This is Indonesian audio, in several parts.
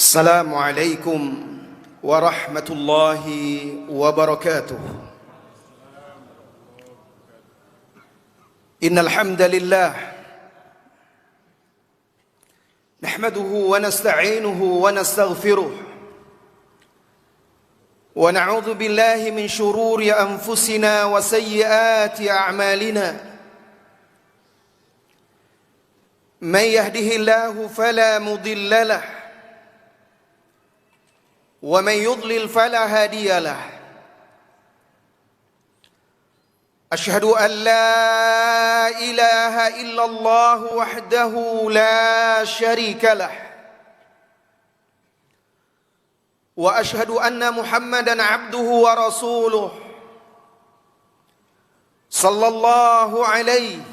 Assalamualaikum warahmatullahi wabarakatuh. Innal hamdalillah nahmaduhu wa nasta'inuhu wa nastaghfiruh wa na'udzu billahi min shururi anfusina wa sayyiati a'malina. Man yahdihillahu fala mudilla lahu wa man yudlil fala hadiya lahu. Asyhadu an la ilaha illallah wahdahu la syarika lah wa asyhadu anna Muhammadan abduhu wa rasuluh sallallahu alaihi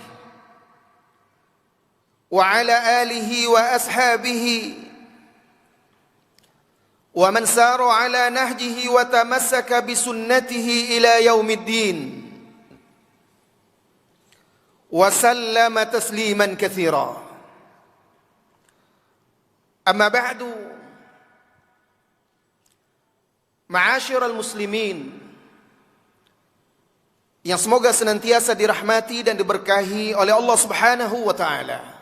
wa ala alihi wa ashabihi wa man sara ala nahjihi wa tamassaka bisunnatihi ila yaumiddin wa sallama tasliman katsira. Amma ba'du, ma'asyiral muslimin yang semoga senantiasa dirahmati dan diberkahi oleh Allah Subhanahu wa taala.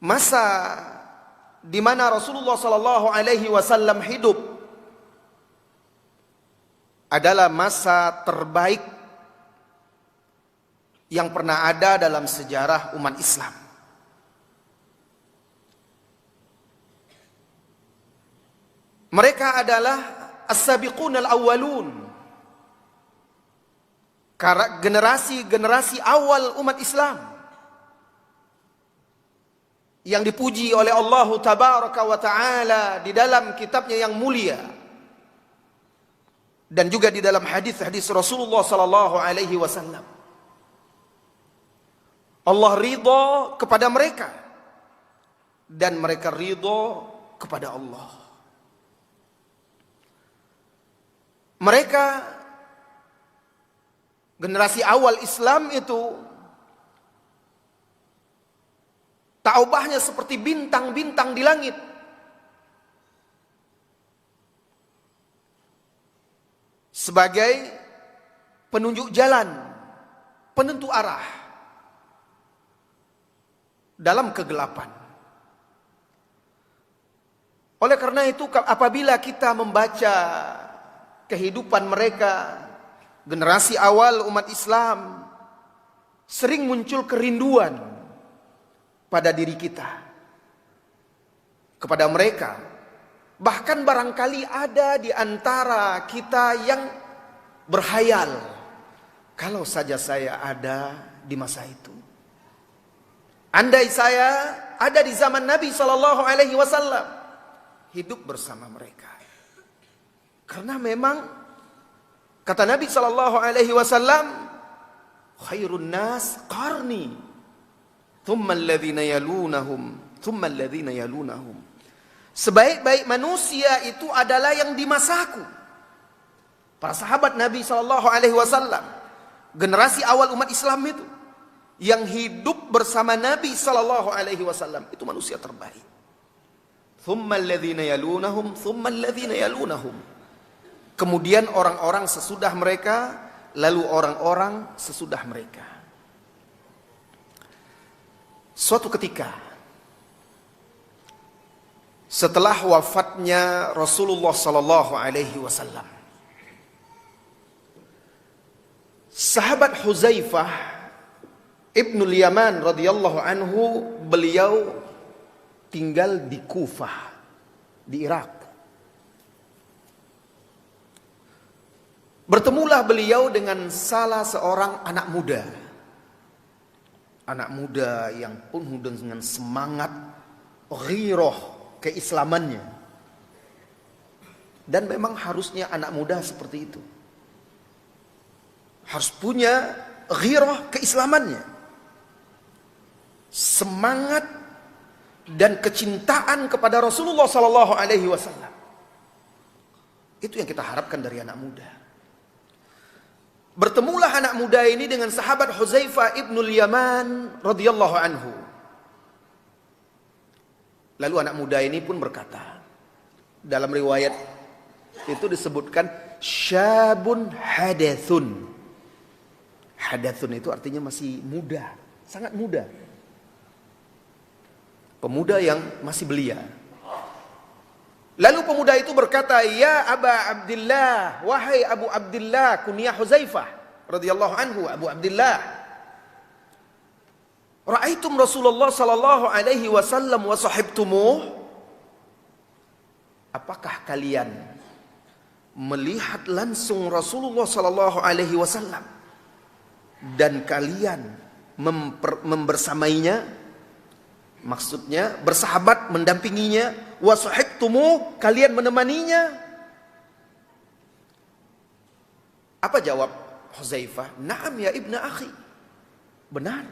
Masa di mana Rasulullah sallallahu alaihi wasallam hidup adalah masa terbaik yang pernah ada dalam sejarah umat Islam. Mereka adalah as-sabiqun al-awwalun, generasi awal umat Islam yang dipuji oleh Allah Tabaraka wa Ta'ala di dalam kitabnya yang mulia dan juga di dalam hadis-hadis Rasulullah sallallahu alaihi wasallam. Allah ridha kepada mereka dan mereka ridha kepada Allah. Mereka generasi awal Islam itu taubahnya seperti bintang-bintang di langit. Sebagai penunjuk jalan, penentu arah dalam kegelapan. Oleh karena itu, apabila kita membaca kehidupan mereka, generasi awal umat Islam, sering muncul kerinduan pada diri kita kepada mereka. Bahkan barangkali ada di antara kita yang berhayal, kalau saja saya ada di masa itu, andai saya ada di zaman Nabi sallallahu alaihi wasallam, hidup bersama mereka. Karena memang kata Nabi sallallahu alaihi wasallam, khairun nas qarni thumma alladhina yalunahum thumma alladhina yalunahum. Sebaik-baik manusia itu adalah yang di masaku. Para sahabat Nabi sallallahu alaihi wasallam, generasi awal umat Islam itu yang hidup bersama Nabi sallallahu alaihi wasallam, itu manusia terbaik. Thumma alladhina yalunahum thumma alladhina yalunahum. Kemudian orang-orang sesudah mereka, lalu orang-orang sesudah mereka. Suatu ketika setelah wafatnya Rasulullah sallallahu alaihi wasallam, sahabat Huzaifah Ibnul Yaman radhiyallahu anhu, beliau tinggal di Kufah di Irak. Bertemulah beliau dengan salah seorang anak muda. Anak muda yang penuh dengan semangat ghirah keislamannya. Dan memang harusnya anak muda seperti itu. Harus punya ghirah keislamannya. Semangat dan kecintaan kepada Rasulullah sallallahu alaihi wasallam. Itu yang kita harapkan dari anak muda. Bertemulah anak muda ini dengan sahabat Huzaifah ibnul Yaman radhiyallahu anhu. Lalu anak muda ini pun berkata, dalam riwayat itu disebutkan syabun hadathun. Hadathun itu artinya masih muda, sangat muda. Pemuda yang masih belia. Lalu pemuda itu berkata, ya Aba Abdillah, wahai Abu Abdillah, kunyah Huzaifah radhiyallahu anhu, Abu Abdillah, ra'aitum Rasulullah sallallahu alaihi wasallam wa sahibtumuh? Apakah kalian melihat langsung Rasulullah sallallahu alaihi wasallam dan kalian membersamainya? Maksudnya bersahabat, mendampinginya. Wa sahibtumu, kalian menemaninya. Apa jawab Huzaifah? Naam ya ibna akhi. Benar.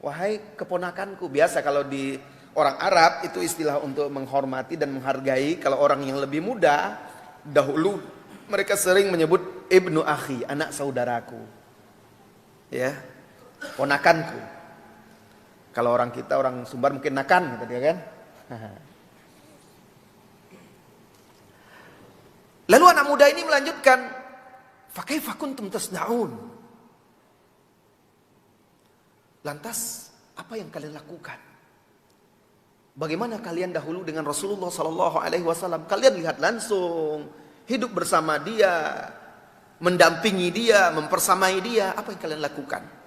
Wahai keponakanku. Biasa kalau di orang Arab itu istilah untuk menghormati dan menghargai. Kalau orang yang lebih muda, dahulu mereka sering menyebut ibnu akhi, anak saudaraku. Ya, ponakanku. Kalau orang kita, orang Sumbar mungkin nakan gitu kan. Lalu anak muda ini melanjutkan, fa kaifa kuntum tasna'un? Lantas apa yang kalian lakukan? Bagaimana kalian dahulu dengan Rasulullah sallallahu alaihi wasallam? Kalian lihat langsung, hidup bersama dia, mendampingi dia, mempersamai dia. Apa yang kalian lakukan?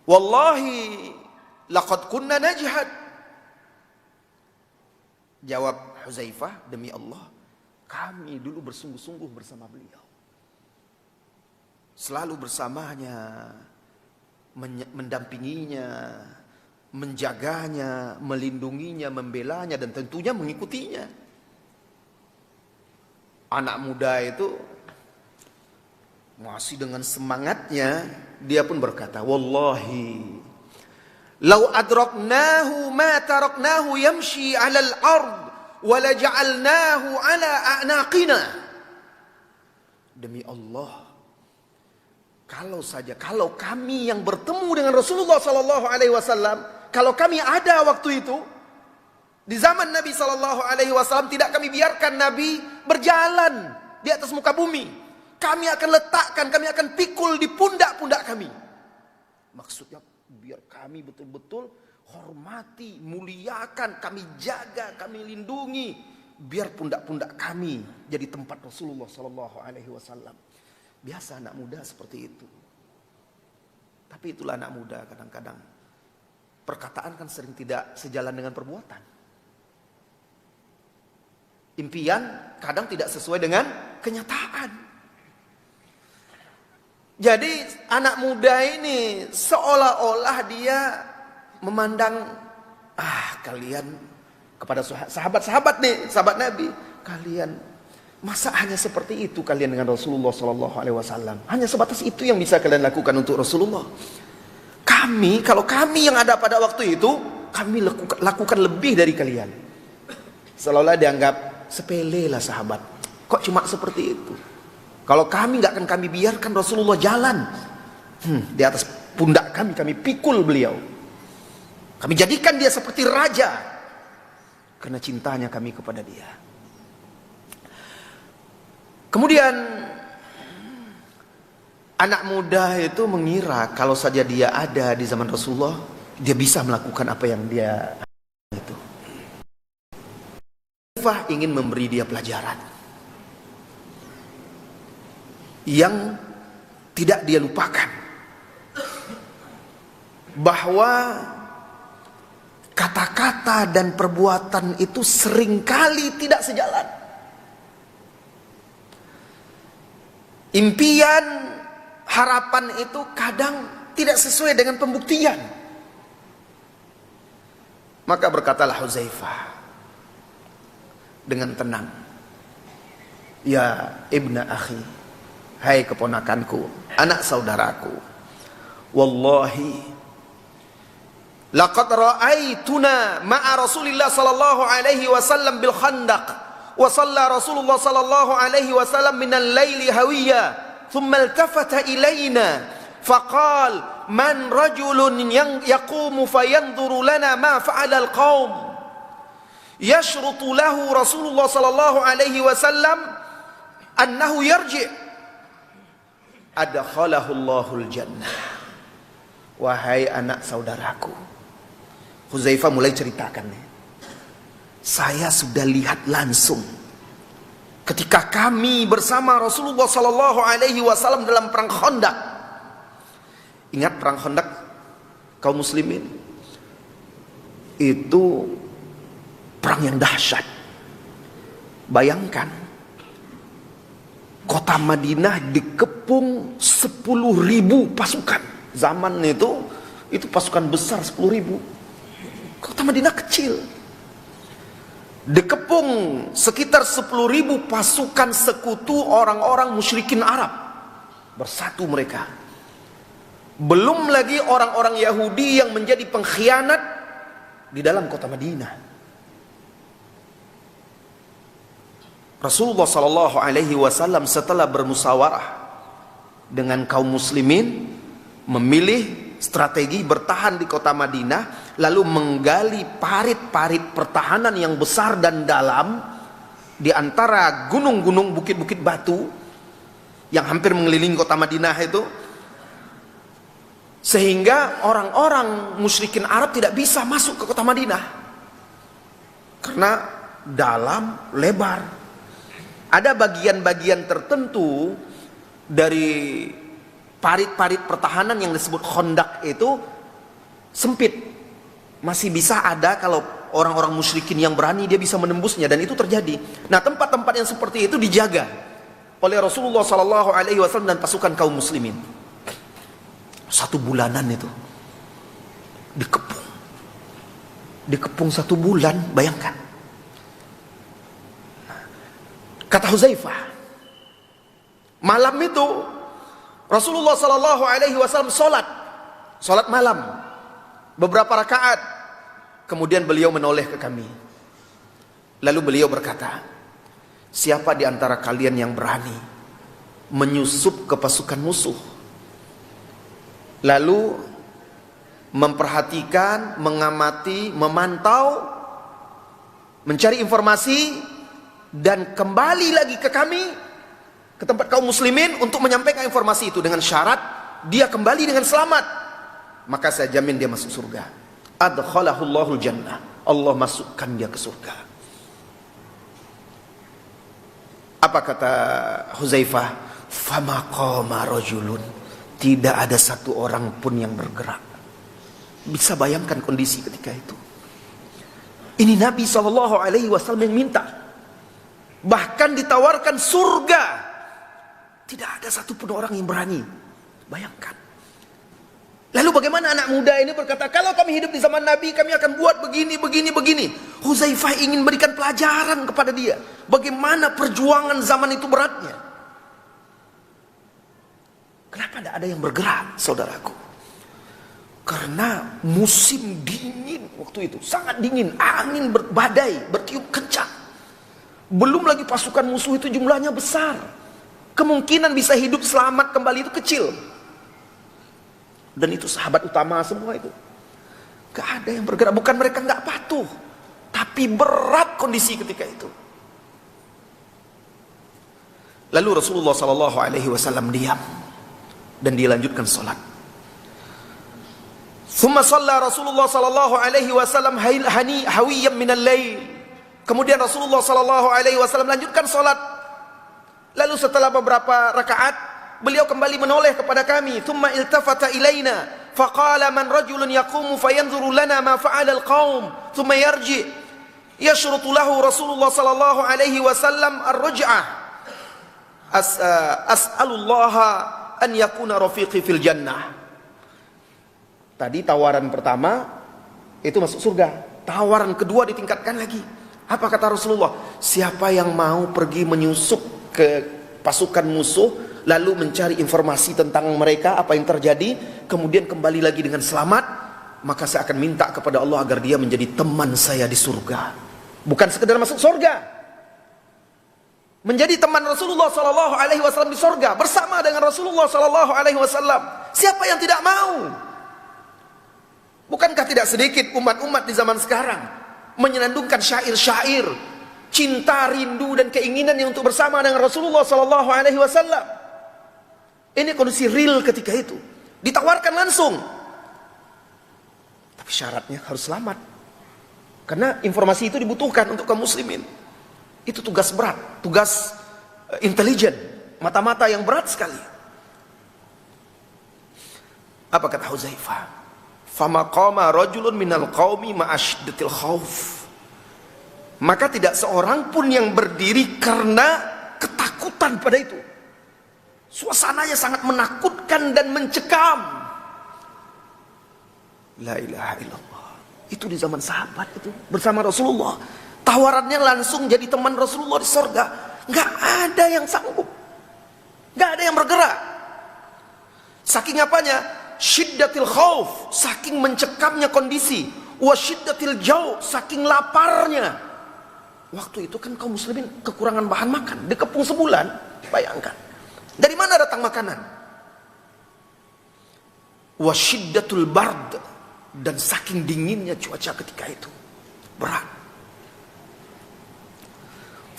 Wallahi laqad kunna najhad. Jawab Huzaifah, demi Allah, kami dulu bersungguh-sungguh bersama beliau. Selalu bersamanya, mendampinginya, menjaganya, melindunginya, membelanya, dan tentunya mengikutinya. Anak muda itu masih dengan semangatnya, dia pun berkata, wallahi law adraknahu ma taraknahu yamshi 'ala al-ard wa la ja'alnahu 'ala a'naqina. Demi Allah, kalau kami yang bertemu dengan Rasulullah sallallahu alaihi wasallam, kalau kami ada waktu itu di zaman Nabi sallallahu alaihi wasallam, tidak kami biarkan Nabi berjalan di atas muka bumi. Kami akan letakkan, kami akan pikul di pundak-pundak kami. Maksudnya biar kami betul-betul hormati, muliakan, kami jaga, kami lindungi, biar pundak-pundak kami jadi tempat Rasulullah sallallahu alaihi wasallam. Biasa anak muda seperti itu. Tapi itulah anak muda, kadang-kadang perkataan kan sering tidak sejalan dengan perbuatan. Impian kadang tidak sesuai dengan kenyataan. Jadi anak muda ini seolah-olah dia memandang, kalian kepada sahabat-sahabat nih, sahabat Nabi, kalian masa hanya seperti itu kalian dengan Rasulullah sallallahu alaihi wasallam? Hanya sebatas itu yang bisa kalian lakukan untuk Rasulullah. Kalau kami yang ada pada waktu itu, kami lakukan lebih dari kalian. Seolah-olah dianggap sepele lah sahabat. Kok cuma seperti itu? Kalau kami nggak akan kami biarkan Rasulullah jalan di atas pundak kami pikul beliau. Kami jadikan dia seperti raja karena cintanya kami kepada dia. Kemudian anak muda itu mengira kalau saja dia ada di zaman Rasulullah, dia bisa melakukan apa yang dia itu. Fah ingin memberi dia pelajaran yang tidak dia lupakan, bahwa kata-kata dan perbuatan itu seringkali tidak sejalan. Impian, harapan itu kadang tidak sesuai dengan pembuktian. Maka berkatalah Huzaifah dengan tenang, ya ibna akhi, hai keponakanku, anak saudaraku, wallahi laqad ra'aituna ma'a Rasulillah sallallahu alaihi wasallam bil khandaq wa shalla Rasulullah sallallahu alaihi wasallam min al-laili hawiyya thumma iltafata ilaina faqala man rajulun yang yaqumu fayanzuru lana ma fa'ala al-qaum yashrutu lahu Rasulullah sallallahu alaihi wasallam annahu yarji' adkhalahu Allahul jannah. Wahai anak saudaraku, Hudzaifah mulai ceritakan nih. Saya sudah lihat langsung ketika kami bersama Rasulullah sallallahu alaihi wasallam dalam perang Khandaq. Ingat perang Khandaq kaum muslimin? Itu perang yang dahsyat. Bayangkan kota Madinah dikepung 10.000 pasukan. Zaman itu pasukan besar 10.000. Kota Madinah kecil. Dikepung sekitar 10.000 pasukan sekutu orang-orang musyrikin Arab. Bersatu mereka. Belum lagi orang-orang Yahudi yang menjadi pengkhianat di dalam kota Madinah. Rasulullah sallallahu alaihi wasallam setelah bermusyawarah dengan kaum muslimin, memilih strategi bertahan di kota Madinah, lalu menggali parit-parit pertahanan yang besar dan dalam di antara gunung-gunung, bukit-bukit batu yang hampir mengelilingi kota Madinah itu, sehingga orang-orang musyrikin Arab tidak bisa masuk ke kota Madinah karena dalam, lebar. Ada bagian-bagian tertentu dari parit-parit pertahanan yang disebut Khandaq itu sempit. Masih bisa ada kalau orang-orang musyrikin yang berani dia bisa menembusnya, dan itu terjadi. Nah, tempat-tempat yang seperti itu dijaga oleh Rasulullah sallallahu alaihi wasallam dan pasukan kaum muslimin. 1 bulanan itu dikepung 1 bulan, bayangkan. Kata Hudzaifah, malam itu Rasulullah sallallahu alaihi wasallam salat malam beberapa rakaat. Kemudian beliau menoleh ke kami. Lalu beliau berkata, siapa di antara kalian yang berani menyusup ke pasukan musuh, lalu memperhatikan, mengamati, memantau, mencari informasi, dan kembali lagi ke kami, ke tempat kaum muslimin untuk menyampaikan informasi itu dengan syarat dia kembali dengan selamat, maka saya jamin dia masuk surga. Adkhalahu Allahul jannah. Allah masukkan dia ke surga. Apa kata Hudzaifah? Fama qama rajulun. Tidak ada satu orang pun yang bergerak. Bisa bayangkan kondisi ketika itu. Ini Nabi SAW yang minta. Bahkan ditawarkan surga. Tidak ada satupun orang yang berani. Bayangkan. Lalu bagaimana anak muda ini berkata, kalau kami hidup di zaman Nabi, kami akan buat begini, begini, begini. Hudzaifah ingin berikan pelajaran kepada dia. Bagaimana perjuangan zaman itu beratnya. Kenapa tidak ada yang bergerak, saudaraku? Karena musim dingin waktu itu. Sangat dingin. Angin badai, bertiup kencang. Belum lagi pasukan musuh itu jumlahnya besar. Kemungkinan bisa hidup selamat kembali itu kecil. Dan itu sahabat utama semua itu. Gak ada yang bergerak. Bukan mereka gak patuh, tapi berat kondisi ketika itu. Lalu Rasulullah SAW diam. Dan dilanjutkan sholat. Thumma shalla Rasulullah SAW hawiyyan minal lail. Kemudian Rasulullah SAW lanjutkan sholat. Lalu setelah beberapa rakaat, beliau kembali menoleh kepada kami. Thumma iltafata ilaina faqala man rajulun yaqumu fayanzuru lana ma fa'ala al-qaum thumma yarji yashrutu lahu Rasulullah SAW ar-ruj'ah as'alullaha an yakuna rafiqi fil jannah. Tadi tawaran pertama itu masuk surga. Tawaran kedua ditingkatkan lagi. Apa kata Rasulullah? Siapa yang mau pergi menyusup ke pasukan musuh, lalu mencari informasi tentang mereka, apa yang terjadi, kemudian kembali lagi dengan selamat, maka saya akan minta kepada Allah agar dia menjadi teman saya di surga. Bukan sekedar masuk surga, menjadi teman Rasulullah sallallahu alaihi wasallam di surga bersama dengan Rasulullah sallallahu alaihi wasallam. Siapa yang tidak mau? Bukankah tidak sedikit umat-umat di zaman sekarang menyenandungkan syair-syair cinta, rindu dan keinginan yang untuk bersama dengan Rasulullah sallallahu alaihi wasallam. Ini kondisi real ketika itu. Ditawarkan langsung. Tapi syaratnya harus selamat. Karena informasi itu dibutuhkan untuk kaum muslimin. Itu tugas berat, tugas intelijen, mata-mata yang berat sekali. Apa kata Huzaifah? Fama qama rajulun minal qaumi ma'ashdatil khauf. Maka tidak seorang pun yang berdiri karena ketakutan pada itu. Suasananya sangat menakutkan dan mencekam. La ilaha illallah. Itu di zaman sahabat itu bersama Rasulullah. Tawarannya langsung jadi teman Rasulullah di surga. Nggak ada yang sanggup. Nggak ada yang bergerak. Saking apanya? Syiddatil khauf. Saking mencekamnya kondisi. Wa syiddatil jau. Saking laparnya. Waktu itu kan kaum muslimin kekurangan bahan makan. Dikepung sebulan. Bayangkan. Dari mana datang makanan? Wa syiddatul bard. Dan saking dinginnya cuaca ketika itu. Berat.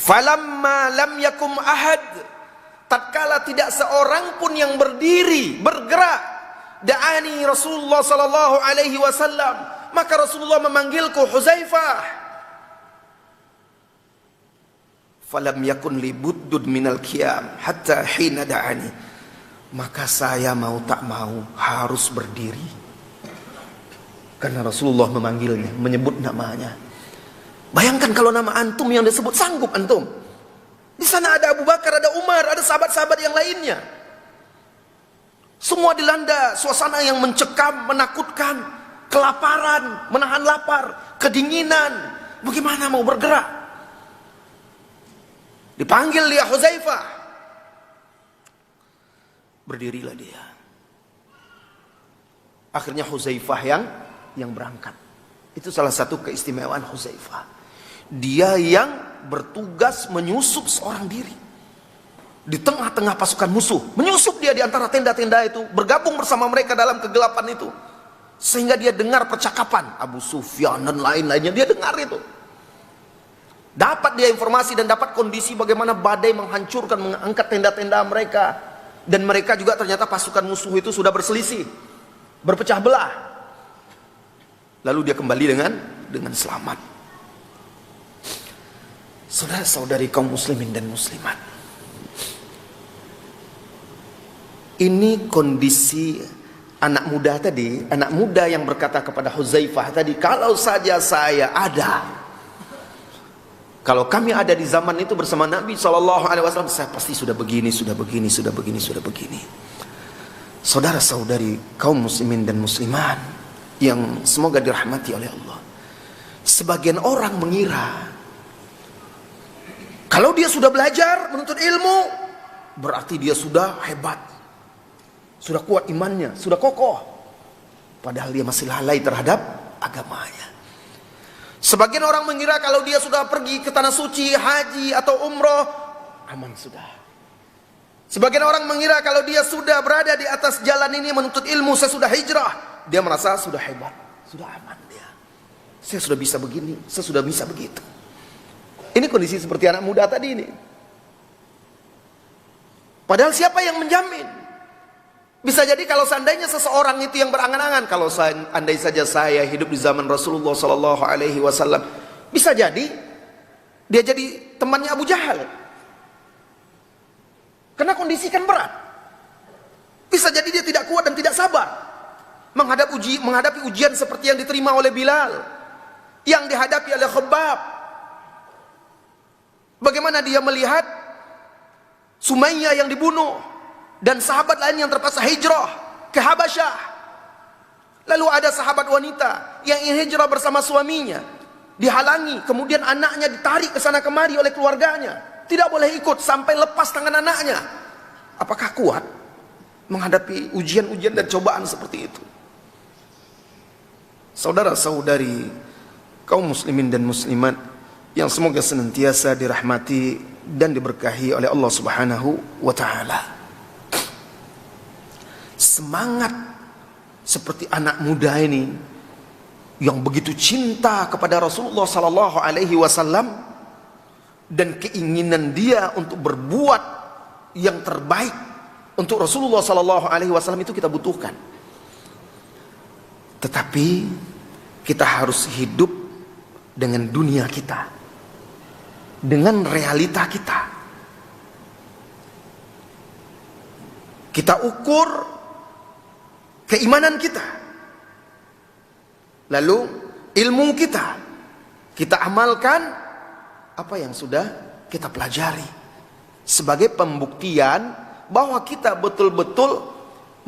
Falamma lam yakum ahad, tatkala tidak seorang pun yang berdiri bergerak, da'ani Rasulullah sallallahu alaihi wasallam, maka Rasulullah memanggilku Huzaifah. Falam yakun li buddud minal qiyam hatta hina da'ani, maka saya mau tak mau harus berdiri karena Rasulullah memanggilnya, menyebut namanya. Bayangkan kalau nama antum yang disebut, sanggup antum? Di sana ada Abu Bakar, ada Umar, ada sahabat-sahabat yang lainnya. Semua dilanda suasana yang mencekam, menakutkan, kelaparan, menahan lapar, kedinginan. Bagaimana mau bergerak? Dipanggil dia Huzaifah. Berdirilah dia. Akhirnya Huzaifah yang berangkat. Itu salah satu keistimewaan Huzaifah. Dia yang bertugas menyusup seorang diri di tengah-tengah pasukan musuh, menyusup dia di antara tenda-tenda itu, bergabung bersama mereka dalam kegelapan itu, sehingga dia dengar percakapan Abu Sufyan dan lain-lainnya. Dia dengar itu, dapat dia informasi dan dapat kondisi bagaimana badai menghancurkan, mengangkat tenda-tenda mereka, dan mereka juga ternyata pasukan musuh itu sudah berselisih, berpecah belah. Lalu dia kembali dengan selamat. Saudara-saudari kaum muslimin dan muslimat, ini kondisi anak muda tadi, anak muda yang berkata kepada Huzaifah tadi, kalau saja saya ada, kalau kami ada di zaman itu bersama Nabi SAW, saya pasti sudah begini, sudah begini, sudah begini, sudah begini. Saudara-saudari kaum muslimin dan muslimat yang semoga dirahmati oleh Allah, sebagian orang mengira kalau dia sudah belajar menuntut ilmu, berarti dia sudah hebat, sudah kuat imannya, sudah kokoh. Padahal dia masih lalai terhadap agamanya. Sebagian orang mengira kalau dia sudah pergi ke tanah suci, haji atau umroh, aman sudah. Sebagian orang mengira kalau dia sudah berada di atas jalan ini menuntut ilmu, saya sudah hijrah, dia merasa sudah hebat, sudah aman dia. Saya sudah bisa begini, saya sudah bisa begitu. Ini kondisi seperti anak muda tadi ini. Padahal siapa yang menjamin? Bisa jadi kalau seandainya seseorang itu yang berangan-angan, kalau andai saja saya hidup di zaman Rasulullah sallallahu alaihi wasallam, bisa jadi dia jadi temannya Abu Jahal. Karena kondisi kan berat. Bisa jadi dia tidak kuat dan tidak sabar menghadapi ujian seperti yang diterima oleh Bilal, yang dihadapi oleh Khabbab. Bagaimana dia melihat Sumayyah yang dibunuh dan sahabat lain yang terpaksa hijrah ke Habasyah. Lalu ada sahabat wanita yang ingin hijrah bersama suaminya, dihalangi, kemudian anaknya ditarik ke sana kemari oleh keluarganya, tidak boleh ikut sampai lepas tangan anaknya. Apakah kuat menghadapi ujian-ujian dan cobaan seperti itu? Saudara-saudari kaum muslimin dan muslimat yang semoga senantiasa dirahmati dan diberkahi oleh Allah Subhanahu wa taala. Semangat seperti anak muda ini yang begitu cinta kepada Rasulullah sallallahu alaihi wasallam dan keinginan dia untuk berbuat yang terbaik untuk Rasulullah sallallahu alaihi wasallam itu kita butuhkan. Tetapi kita harus hidup dengan dunia kita, dengan realita kita. Kita ukur keimanan kita, lalu ilmu kita amalkan apa yang sudah kita pelajari sebagai pembuktian bahwa kita betul-betul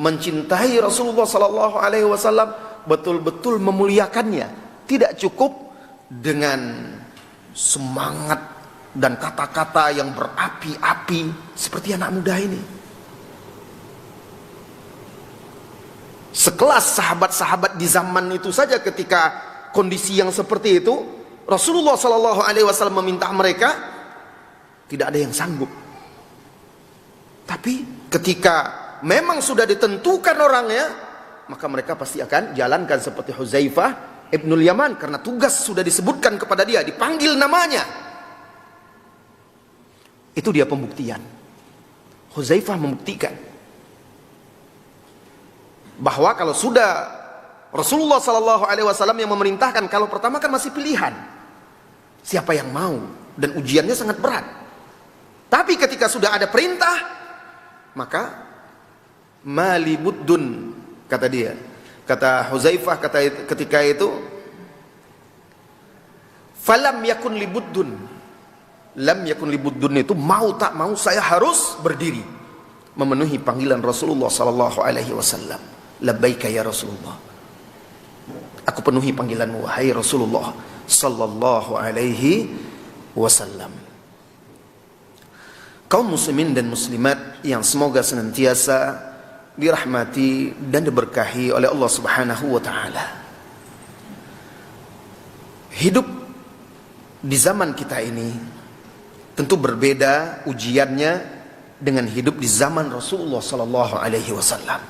mencintai Rasulullah sallallahu alaihi wasallam, betul-betul memuliakannya. Tidak cukup dengan semangat dan kata-kata yang berapi-api seperti anak muda ini. Sekelas sahabat-sahabat di zaman itu saja, ketika kondisi yang seperti itu, Rasulullah sallallahu alaihi wasallam meminta mereka, tidak ada yang sanggup. Tapi ketika memang sudah ditentukan orangnya, maka mereka pasti akan jalankan seperti Huzaifah Ibnul Yaman, karena tugas sudah disebutkan kepada dia, dipanggil namanya. Itu dia pembuktian. Huzaifah membuktikan bahwa kalau sudah Rasulullah sallallahu alaihi wasallam yang memerintahkan, kalau pertama kan masih pilihan siapa yang mau dan ujiannya sangat berat. Tapi ketika sudah ada perintah, maka mali buddun, kata dia. Kata Huzaifah ketika itu, falam yakun libuddun. Lam yakun libuddun itu mau tak mau saya harus berdiri memenuhi panggilan Rasulullah sallallahu alaihi wasallam. Labbaika ya Rasulullah. Aku penuhi panggilanmu wahai Rasulullah sallallahu alaihi wasallam. Kaum muslimin dan muslimat yang semoga senantiasa dirahmati dan diberkahi oleh Allah Subhanahu wa taala. Hidup di zaman kita ini tentu berbeda ujiannya dengan hidup di zaman Rasulullah sallallahu alaihi wasallam.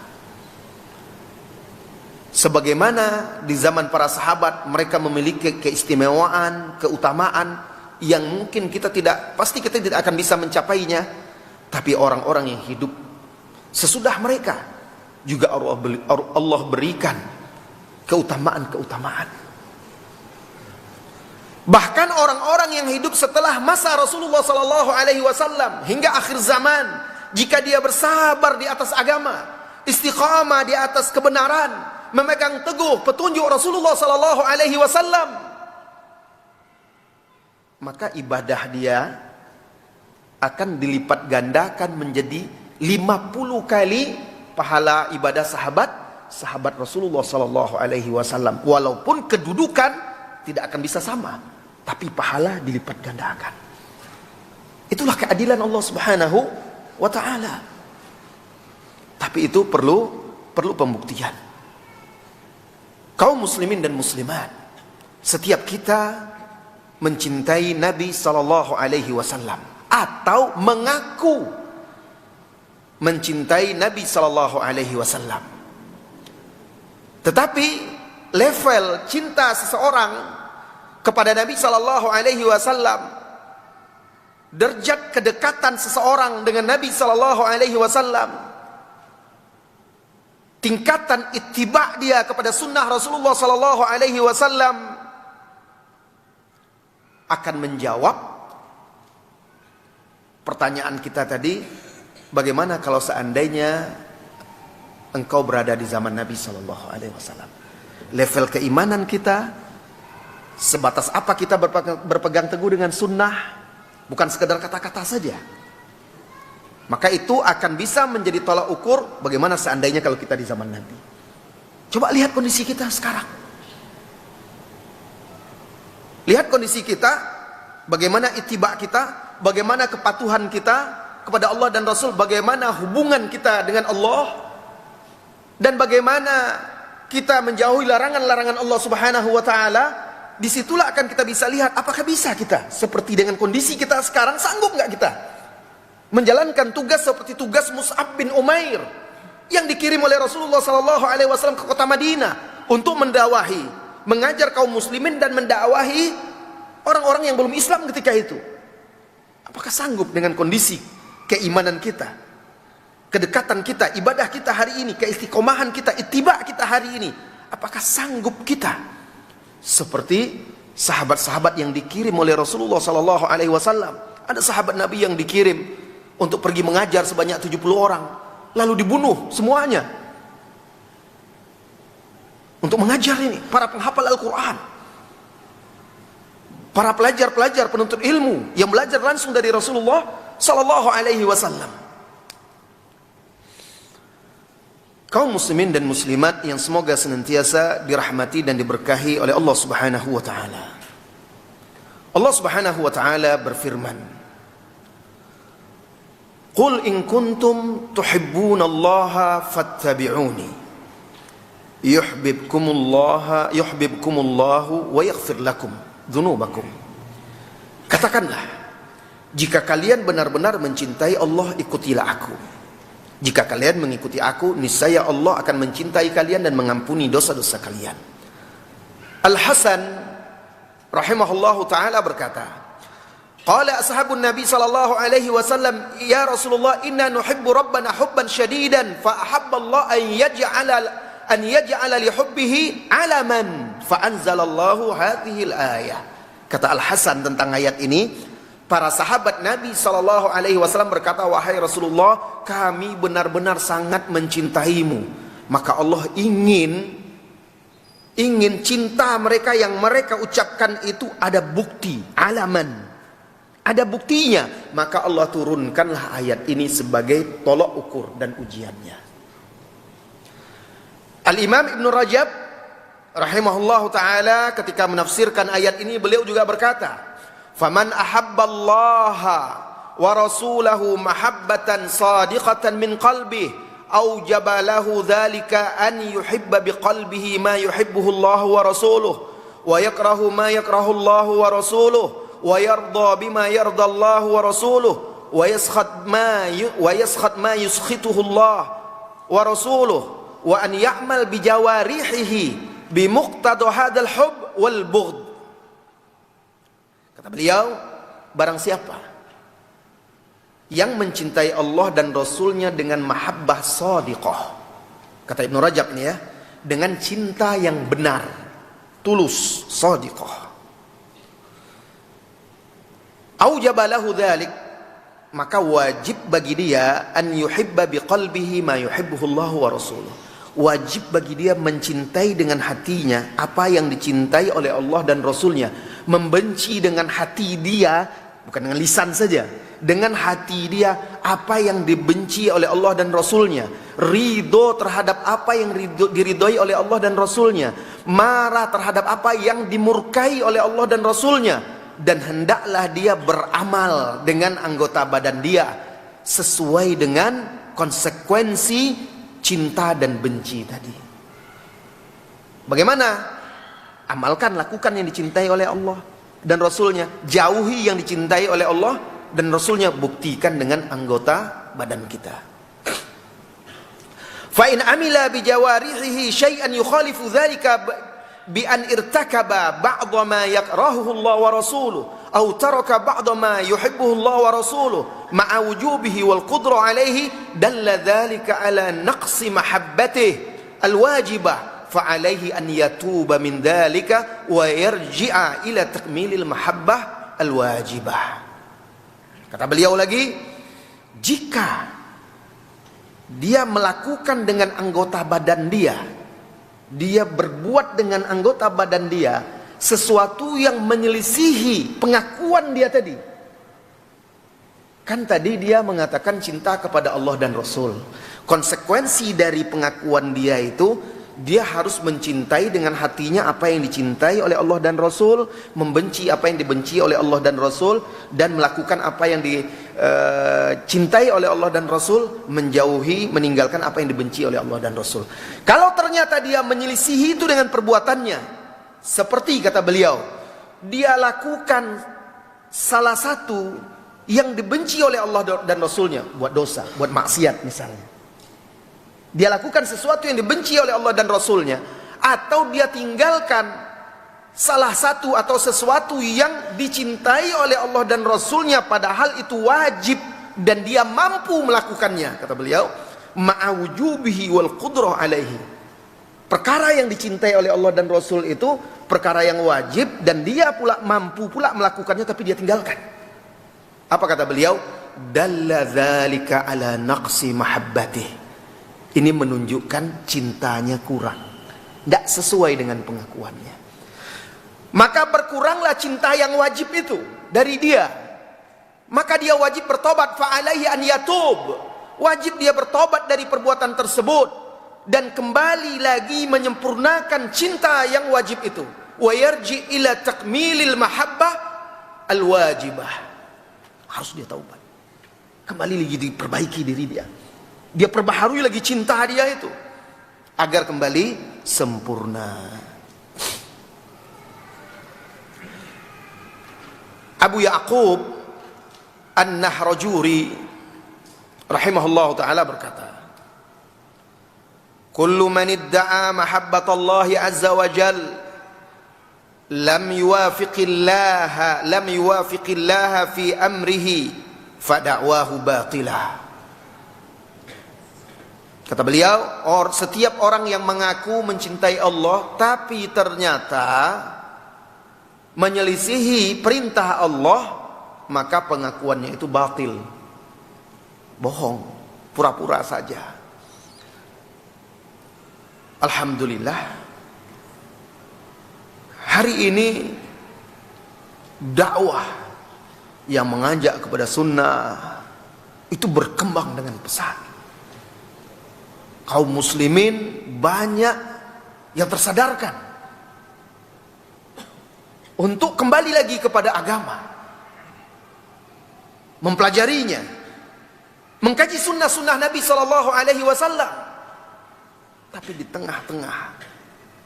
Sebagaimana di zaman para sahabat, mereka memiliki keistimewaan, keutamaan yang mungkin pasti kita tidak akan bisa mencapainya. Tapi orang-orang yang hidup sesudah mereka juga Allah berikan keutamaan-keutamaan. Bahkan orang-orang yang hidup setelah masa Rasulullah sallallahu alaihi wasallam hingga akhir zaman, jika dia bersabar di atas agama, istiqamah di atas kebenaran, memegang teguh petunjuk Rasulullah sallallahu alaihi wasallam, maka ibadah dia akan dilipat gandakan menjadi 50 kali pahala ibadah sahabat Rasulullah sallallahu alaihi wasallam. Walaupun kedudukan tidak akan bisa sama, tapi pahala dilipat gandakan. Itulah keadilan Allah Subhanahu wa taala. Tapi itu perlu pembuktian. Kaum muslimin dan muslimat, setiap kita mencintai Nabi sallallahu alaihi wasallam atau mengaku mencintai Nabi sallallahu alaihi wasallam. Tetapi level cinta seseorang kepada Nabi sallallahu alaihi wasallam, derajat kedekatan seseorang dengan Nabi sallallahu alaihi wasallam, tingkatan ittiba dia kepada sunnah Rasulullah sallallahu alaihi wasallam akan menjawab pertanyaan kita tadi, bagaimana kalau seandainya engkau berada di zaman Nabi sallallahu alaihi wasallam? Level keimanan kita sebatas apa kita berpegang teguh dengan sunnah, bukan sekedar kata-kata saja. Maka itu akan bisa menjadi tolak ukur bagaimana seandainya kalau kita di zaman Nabi. Coba lihat kondisi kita sekarang. Lihat kondisi kita, bagaimana ittiba kita, bagaimana kepatuhan kita kepada Allah dan Rasul, bagaimana hubungan kita dengan Allah, dan bagaimana kita menjauhi larangan-larangan Allah Subhanahu wa taala. disitulah akan kita bisa lihat apakah bisa kita seperti dengan kondisi kita sekarang, sanggup nggak kita menjalankan tugas seperti tugas Mus'ab bin Umair yang dikirim oleh Rasulullah SAW ke kota Madinah untuk mendakwahi, mengajar kaum muslimin dan mendakwahi orang-orang yang belum Islam ketika itu. Apakah sanggup dengan kondisi keimanan kita, kedekatan kita, ibadah kita hari ini, keistiqomahan kita, ittiba kita hari ini, apakah sanggup kita seperti sahabat-sahabat yang dikirim oleh Rasulullah SAW? Ada sahabat Nabi yang dikirim untuk pergi mengajar sebanyak 70 orang, lalu dibunuh semuanya untuk mengajar ini para penghafal Al-Quran, para pelajar-pelajar penuntut ilmu yang belajar langsung dari Rasulullah SAW. Kaum muslimin dan muslimat yang semoga senantiasa dirahmati dan diberkahi oleh Allah Subhanahu wa taala. Allah Subhanahu wa taala berfirman, "Qul in kuntum tuhibbunallaha fattabi'uni yuhibbukumullahu wa yaghfir lakum dzunubakum." Katakanlah, jika kalian benar-benar mencintai Allah, ikutilah aku. Jika kalian mengikuti aku, niscaya Allah akan mencintai kalian dan mengampuni dosa-dosa kalian. Al-Hasan rahimahullahu ta'ala berkata, qala ashabun Nabi sallallahu alaihi wasallam, ya Rasulullah, inna nuhibbu rabbana hubban syadidan, fa ahabba Allah an yaj'ala li hubbihi alaman, fa anzalallahu hadhihi al-ayah. Kata Al-Hasan tentang ayat ini, para sahabat Nabi SAW berkata, wahai Rasulullah, kami benar-benar sangat mencintaimu. Maka Allah ingin cinta mereka yang mereka ucapkan itu ada bukti, alaman, ada buktinya. Maka Allah turunkanlah ayat ini sebagai tolok ukur dan ujiannya. Al-Imam Ibn Rajab rahimahullahu ta'ala ketika menafsirkan ayat ini, beliau juga berkata, faman ahabballaha wa rasulahu mahabbatan sadiqatan min qalbih aujaba lahu dhalika an yuhibba biqalbihi ma yuhibbuhu Allah wa rasuluh wa yakrahu ma yakrahu Allah wa rasuluh wa yarda bima yarda Allah wa rasuluh wa yaskhat ma yuskhituhu Allah wa rasuluh wa an ya'mal bi jawarihi bi muqtada hadzal hub wal bughd. Kata beliau, barang siapa yang mencintai Allah dan Rasulnya dengan mahabbah shadiqah, kata Ibn Rajab ini ya, dengan cinta yang benar, tulus, shadiqah, aujaba lahu dzalik, maka wajib bagi dia an yuhibba biqalbihi ma yuhibbuhu Allah wa rasuluh. Wajib bagi dia mencintai dengan hatinya apa yang dicintai oleh Allah dan Rasulnya, membenci dengan hati dia, bukan dengan lisan saja, dengan hati dia apa yang dibenci oleh Allah dan Rasulnya, ridho terhadap apa yang diridhoi oleh Allah dan Rasulnya, marah terhadap apa yang dimurkai oleh Allah dan Rasulnya, dan hendaklah dia beramal dengan anggota badan dia sesuai dengan konsekuensi cinta dan benci tadi. Bagaimana? Amalkan, lakukan yang dicintai oleh Allah dan Rasulnya, jauhi yang dicintai oleh Allah dan Rasulnya, buktikan dengan anggota badan kita. Fa in amila bi jawarihi syai'an yukhalifu dzalika bi an irtakaba ba'dha ma yakrahuhu Allah wa rasuluhu aw taraka ba'dha ma yuhibbuhu Allah wa rasuluhu ma'a wujubihi wal qudra alayhi, dalla dzalika ala naqsi mahabbatihi al-wajibah fa alayhi an yatuba min dzalika wa yarji'a ila takmilil mahabbah al-wajibah. Kata beliau lagi, jika dia melakukan dengan anggota badan dia, dia berbuat dengan anggota badan dia sesuatu yang menyelisihi pengakuan dia tadi. Kan tadi dia mengatakan cinta kepada Allah dan Rasul. Konsekuensi dari pengakuan dia itu, dia harus mencintai dengan hatinya apa yang dicintai oleh Allah dan Rasul, membenci apa yang dibenci oleh Allah dan Rasul, dan melakukan apa yang dicintai oleh Allah dan Rasul, menjauhi, meninggalkan apa yang dibenci oleh Allah dan Rasul. Kalau ternyata dia menyelisihi itu dengan perbuatannya, seperti kata beliau, dia lakukan salah satu yang dibenci oleh Allah dan Rasulnya, buat dosa, buat maksiat misalnya. Dia lakukan sesuatu yang dibenci oleh Allah dan Rasulnya, atau dia tinggalkan salah satu atau sesuatu yang dicintai oleh Allah dan Rasulnya padahal itu wajib dan dia mampu melakukannya, kata beliau, ma'awujubihi wal qudrah alaihi. Perkara yang dicintai oleh Allah dan Rasul itu perkara yang wajib dan dia pula mampu pula melakukannya tapi dia tinggalkan. Apa kata beliau? Dalla dzalika ala naqsi mahabbatih. Ini menunjukkan cintanya kurang, tidak sesuai dengan pengakuannya. Maka berkuranglah cinta yang wajib itu dari dia. Maka dia wajib bertobat, fa alaihi an yatub. Wajib dia bertobat dari perbuatan tersebut dan kembali lagi menyempurnakan cinta yang wajib itu. Wa yarji ila takmilil mahabbah al-wajibah. Harus dia taubat. Kembali lagi diperbaiki diri dia. Dia perbaharui lagi cinta dia itu agar kembali sempurna. Abu Ya'qub An-Nahrajuri rahimahullah ta'ala berkata, kullu man idda'a mahabbatallahi azza wa jal lam yuwafiqillaha fi amrihi fada'wahu batilah. Kata beliau, setiap orang yang mengaku mencintai Allah tapi ternyata menyelisihi perintah Allah, maka pengakuannya itu batil, bohong, pura-pura saja. Alhamdulillah, hari ini dakwah yang mengajak kepada sunnah itu berkembang dengan pesat. Kaum muslimin banyak yang tersadarkan untuk kembali lagi kepada agama, mempelajarinya, mengkaji sunnah-sunnah Nabi Sallallahu Alaihi Wasallam. Tapi di tengah-tengah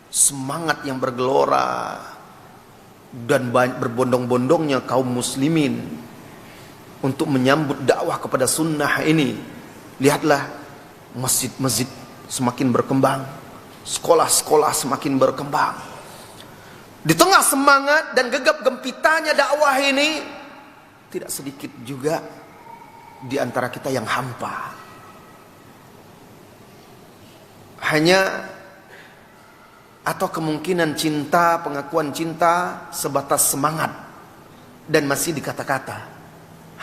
semangat yang bergelora dan berbondong-bondongnya kaum muslimin untuk menyambut dakwah kepada sunnah ini, lihatlah masjid-masjid semakin berkembang, sekolah-sekolah semakin berkembang. Di tengah semangat dan gegap gempitanya dakwah ini, tidak sedikit juga di antara kita yang hampa. Hanya atau kemungkinan cinta, pengakuan cinta sebatas semangat dan masih di kata-kata,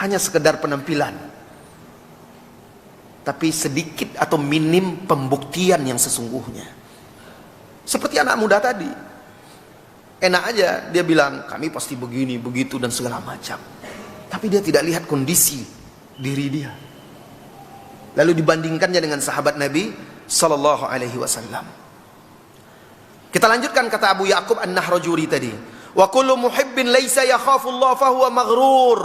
hanya sekedar penampilan, tapi sedikit atau minim pembuktian yang sesungguhnya. Seperti anak muda tadi, enak aja dia bilang kami pasti begini, begitu dan segala macam, tapi dia tidak lihat kondisi diri dia. Lalu dibandingkannya dengan sahabat Nabi Sallallahu Alaihi Wasallam. Kita lanjutkan kata Abu Ya'qub An-Nahrajuri tadi, wa kullu muhibbin laisa yakhafullah fahuwa maghrur.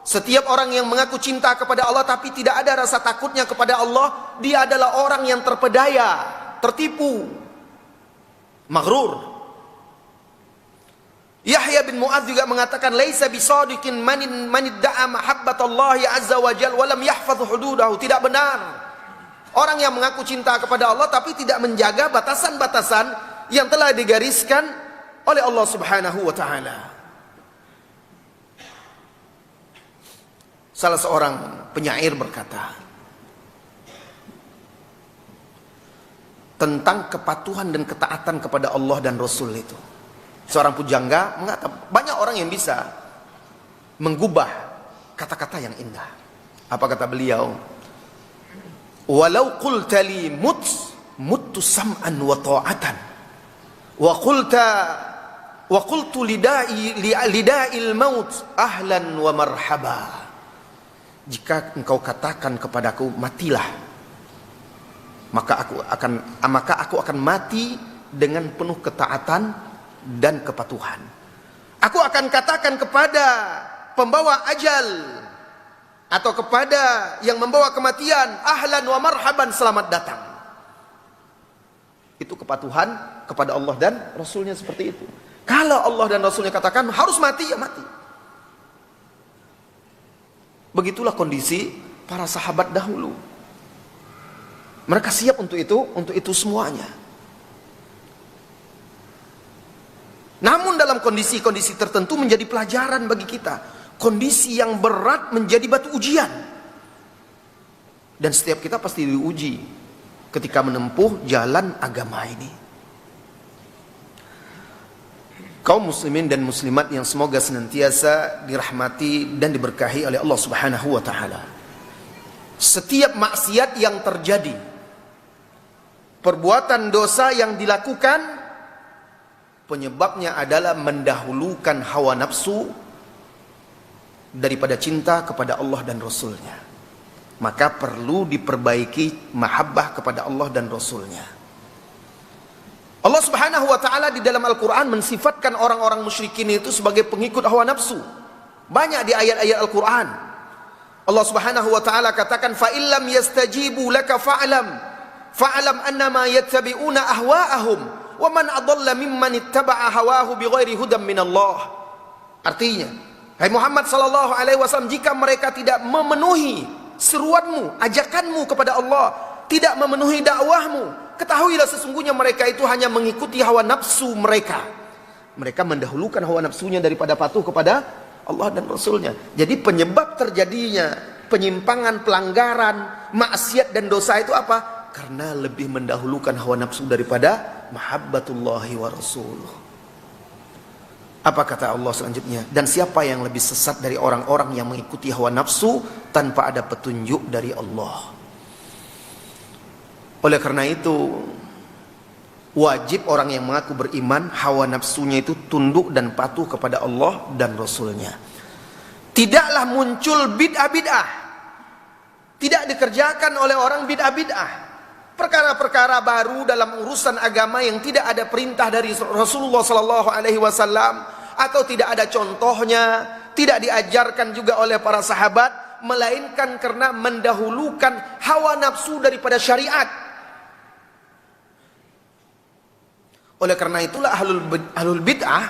Setiap orang yang mengaku cinta kepada Allah tapi tidak ada rasa takutnya kepada Allah, dia adalah orang yang terpedaya, tertipu, maghrur. Yahya bin Mu'adz juga mengatakan, laisa bisadiqin man idda'a mahabbatallahi azza wa jalla wa lam yahfaz hududahu. Tidak benar orang yang mengaku cinta kepada Allah tapi tidak menjaga batasan-batasan yang telah digariskan oleh Allah Subhanahu wa taala. Salah seorang penyair berkata tentang kepatuhan dan ketaatan kepada Allah dan Rasul itu. Seorang pujangga mengatakan, banyak orang yang bisa menggubah kata-kata yang indah. Apa kata beliau? Walau qulta li muttu sam'an wa ta'atan wa qultu lida'il maut ahlan wa marhaba. Jika engkau katakan kepadaku matilah, maka aku akan mati dengan penuh ketaatan dan kepatuhan. Aku akan katakan kepada pembawa ajal atau kepada yang membawa kematian, ahlan wa marhaban, selamat datang. Itu kepatuhan kepada Allah dan Rasulnya seperti itu. Kalau Allah dan Rasulnya katakan harus mati, ya mati. Begitulah kondisi para sahabat dahulu. Mereka siap untuk itu semuanya. Namun dalam kondisi-kondisi tertentu menjadi pelajaran bagi kita. Kondisi yang berat menjadi batu ujian. Dan setiap kita pasti diuji ketika menempuh jalan agama ini. Kaum muslimin dan muslimat yang semoga senantiasa dirahmati dan diberkahi oleh Allah Subhanahu wa taala. Setiap maksiat yang terjadi, perbuatan dosa yang dilakukan, penyebabnya adalah mendahulukan hawa nafsu daripada cinta kepada Allah dan Rasulnya. Maka perlu diperbaiki mahabbah kepada Allah dan Rasulnya. Allah Subhanahu wa ta'ala di dalam Al-Quran mensifatkan orang-orang musyrikin itu sebagai pengikut hawa nafsu. Banyak di ayat-ayat Al-Quran. Allah Subhanahu wa ta'ala katakan, فَإِلَّمْ يَسْتَجِيبُوا لَكَ فَعْلَمْ أَنَّمَا يَتَّبِعُونَ أَهْوَاءَهُمْ وَمَنْ أَضَلَّ مِمَّنِ اتَّبَعَ هَوَاهُ بِغَيْرِ هُدًى مِنَ اللَّهِ. Artinya, hai Muhammad sallallahu alaihi wasallam, jika mereka tidak memenuhi seruanmu, ajakanmu kepada Allah, tidak memenuhi dakwahmu, ketahuilah sesungguhnya mereka itu hanya mengikuti hawa nafsu mereka. Mereka mendahulukan hawa nafsunya daripada patuh kepada Allah dan Rasulnya. Jadi penyebab terjadinya penyimpangan, pelanggaran, maksiat dan dosa itu apa? Karena lebih mendahulukan hawa nafsu daripada mahabbatullahi wa rasuluh. Apa kata Allah selanjutnya? Dan siapa yang lebih sesat dari orang-orang yang mengikuti hawa nafsu tanpa ada petunjuk dari Allah. Oleh karena itu, wajib orang yang mengaku beriman, hawa nafsunya itu tunduk dan patuh kepada Allah dan Rasulnya. Tidaklah muncul bid'ah-bid'ah, tidak dikerjakan oleh orang bid'ah-bid'ah, perkara-perkara baru dalam urusan agama yang tidak ada perintah dari Rasulullah SAW, atau tidak ada contohnya, tidak diajarkan juga oleh para sahabat, melainkan karena mendahulukan hawa nafsu daripada syariat. Oleh karena itulah ahlul bid'ah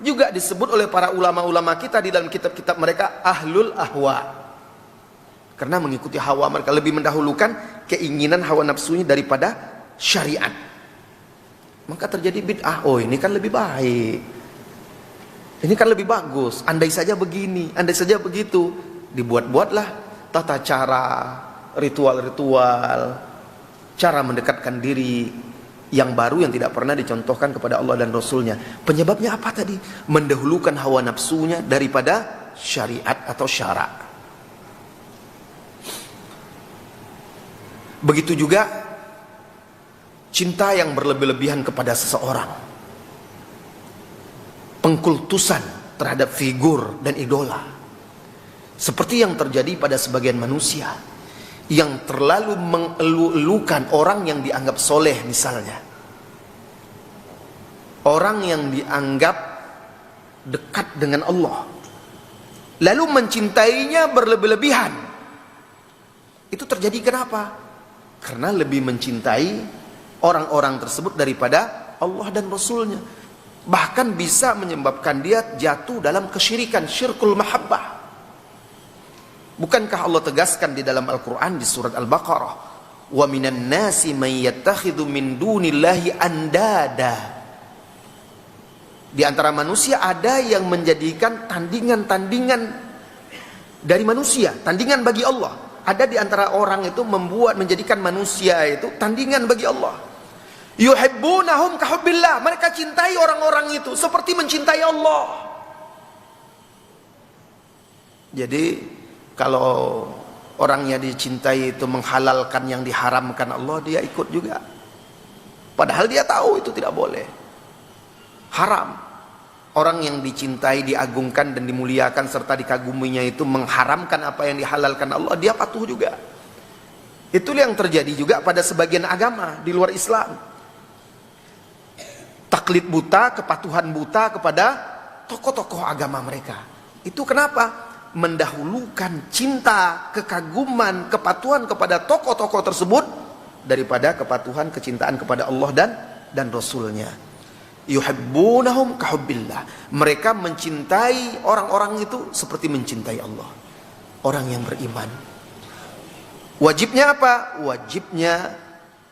juga disebut oleh para ulama-ulama kita di dalam kitab-kitab mereka ahlul ahwa, karena mengikuti hawa mereka, lebih mendahulukan keinginan hawa nafsunya daripada syariat. Maka terjadi bid'ah. Oh, ini kan lebih baik, ini kan lebih bagus, andai saja begini, andai saja begitu. Dibuat-buatlah tata cara, ritual-ritual, cara mendekatkan diri yang baru yang tidak pernah dicontohkan kepada Allah dan Rasulnya. Penyebabnya apa tadi? Mendahulukan hawa nafsunya daripada syariat atau syarak. Begitu juga cinta yang berlebih-lebihan kepada seseorang, pengkultusan terhadap figur dan idola, seperti yang terjadi pada sebagian manusia yang terlalu mengelu-elukan orang yang dianggap soleh, misalnya orang yang dianggap dekat dengan Allah, lalu mencintainya berlebih-lebihan. Itu terjadi kenapa? Karena lebih mencintai orang-orang tersebut daripada Allah dan Rasulnya. Bahkan bisa menyebabkan dia jatuh dalam kesyirikan, syirkul mahabbah. Bukankah Allah tegaskan di dalam Al-Quran di surat Al-Baqarah, wa minan nasi man yattakhidhu min dunillahi andada. Di antara manusia ada yang menjadikan tandingan-tandingan dari manusia, tandingan bagi Allah. Ada di antara orang itu menjadikan manusia itu tandingan bagi Allah. Yuhibbunahum kahubbillah, mereka cintai orang-orang itu seperti mencintai Allah. Jadi kalau orangnya dicintai itu menghalalkan yang diharamkan Allah, dia ikut juga. Padahal dia tahu itu tidak boleh, haram. Orang yang dicintai, diagungkan dan dimuliakan serta dikaguminya itu mengharamkan apa yang dihalalkan Allah, dia patuh juga. Itulah yang terjadi juga pada sebagian agama di luar Islam. Taklid buta, kepatuhan buta kepada tokoh-tokoh agama mereka. Itu kenapa? Mendahulukan cinta, kekaguman, kepatuhan kepada tokoh-tokoh tersebut daripada kepatuhan, kecintaan kepada Allah dan dan Rasulnya. Yuhibbunahum kahubbillah. Mereka mencintai orang-orang itu seperti mencintai Allah. Orang yang beriman. Wajibnya apa? Wajibnya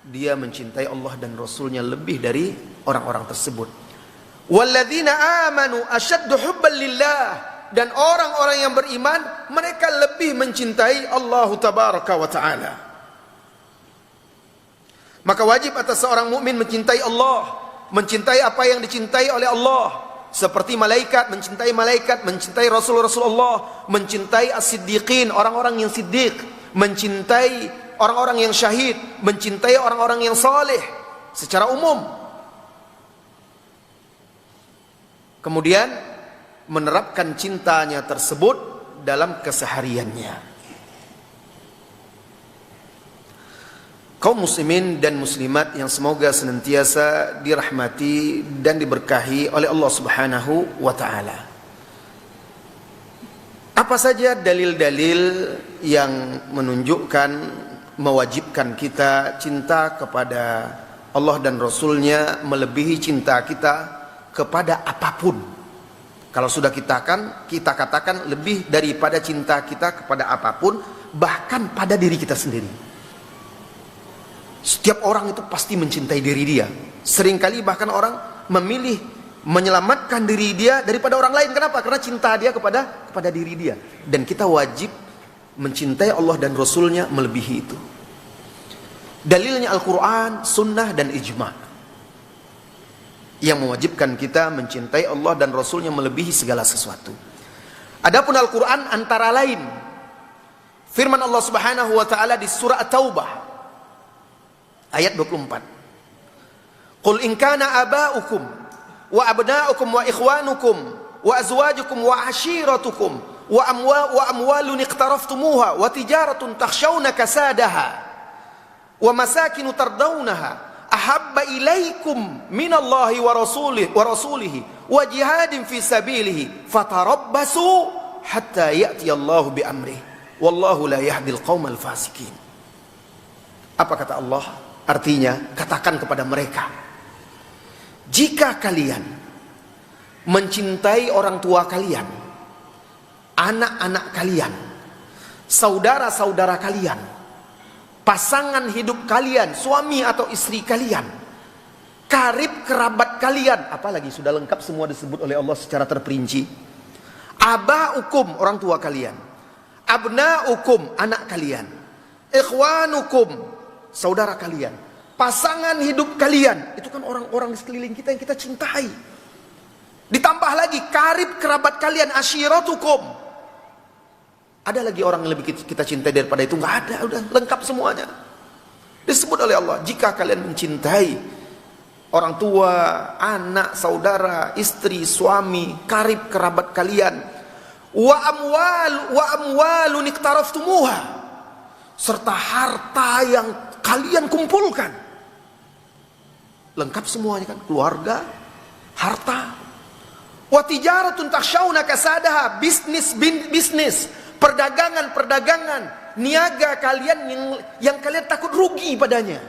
dia mencintai Allah dan Rasulnya lebih dari orang-orang tersebut. Walladzina amanu asyaddu hubban lillah. Dan orang-orang yang beriman, mereka lebih mencintai Allah tabaraka wa ta'ala. Maka wajib atas seorang mukmin mencintai Allah, mencintai apa yang dicintai oleh Allah, seperti malaikat mencintai Rasul-Rasul Allah, mencintai as-siddiqin, orang-orang yang siddiq, mencintai orang-orang yang syahid, mencintai orang-orang yang saleh secara umum. Kemudian menerapkan cintanya tersebut dalam kesehariannya. Kaum muslimin dan muslimat yang semoga senantiasa dirahmati dan diberkahi oleh Allah Subhanahu wa taala. Apa saja dalil-dalil yang menunjukkan mewajibkan kita cinta kepada Allah dan Rasulnya melebihi cinta kita kepada apapun. Kalau sudah kita katakan lebih daripada cinta kita kepada apapun, bahkan pada diri kita sendiri. Setiap orang itu pasti mencintai diri dia. Seringkali bahkan orang memilih menyelamatkan diri dia daripada orang lain. Kenapa? Karena cinta dia kepada diri dia. Dan kita wajib mencintai Allah dan Rasulnya melebihi itu. Dalilnya Al-Quran, Sunnah, dan Ijma' yang mewajibkan kita mencintai Allah dan Rasulnya melebihi segala sesuatu. Adapun Al-Quran antara lain firman Allah Subhanahu wa ta'ala di surah At-Taubah ayat 24. Qul in kana aba'ukum wa abna'ukum wa ikhwanukum wa azwajukum wa ashiratukum wa amwalun iqtaraftumuha wa tijaratun takhshawna kasadaha wa masakinu tardawnaha ahabba ilaikum minallahi wa rasulihi wa jihadin fi sabilihi fatarabbasu hatta ya'tiyallahu bi amrihi wallahu la yahdil qaumal fasikin. Apa kata Allah? Artinya, katakan kepada mereka, jika kalian mencintai orang tua kalian, anak-anak kalian, saudara-saudara kalian, pasangan hidup kalian, suami atau istri kalian, karib kerabat kalian, apalagi sudah lengkap semua disebut oleh Allah secara terperinci. Aba'ukum, orang tua kalian, abna'ukum, anak kalian, ikhwanukum, saudara kalian, pasangan hidup kalian, itu kan orang-orang di sekeliling kita yang kita cintai. Ditambah lagi karib kerabat kalian, ashiratukum. Ada lagi orang yang lebih kita cintai daripada itu? Nggak ada, udah lengkap semuanya. Disebut oleh Allah, jika kalian mencintai orang tua, anak, saudara, istri, suami, karib kerabat kalian, wa amwalun iqtaraftumuha, serta harta yang kalian kumpulkan, lengkap semuanya kan, keluarga, harta. Wa tijaratun takhshawna kasadaha, bisnis, perdagangan, niaga kalian yang kalian takut rugi padanya.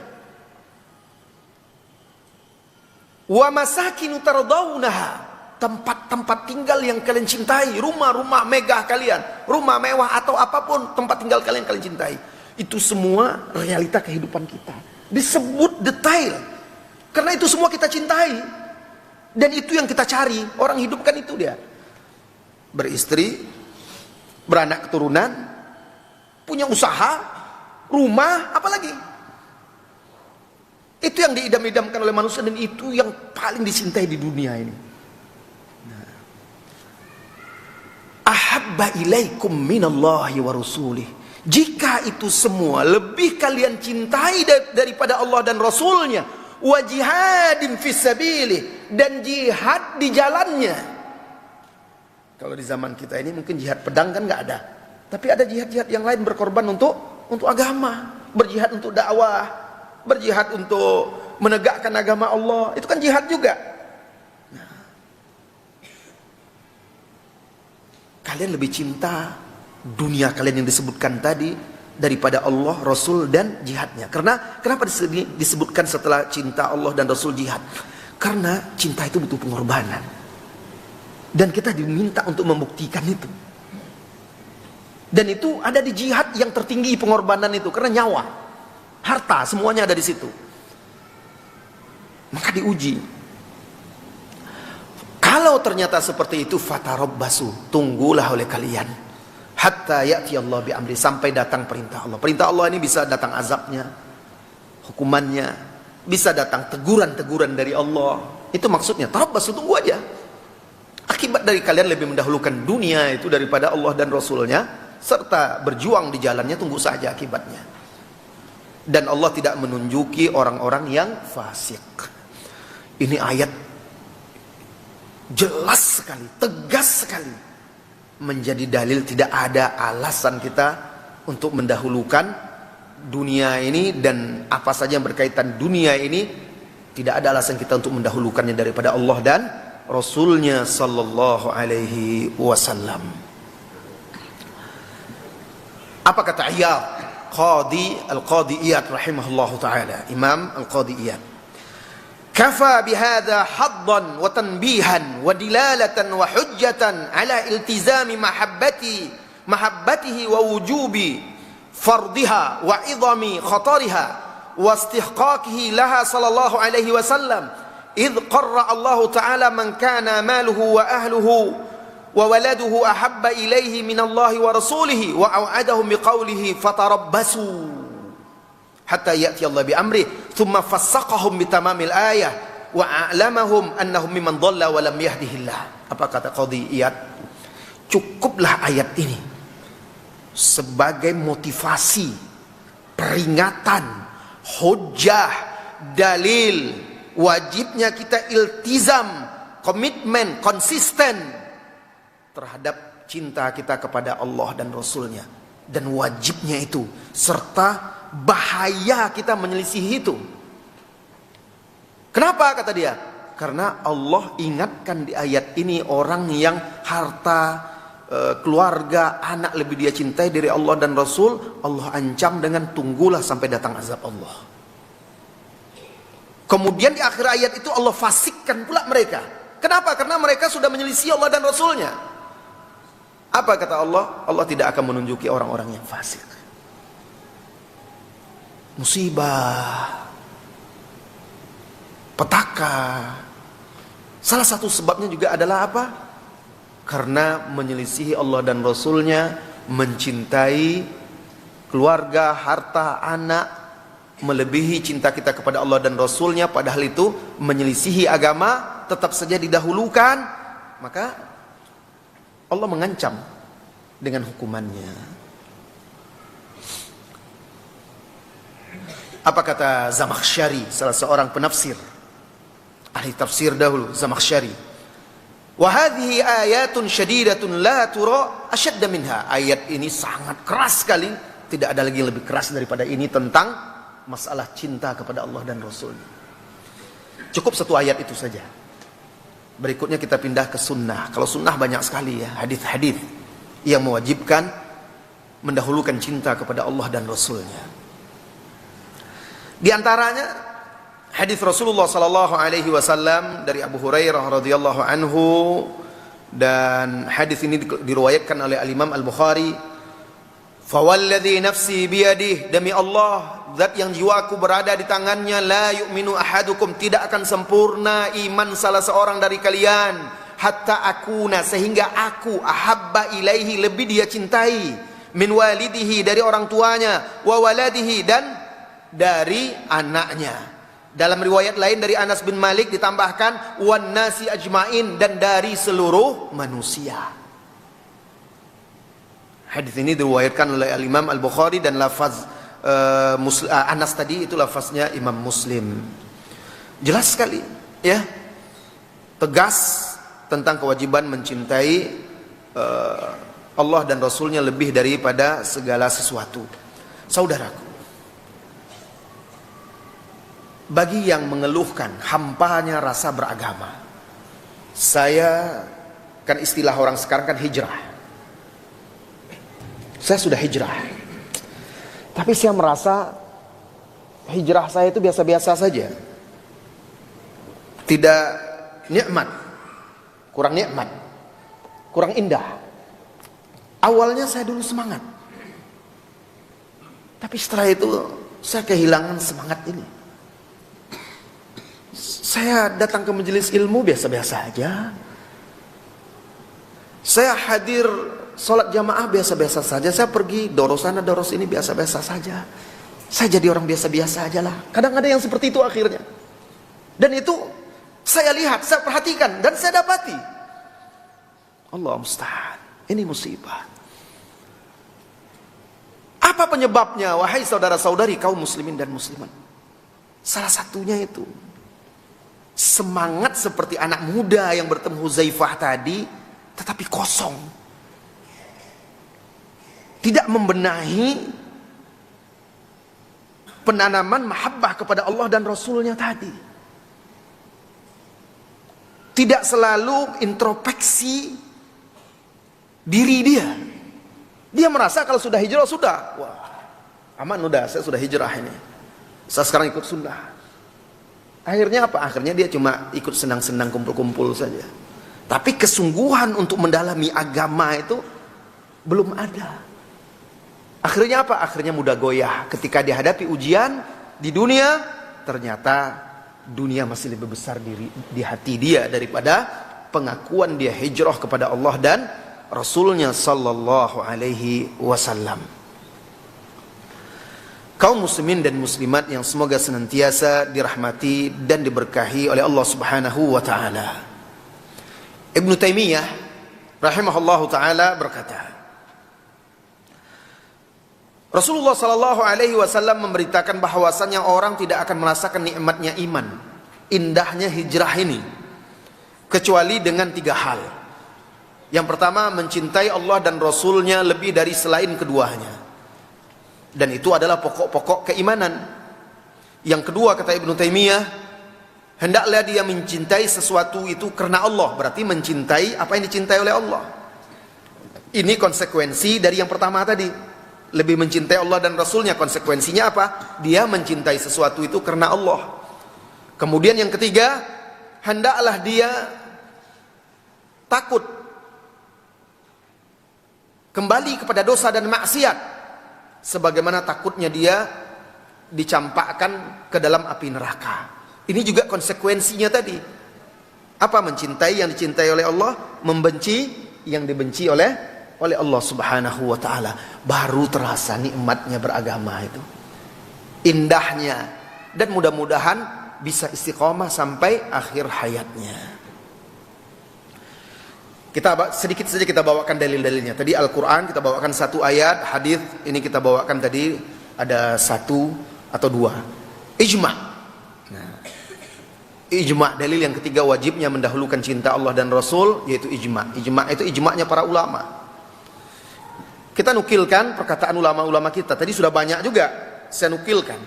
Wa masakinu tardawnaha, tempat-tempat tinggal yang kalian cintai, rumah-rumah megah kalian, rumah mewah atau apapun tempat tinggal kalian cintai. Itu semua realita kehidupan kita. Disebut detail. Karena itu semua kita cintai. Dan itu yang kita cari. Orang hidup kan itu dia. Beristri, beranak keturunan, punya usaha, rumah, apalagi. Itu yang diidam-idamkan oleh manusia dan itu yang paling dicintai di dunia ini. Ahabba ilaikum minallahi wa rasulih. Jika itu semua lebih kalian cintai daripada Allah dan Rasulnya, wa jihadin fisabilih, dan jihad di jalannya. Kalau di zaman kita ini mungkin jihad pedang kan nggak ada, tapi ada jihad-jihad yang lain, berkorban untuk agama, berjihad untuk dakwah, berjihad untuk menegakkan agama Allah, itu kan jihad juga. Nah, kalian lebih cinta dunia kalian yang disebutkan tadi daripada Allah, Rasul, dan jihadnya. Karena kenapa disebutkan setelah cinta Allah dan Rasul jihad? Karena cinta itu butuh pengorbanan. Dan kita diminta untuk membuktikan itu. Dan itu ada di jihad yang tertinggi pengorbanan itu. Karena nyawa, harta, semuanya ada di situ. Maka diuji. Kalau ternyata seperti itu, fatarabbasu, tunggulah oleh kalian. Hatta ya'ti Allah bi amri, sampai datang perintah Allah. Perintah Allah ini bisa datang azabnya, hukumannya, bisa datang teguran-teguran dari Allah. Itu maksudnya, tarabbasu, tunggu aja. Akibat dari kalian lebih mendahulukan dunia itu daripada Allah dan Rasulnya, serta berjuang di jalannya, tunggu saja akibatnya. Dan Allah tidak menunjuki orang-orang yang fasik. Ini ayat jelas sekali, tegas sekali, menjadi dalil tidak ada alasan kita untuk mendahulukan dunia ini, dan apa saja yang berkaitan dunia ini, tidak ada alasan kita untuk mendahulukannya daripada Allah dan Rasulnya sallallahu alaihi wasallam. Apa kata Iyad, Al-Qadi Iyad rahimahullahu ta'ala, Imam Al-Qadi Iyad, kafa bihadha haddan wa tanbihan wa dilalatan wa hujjatan ala iltizami mahabbatihi wa wujubi fardiha wa idami khatariha wa istihqaqihi laha sallallahu alaihi wasallam idh qarra Allah ta'ala man kana maluhu wa ahluhu wa waladuhu ahabba ilaihi min Allah wa rasulihi wa au'adahum biqawlihi fatarabbasu hatta ya'ti Allah bi amri thumma fassaqahum bitamamil ayah wa a'lamahum annahum mimman dhalla wa lam yahdihillah. Apa kata Qadhi Iyad? Cukuplah ayat ini sebagai motivasi, peringatan, hujjah, dalil wajibnya kita iltizam, komitmen, konsisten terhadap cinta kita kepada Allah dan Rasulnya, dan wajibnya itu serta bahaya kita menyelisihi itu. Kenapa kata dia? Karena Allah ingatkan di ayat ini orang yang harta, keluarga, anak lebih dia cintai dari Allah dan Rasul, Allah ancam dengan tunggulah sampai datang azab Allah. Kemudian di akhir ayat itu Allah fasikkan pula mereka. Kenapa? Karena mereka sudah menyelisih Allah dan Rasulnya. Apa kata Allah? Allah tidak akan menunjuki orang-orang yang fasik. Musibah, petaka. Salah satu sebabnya juga adalah apa? Karena menyelisihi Allah dan Rasulnya, mencintai keluarga, harta, anak, melebihi cinta kita kepada Allah dan Rasulnya, padahal itu menyelisihi agama, tetap saja didahulukan. Maka Allah mengancam dengan hukumannya. Apa kata Zamakhsyari, salah seorang penafsir, ahli tafsir dahulu, Zamakhsyari? Wa hadhihi ayatun syadidatun la tura asyadda minha. Ayat ini sangat keras sekali, tidak ada lagi yang lebih keras daripada ini tentang masalah cinta kepada Allah dan Rasulnya. Cukup satu ayat itu saja. Berikutnya kita pindah ke sunnah. Kalau sunnah banyak sekali ya, hadis-hadis yang mewajibkan mendahulukan cinta kepada Allah dan Rasulnya. Di antaranya hadis Rasulullah sallallahu alaihi wasallam dari Abu Hurairah radhiyallahu anhu, dan hadis ini diriwayatkan oleh Al-Imam Al-Bukhari. Fawalladzi nafsi biyadihi, demi Allah zat yang jiwaku berada di tangannya, la yu'minu ahadukum, tidak akan sempurna iman salah seorang dari kalian, hatta akuna, sehingga aku, ahabba ilaihi, lebih dia cintai, min walidihi, dari orang tuanya, wa waladihi, dan dari anaknya. Dalam riwayat lain dari Anas bin Malik ditambahkan wan nasi ajmain, dan dari seluruh manusia. Hadis ini diriwayatkan oleh Al-Imam Al-Bukhari, dan lafaz Anas tadi itu lafaznya Imam Muslim. Jelas sekali ya, tegas tentang kewajiban mencintai Allah dan Rasulnya lebih daripada segala sesuatu. Saudaraku, bagi yang mengeluhkan hampanya rasa beragama, saya kan istilah orang sekarang kan hijrah. Saya sudah hijrah. Tapi saya merasa hijrah saya itu biasa-biasa saja. Tidak nikmat, kurang indah. Awalnya saya dulu semangat, tapi setelah itu saya kehilangan semangat ini. Saya datang ke majelis ilmu biasa-biasa aja. Saya hadir sholat jamaah biasa-biasa saja. Saya pergi doros sana doros ini biasa-biasa saja. Saya jadi orang biasa-biasa aja lah. Kadang ada yang seperti itu akhirnya. Dan itu saya lihat, saya perhatikan, dan saya dapati. Allah musta'an. Ini musibah. Apa penyebabnya, wahai saudara-saudari kaum muslimin dan muslimat? Salah satunya itu semangat seperti anak muda yang bertemu Huzaifah tadi, tetapi kosong. Tidak membenahi penanaman mahabbah kepada Allah dan Rasulnya tadi. Tidak selalu introspeksi diri dia. Dia merasa kalau sudah hijrah sudah, wah aman udah, saya sudah hijrah ini. Saya sekarang ikut sunnah. Akhirnya apa? Akhirnya dia cuma ikut senang-senang kumpul-kumpul saja. Tapi kesungguhan untuk mendalami agama itu belum ada. Akhirnya apa? Akhirnya mudah goyah. Ketika dihadapi ujian di dunia, ternyata dunia masih lebih besar di hati dia daripada pengakuan dia hijrah kepada Allah dan Rasulnya sallallahu alaihi wasallam. Kaum muslimin dan muslimat yang semoga senantiasa dirahmati dan diberkahi oleh Allah Subhanahu wa taala. Ibnu Taimiyah rahimahullahu taala berkata, Rasulullah sallallahu alaihi wasallam memberitakan bahwasannya orang tidak akan merasakan nikmatnya iman, indahnya hijrah ini, kecuali dengan 3 hal. Yang pertama, mencintai Allah dan Rasulnya lebih dari selain keduanya. Dan itu adalah pokok-pokok keimanan. Yang kedua, kata Ibnu Taimiyah, hendaklah dia mencintai sesuatu itu karena Allah. Berarti mencintai apa yang dicintai oleh Allah. Ini konsekuensi dari yang pertama tadi. Lebih mencintai Allah dan Rasulnya. Konsekuensinya apa? Dia mencintai sesuatu itu karena Allah. Kemudian yang ketiga, hendaklah dia takut kembali kepada dosa dan maksiat, sebagaimana takutnya dia dicampakkan ke dalam api neraka. Ini juga konsekuensinya tadi. Apa? Mencintai yang dicintai oleh Allah, membenci yang dibenci oleh Allah Subhanahu wa taala. Baru terasa nikmatnya beragama itu, indahnya, dan mudah-mudahan bisa istiqomah sampai akhir hayatnya. Kita sedikit saja kita bawakan dalil-dalilnya. Tadi Al-Quran kita bawakan 1 ayat, hadis ini kita bawakan tadi ada 1 atau 2. Ijma'. Nah, ijma' dalil yang ketiga wajibnya mendahulukan cinta Allah dan Rasul, yaitu ijma'. Ijma' itu ijma'nya para ulama. Kita nukilkan perkataan ulama-ulama kita. Tadi sudah banyak juga saya nukilkan.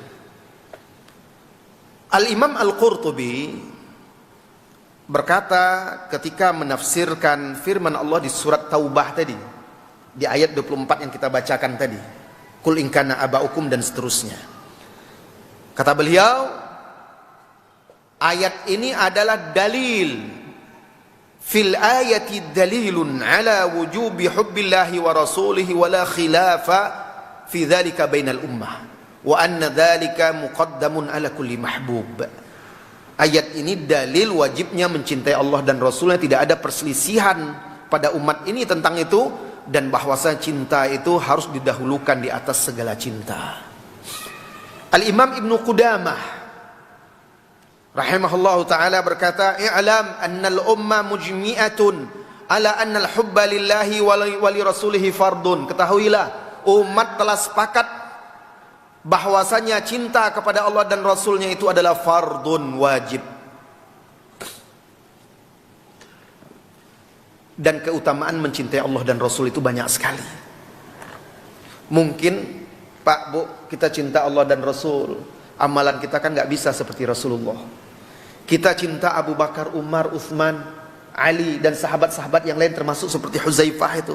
Al-Imam Al-Qurtubi berkata ketika menafsirkan firman Allah di surat Taubah tadi, di ayat 24 yang kita bacakan tadi, Qul in kana aba'ukum dan seterusnya. Kata beliau, ayat ini adalah dalil, fil ayati dalilun ala wujubi hubbillahi wa rasulihi wa la khilafa fi dzalika bainal ummah wa anna dzalika muqaddamun ala kulli mahbub. Ayat ini dalil wajibnya mencintai Allah dan Rasulnya, tidak ada perselisihan pada umat ini tentang itu, dan bahwasanya cinta itu harus didahulukan di atas segala cinta. Al-Imam Ibnu Qudamah rahimahullahu ta'ala berkata, i'lam annal umma mujmi'atun ala annal hubba lillahi wa li rasulihi fardun. Ketahuilah, umat telah sepakat bahwasanya cinta kepada Allah dan Rasulnya itu adalah fardun, wajib. Dan keutamaan mencintai Allah dan Rasul itu banyak sekali. Mungkin Pak Bu, kita cinta Allah dan Rasul, amalan kita kan gak bisa seperti Rasulullah. Kita cinta Abu Bakar, Umar, Uthman, Ali dan sahabat-sahabat yang lain termasuk seperti Huzaifah itu.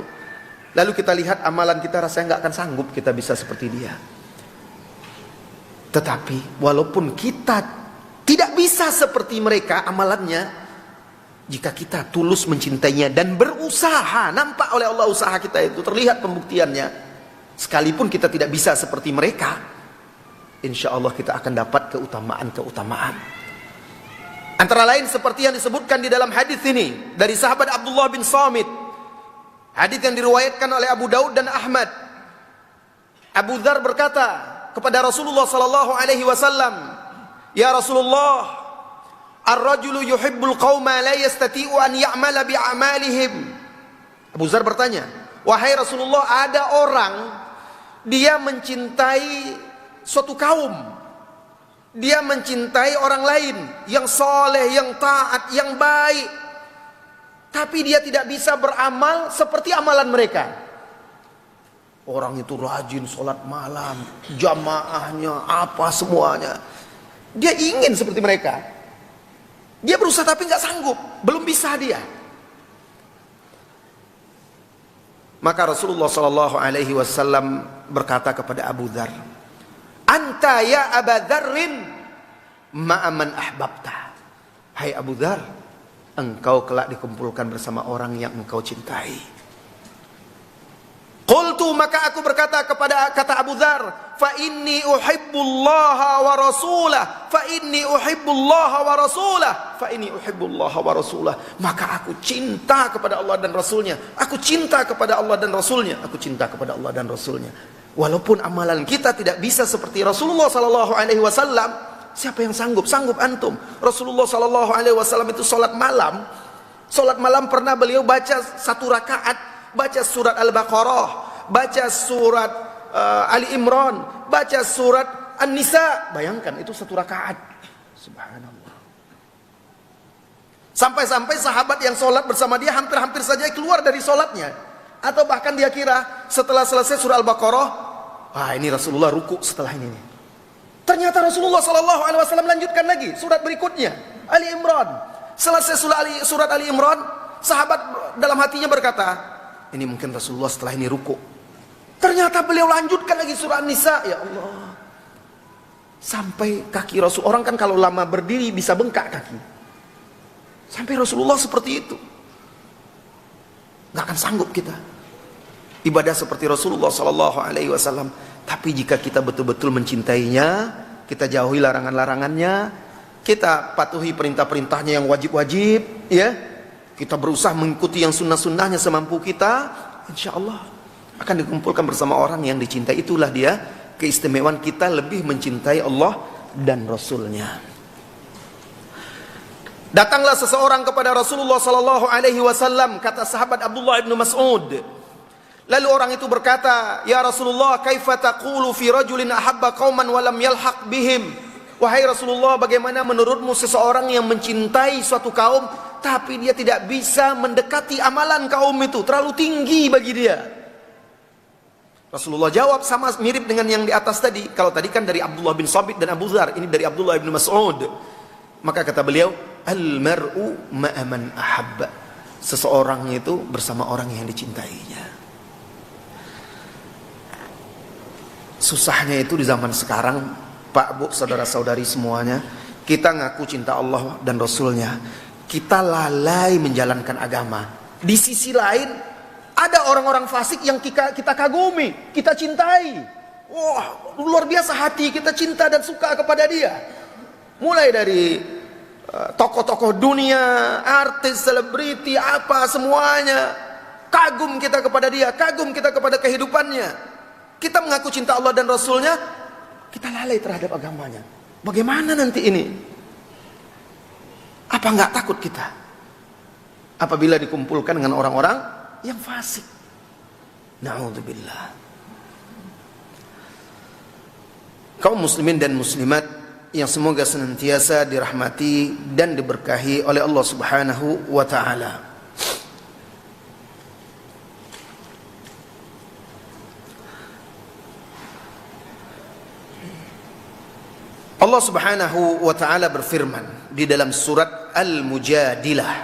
Lalu kita lihat amalan kita, rasanya gak akan sanggup kita bisa seperti dia. Tetapi walaupun kita tidak bisa seperti mereka amalannya, jika kita tulus mencintainya dan berusaha, nampak oleh Allah usaha kita itu, terlihat pembuktiannya, sekalipun kita tidak bisa seperti mereka, insya Allah kita akan dapat keutamaan-keutamaan. Antara lain seperti yang disebutkan di dalam hadis ini dari sahabat Abdullah bin Samit, hadis yang diriwayatkan oleh Abu Daud dan Ahmad. Abu Dzar berkata kepada Rasulullah sallallahu alaihi wasallam, "Ya Rasulullah, ar-rajulu yuhibbul qauma la yastati'u an ya'mala bi'amalihim." Abu Dzar bertanya, "Wahai Rasulullah, ada orang dia mencintai suatu kaum, dia mencintai orang lain yang soleh, yang taat, yang baik, tapi dia tidak bisa beramal seperti amalan mereka." Orang itu rajin sholat malam, jamaahnya, apa semuanya. Dia ingin seperti mereka. Dia berusaha tapi nggak sanggup, belum bisa dia. Maka Rasulullah Shallallahu Alaihi Wasallam berkata kepada Abu Dzar, "Anta ya Abu Dzarrin ma'aman ahbabta." Hai Abu Dzar, engkau kelak dikumpulkan bersama orang yang engkau cintai. Qultu, maka aku berkata kata Abu Dzar, "Fa inni uhibbullaha wa rasulah, fa inni uhibbullaha wa rasulah, fa inni uhibbullaha wa rasulah." Maka aku cinta kepada Allah dan Rasulnya. Aku cinta kepada Allah dan Rasulnya. Aku cinta kepada Allah dan Rasulnya. Walaupun amalan kita tidak bisa seperti Rasulullah sallallahu alaihi wasallam, siapa yang sanggup? Sanggup antum. Rasulullah sallallahu alaihi wasallam itu salat malam. Salat malam pernah beliau baca satu rakaat, baca surat Al-Baqarah, baca surat Ali Imran, baca surat An-Nisa. Bayangkan itu satu rakaat. Subhanallah. Sampai-sampai sahabat yang sholat bersama dia hampir-hampir saja keluar dari sholatnya. Atau bahkan dia kira setelah selesai surah Al-Baqarah, ini Rasulullah ruku setelah ini. Ternyata Rasulullah SAW lanjutkan lagi surat berikutnya, Ali Imran. Selesai surat Ali Imran, sahabat dalam hatinya berkata, ini mungkin Rasulullah setelah ini ruku. Ternyata beliau lanjutkan lagi surah An-Nisa. Ya Allah, sampai kaki Rasul, orang kan kalau lama berdiri bisa bengkak kaki. Sampai Rasulullah seperti itu. Gak akan sanggup kita ibadah seperti Rasulullah Sallallahu Alaihi Wasallam. Tapi jika kita betul-betul mencintainya, kita jauhi larangan-larangannya, kita patuhi perintah-perintahnya yang wajib-wajib, ya, kita berusaha mengikuti yang sunnah-sunnahnya semampu kita, insya Allah akan dikumpulkan bersama orang yang dicintai. Itulah dia keistimewaan kita lebih mencintai Allah dan Rasulnya. Datanglah seseorang kepada Rasulullah Sallallahu Alaihi Wasallam, kata sahabat Abdullah bin Mas'ud. Lalu orang itu berkata, "Ya Rasulullah, kaifa taqulu fi rajulin ahabba qauman wa lam yalhaq bihim?" Wahai Rasulullah, bagaimana menurutmu seseorang yang mencintai suatu kaum tapi dia tidak bisa mendekati amalan kaum itu, terlalu tinggi bagi dia? Rasulullah jawab sama mirip dengan yang di atas tadi. Kalau tadi kan dari Abdullah bin Sabit dan Abu Dzar, ini dari Abdullah bin Mas'ud. Maka kata beliau, "Al-mar'u ma'aman ahabba." Seseorang itu bersama orang yang dicintainya. Susahnya itu di zaman sekarang, Pak, Bu, saudara-saudari semuanya, kita ngaku cinta Allah dan Rasulnya, kita lalai menjalankan agama. Di sisi lain, ada orang-orang fasik yang kita kagumi, kita cintai. Wah, luar biasa hati kita cinta dan suka kepada dia. Mulai dari tokoh-tokoh dunia, artis, selebriti, apa semuanya, kagum kita kepada dia, kagum kita kepada kehidupannya. Kita mengaku cinta Allah dan Rasulnya, kita lalai terhadap agamanya. Bagaimana nanti ini? Apa nggak takut kita apabila dikumpulkan dengan orang-orang yang fasik? Na'udzubillah. Kaum muslimin dan muslimat yang semoga senantiasa dirahmati dan diberkahi oleh Allah Subhanahu wa taala. Allah Subhanahu wa taala berfirman di dalam surat Al-Mujadilah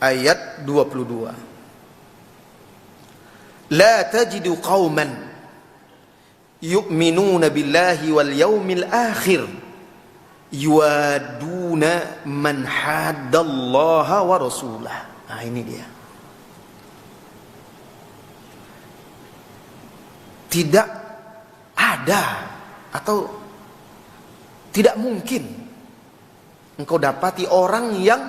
ayat 22. La tajidu qauman yu'minuna billahi wal yaumil akhir yuaduna man haddallaha wa rasulah. Nah, ini dia. Tidak ada atau tidak mungkin engkau dapati orang yang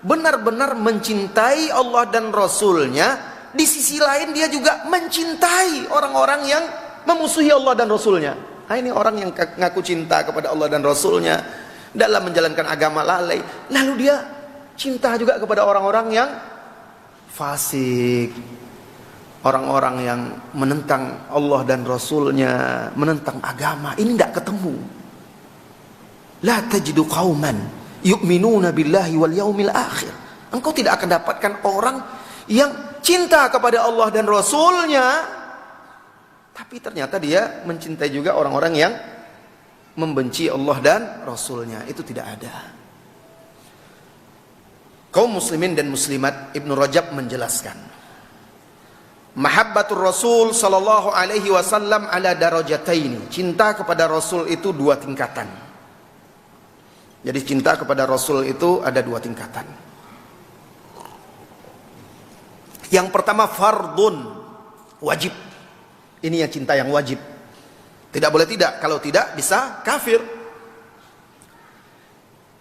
benar-benar mencintai Allah dan Rasulnya, di sisi lain dia juga mencintai orang-orang yang memusuhi Allah dan Rasulnya. Nah, ini orang yang ngaku cinta kepada Allah dan Rasulnya dalam menjalankan agama lalai, lalu dia cinta juga kepada orang-orang yang fasik, orang-orang yang menentang Allah dan Rasulnya, menentang agama. Ini tidak ketemu. La tajidu qauman yu'minuna billahi wal yaumil akhir. Engkau tidak akan dapatkan orang yang cinta kepada Allah dan Rasulnya, tapi ternyata dia mencintai juga orang-orang yang membenci Allah dan Rasulnya. Itu tidak ada. Kaum muslimin dan muslimat, Ibnu Rajab menjelaskan, mahabbatur Rasul sallallahu alaihi wasallam ala darajataini. Cinta kepada Rasul itu dua tingkatan. Jadi cinta kepada Rasul itu ada dua tingkatan. Yang pertama fardun, wajib. Ini yang cinta yang wajib. Tidak boleh tidak, kalau tidak bisa kafir.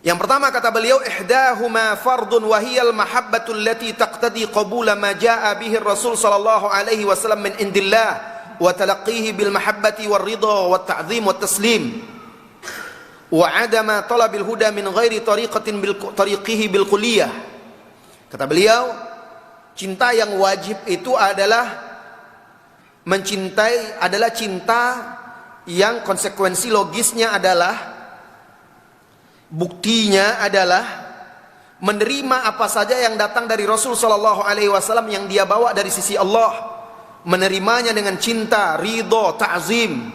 Yang pertama kata beliau, ihdahuma fardun wa hiyal mahabbatul lati taqtadi qabula ma jaa bihi Rasul sallallahu alaihi wasallam min indillah wa talaqqihi bil mahabbati war ridha wat ta'zim wat taslim wa adama talabil huda min ghairi tariqatin bil tariqihi bil kulliyah. Kata beliau, cinta yang wajib itu adalah mencintai, adalah cinta yang konsekuensi logisnya adalah, buktinya adalah menerima apa saja yang datang dari Rasul sallallahu alaihi wasallam yang dia bawa dari sisi Allah, menerimanya dengan cinta, ridho, ta'zim,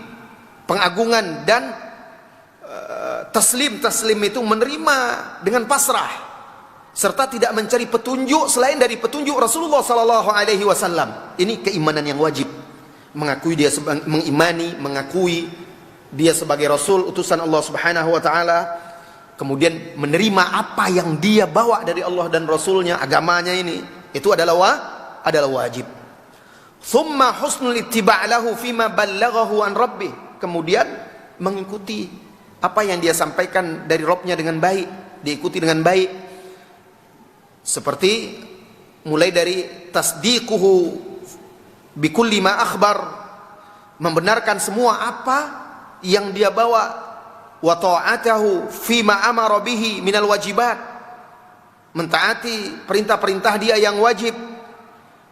pengagungan, dan taslim itu menerima dengan pasrah, serta tidak mencari petunjuk selain dari petunjuk Rasulullah sallallahu alaihi wasallam. Ini keimanan yang wajib. Mengakui dia mengimani, mengakui dia sebagai Rasul utusan Allah Subhanahu wa taala, kemudian menerima apa yang dia bawa dari Allah dan Rasulnya, agamanya ini, itu adalah wajib. Thumma husnul ittiba' lahu fima ballaghahu an rabbih. Kemudian mengikuti apa yang dia sampaikan dari Rabbnya dengan baik, diikuti dengan baik. Seperti mulai dari tasdiquhu bikulli ma akhbar, membenarkan semua apa yang dia bawa, wa ta'atahu fima amara bihi minal wajibat, mentaati perintah-perintah dia yang wajib,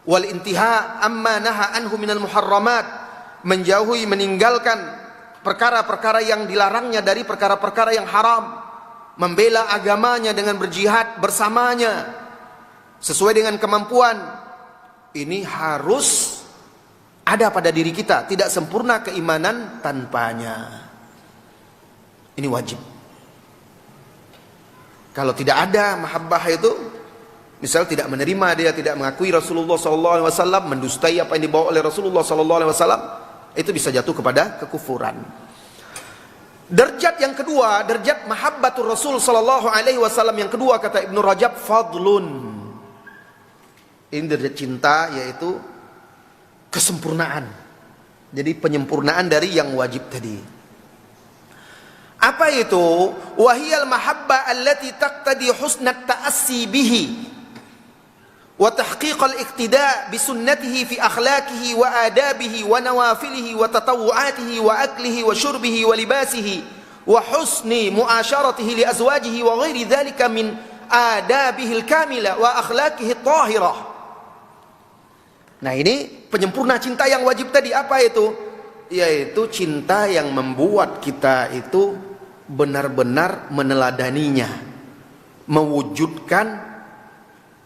wal intiha amma naha anhu minal muharramat, menjauhi, meninggalkan perkara-perkara yang dilarangnya dari perkara-perkara yang haram, membela agamanya dengan berjihad bersamanya sesuai dengan kemampuan. Ini harus ada pada diri kita, tidak sempurna keimanan tanpanya. Ini wajib. Kalau tidak ada mahabbah itu, misal tidak menerima, dia tidak mengakui Rasulullah SAW, mendustai apa yang dibawa oleh Rasulullah SAW, itu bisa jatuh kepada kekufuran. Derajat yang kedua, derajat mahabbatur Rasul SAW yang kedua, kata Ibnu Rajab, fadlun. Ini derajat cinta, yaitu kesempurnaan. Jadi penyempurnaan dari yang wajib tadi. Apa itu? Wahiyal mahabba allati taqtadi husnat ta'assi bihi wa tahqiqal iqtida' bi sunnatihi fi akhlaqihi wa adabihi wa nawafilihi wa tatawu'atihi wa aklihi wa syurbihi wa libasihi wa husni mu'asyaratihi li azwajihi wa ghairi dhalika min adabihi al-kamila wa akhlaqihi at-tahirah. Nah, ini penyempurna cinta yang wajib tadi. Apa itu? Yaitu cinta yang membuat kita itu benar-benar meneladaninya, mewujudkan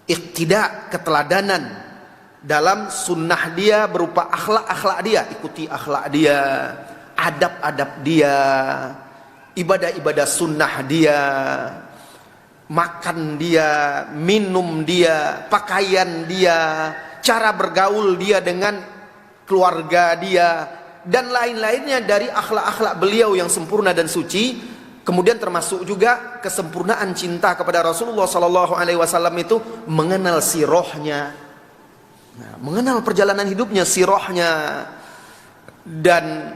iqtida, keteladanan dalam sunnah dia berupa akhlak-akhlak dia. Ikuti akhlak dia, adab-adab dia, ibadah-ibadah sunnah dia, makan dia, minum dia, pakaian dia, cara bergaul dia dengan keluarga dia, dan lain-lainnya dari akhlak-akhlak beliau yang sempurna dan suci. Kemudian termasuk juga kesempurnaan cinta kepada Rasulullah sallallahu alaihi wasallam itu mengenal sirahnya. Nah, mengenal perjalanan hidupnya, sirahnya. Dan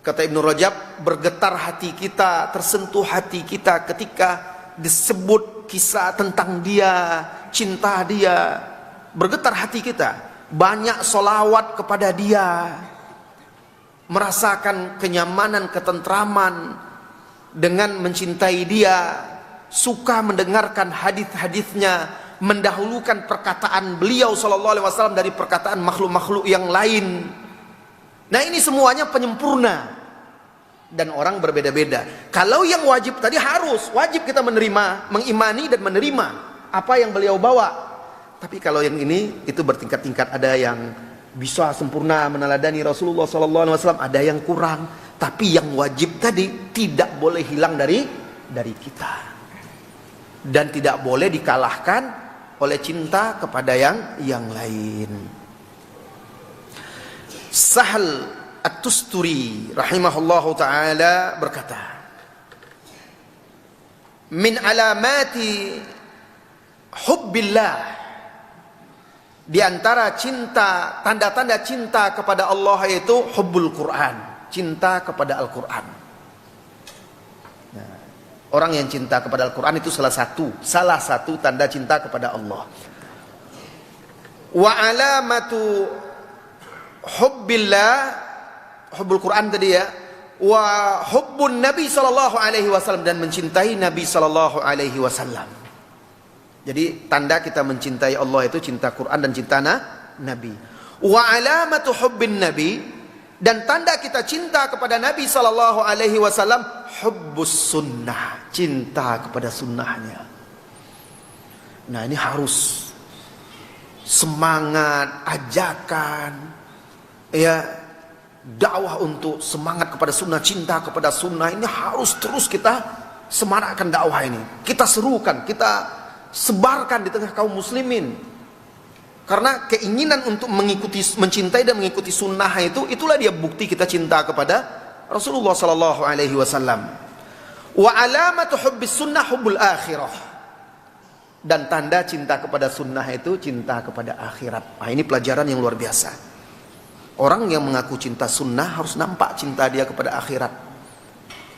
kata Ibnu Rajab, bergetar hati kita, tersentuh hati kita ketika disebut kisah tentang dia, cinta dia. Bergetar hati kita. Banyak solawat kepada dia. Merasakan kenyamanan, ketentraman dengan mencintai dia, suka mendengarkan hadis-hadisnya, mendahulukan perkataan beliau sallallahu alaihi wasallam dari perkataan makhluk-makhluk yang lain. Nah, ini semuanya penyempurna. Dan orang berbeda-beda. Kalau yang wajib tadi wajib kita menerima, mengimani dan menerima apa yang beliau bawa. Tapi kalau yang ini itu bertingkat-tingkat, ada yang bisa sempurna meneladani Rasulullah sallallahu alaihi wasallam, ada yang kurang. Tapi yang wajib tadi tidak boleh hilang dari kita. Dan tidak boleh dikalahkan oleh cinta kepada yang lain. Sahal At-Tusturi rahimahullahu ta'ala berkata, min alamati hubbillah, di antara cinta, tanda-tanda cinta kepada Allah itu hubbul Quran, cinta kepada Al-Quran. Nah, orang yang cinta kepada Al-Quran itu salah satu tanda cinta kepada Allah. Wa alamatu hubbillah, hubbul Quran tadi ya, wa hubbun Nabi sallallahu alaihi wasallam, dan mencintai Nabi sallallahu alaihi wasallam. Jadi tanda kita mencintai Allah itu cinta Quran dan cinta Nabi. Wa alamatu hubbin Nabi, dan tanda kita cinta kepada Nabi sallallahu alaihi wasallam, hubbus sunnah, cinta kepada sunnahnya. Nah, ini harus semangat, ajakan ya, dakwah untuk semangat kepada sunnah, cinta kepada sunnah, ini harus terus kita semarakkan dakwah ini. Kita serukan, kita sebarkan di tengah kaum muslimin. Karena keinginan untuk mencintai dan mengikuti sunnah itulah dia bukti kita cinta kepada Rasulullah sallallahu alaihi wasallam. Wa alamatu hubbis sunnah hubbul akhirah, dan tanda cinta kepada sunnah itu cinta kepada akhirat. Nah, ini pelajaran yang luar biasa. Orang yang mengaku cinta sunnah harus nampak cinta dia kepada akhirat.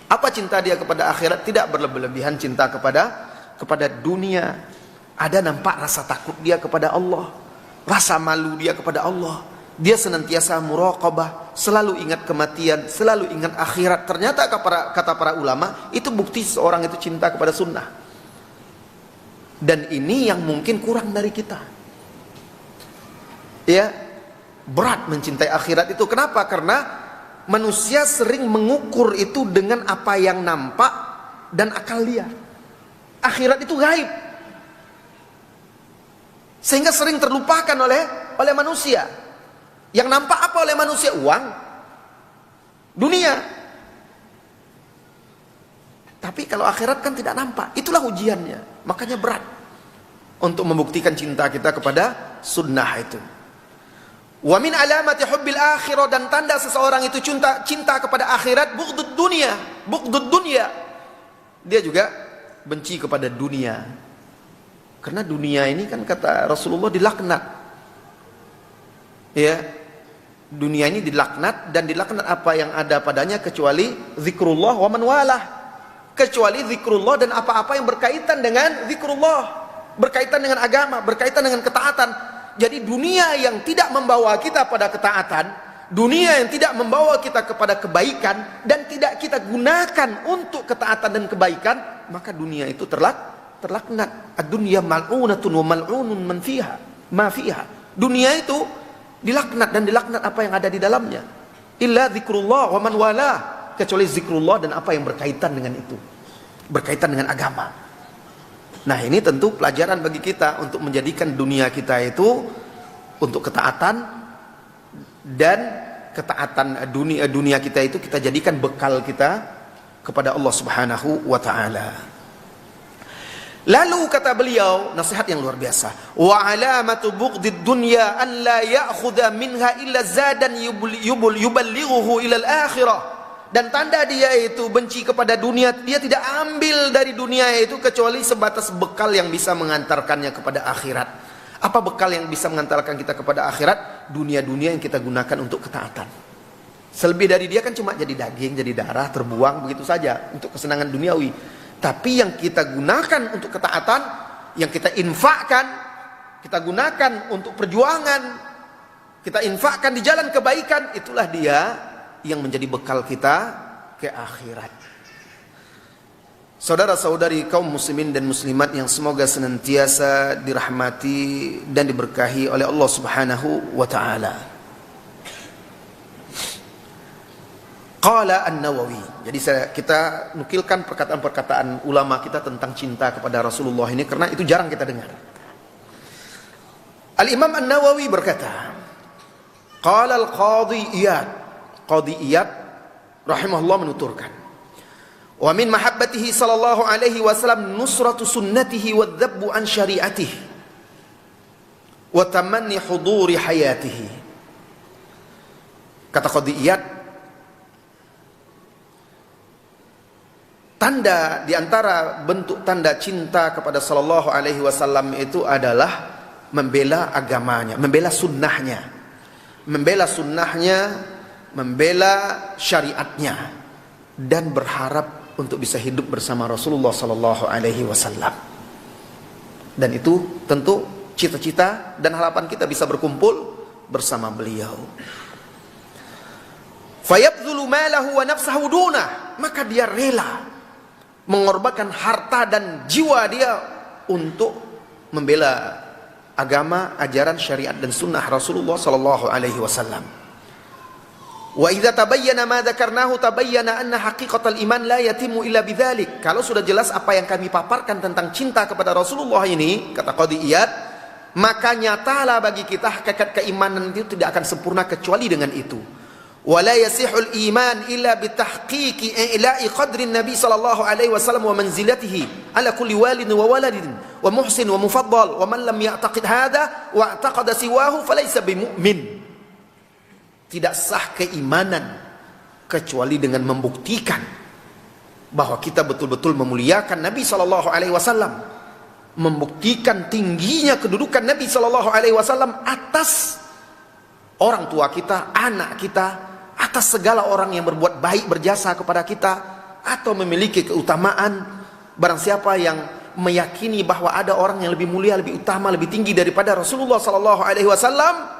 Apa cinta dia kepada akhirat? Tidak berlebihan cinta kepada dunia. Ada nampak rasa takut dia kepada Allah, rasa malu dia kepada Allah. Dia senantiasa muraqabah, selalu ingat kematian, selalu ingat akhirat. Ternyata kata para ulama, itu bukti seorang itu cinta kepada sunnah. Dan ini yang mungkin kurang dari kita. Ya, berat mencintai akhirat itu. Kenapa? Karena manusia sering mengukur itu dengan apa yang nampak dan akal dia. Akhirat itu gaib, sehingga sering terlupakan oleh manusia. Yang nampak apa oleh manusia? Uang, dunia. Tapi kalau akhirat kan tidak nampak. Itulah ujiannya. Makanya berat untuk membuktikan cinta kita kepada sunnah itu. Wa min alamati hubbil akhirah, dan tanda seseorang itu cinta kepada akhirat, bughdud dunya. Dia juga benci kepada dunia. Karena dunia ini kan kata Rasulullah dilaknat. Ya. Dunia ini dilaknat, dan dilaknat apa yang ada padanya kecuali zikrullah wa man walah. Kecuali zikrullah dan apa-apa yang berkaitan dengan zikrullah, berkaitan dengan agama, berkaitan dengan ketaatan. Jadi dunia yang tidak membawa kita pada ketaatan, dunia yang tidak membawa kita kepada kebaikan dan tidak kita gunakan untuk ketaatan dan kebaikan, maka dunia itu terlaknat. Ad-dunya mal'unatun wa mal'unun man fiha, ma fiha. Dunia itu dilaknat, dan dilaknat apa yang ada di dalamnya. Illa zikrullah wa man wala, kecuali zikrullah dan apa yang berkaitan dengan itu, berkaitan dengan agama. Nah, ini tentu pelajaran bagi kita untuk menjadikan dunia kita itu untuk ketaatan, dan ketaatan dunia kita itu kita jadikan bekal kita kepada Allah Subhanahu wa taala. Lalu kata beliau, nasihat yang luar biasa. Wa alamatu bughdid dunya an la ya'khudha minha illa zadan yuballighuhu ila al-akhirah. Dan tanda dia itu benci kepada dunia, dia tidak ambil dari dunia itu kecuali sebatas bekal yang bisa mengantarkannya kepada akhirat. Apa bekal yang bisa mengantarkan kita kepada akhirat? Dunia-dunia yang kita gunakan untuk ketaatan. Selebih dari dia kan cuma jadi daging, jadi darah, terbuang begitu saja untuk kesenangan duniawi. Tapi yang kita gunakan untuk ketaatan, yang kita infakkan, kita gunakan untuk perjuangan, kita infakkan di jalan kebaikan, itulah dia yang menjadi bekal kita ke akhirat. Saudara-saudari kaum muslimin dan muslimat yang semoga senantiasa dirahmati dan diberkahi oleh Allah Subhanahu wa taala. Qala An-Nawawi. Jadi kita nukilkan perkataan-perkataan ulama kita tentang cinta kepada Rasulullah ini karena itu jarang kita dengar. Al-Imam An-Nawawi berkata, qala al-Qadhi Iyad. Qadhi Iyad rahimahullah menuturkan, wa min mahabbatihi sallallahu alaihi wasallam nusratu sunnatihi wa dzabbu an syari'atihi wa tamanni huduri hayatihi. Kata Qadhi Iyad, tanda di antara bentuk tanda cinta kepada sallallahu alaihi wasallam itu adalah membela agamanya, membela sunnahnya, membela syariatnya, dan berharap untuk bisa hidup bersama Rasulullah sallallahu alaihi wasallam. Dan itu tentu cita-cita dan harapan kita bisa berkumpul bersama beliau. Fayabdhulu malahu wa nafsahu dunah, maka dia rela mengorbankan harta dan jiwa dia untuk membela agama, ajaran, syariat dan sunnah Rasulullah sallallahu alaihi wasallam. Wa idza tabayyana ma dzakarnahu tabayyana anna haqiqatal iman la yatimu illa bidzalik. Kalau sudah jelas apa yang kami paparkan tentang cinta kepada Rasulullah ini, kata Qadhi Iyad, maka nyatalah bagi kita hakikat keimanan itu tidak akan sempurna kecuali dengan itu. Wala yasihul iman illa bitahqiqi ila'i qadrin Nabi sallallahu alaihi wasallam wa manzilatihi ala kulli walidin wa waladin wa muhsin wa mufaddal wa man lam ya'taqid hadha wa i'taqada siwahu falaysa bimu'min. Tidak sah keimanan kecuali dengan membuktikan bahwa kita betul-betul memuliakan Nabi sallallahu alaihi wasallam, membuktikan tingginya kedudukan Nabi sallallahu alaihi wasallam atas orang tua kita, anak kita, atas segala orang yang berbuat baik, berjasa kepada kita atau memiliki keutamaan. Barang siapa yang meyakini bahwa ada orang yang lebih mulia, lebih utama, lebih tinggi daripada Rasulullah sallallahu alaihi wasallam,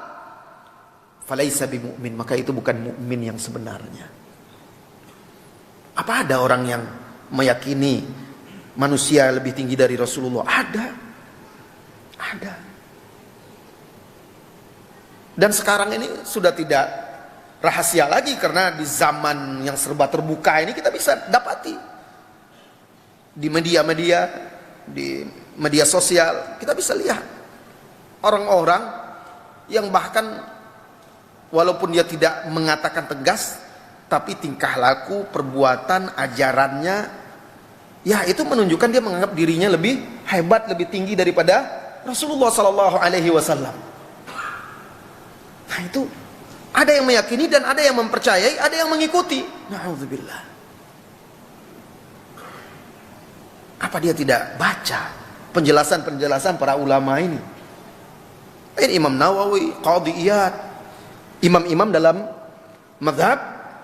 falaisa bimumin, maka itu bukan mukmin yang sebenarnya. Apa ada orang yang meyakini manusia lebih tinggi dari Rasulullah? Ada. Dan sekarang ini sudah tidak rahasia lagi, karena di zaman yang serba terbuka ini kita bisa dapati di media-media, di media sosial, kita bisa lihat orang-orang yang bahkan walaupun dia tidak mengatakan tegas, tapi tingkah laku, perbuatan, ajarannya, ya itu menunjukkan dia menganggap dirinya lebih hebat, lebih tinggi daripada Rasulullah sallallahu alaihi wasallam. Nah itu ada yang meyakini dan ada yang mempercayai, ada yang mengikuti. Na'udzubillah. Apa dia tidak baca penjelasan-penjelasan para ulama ini? Ini Imam Nawawi, Qadhi Iyad, imam-imam dalam mazhab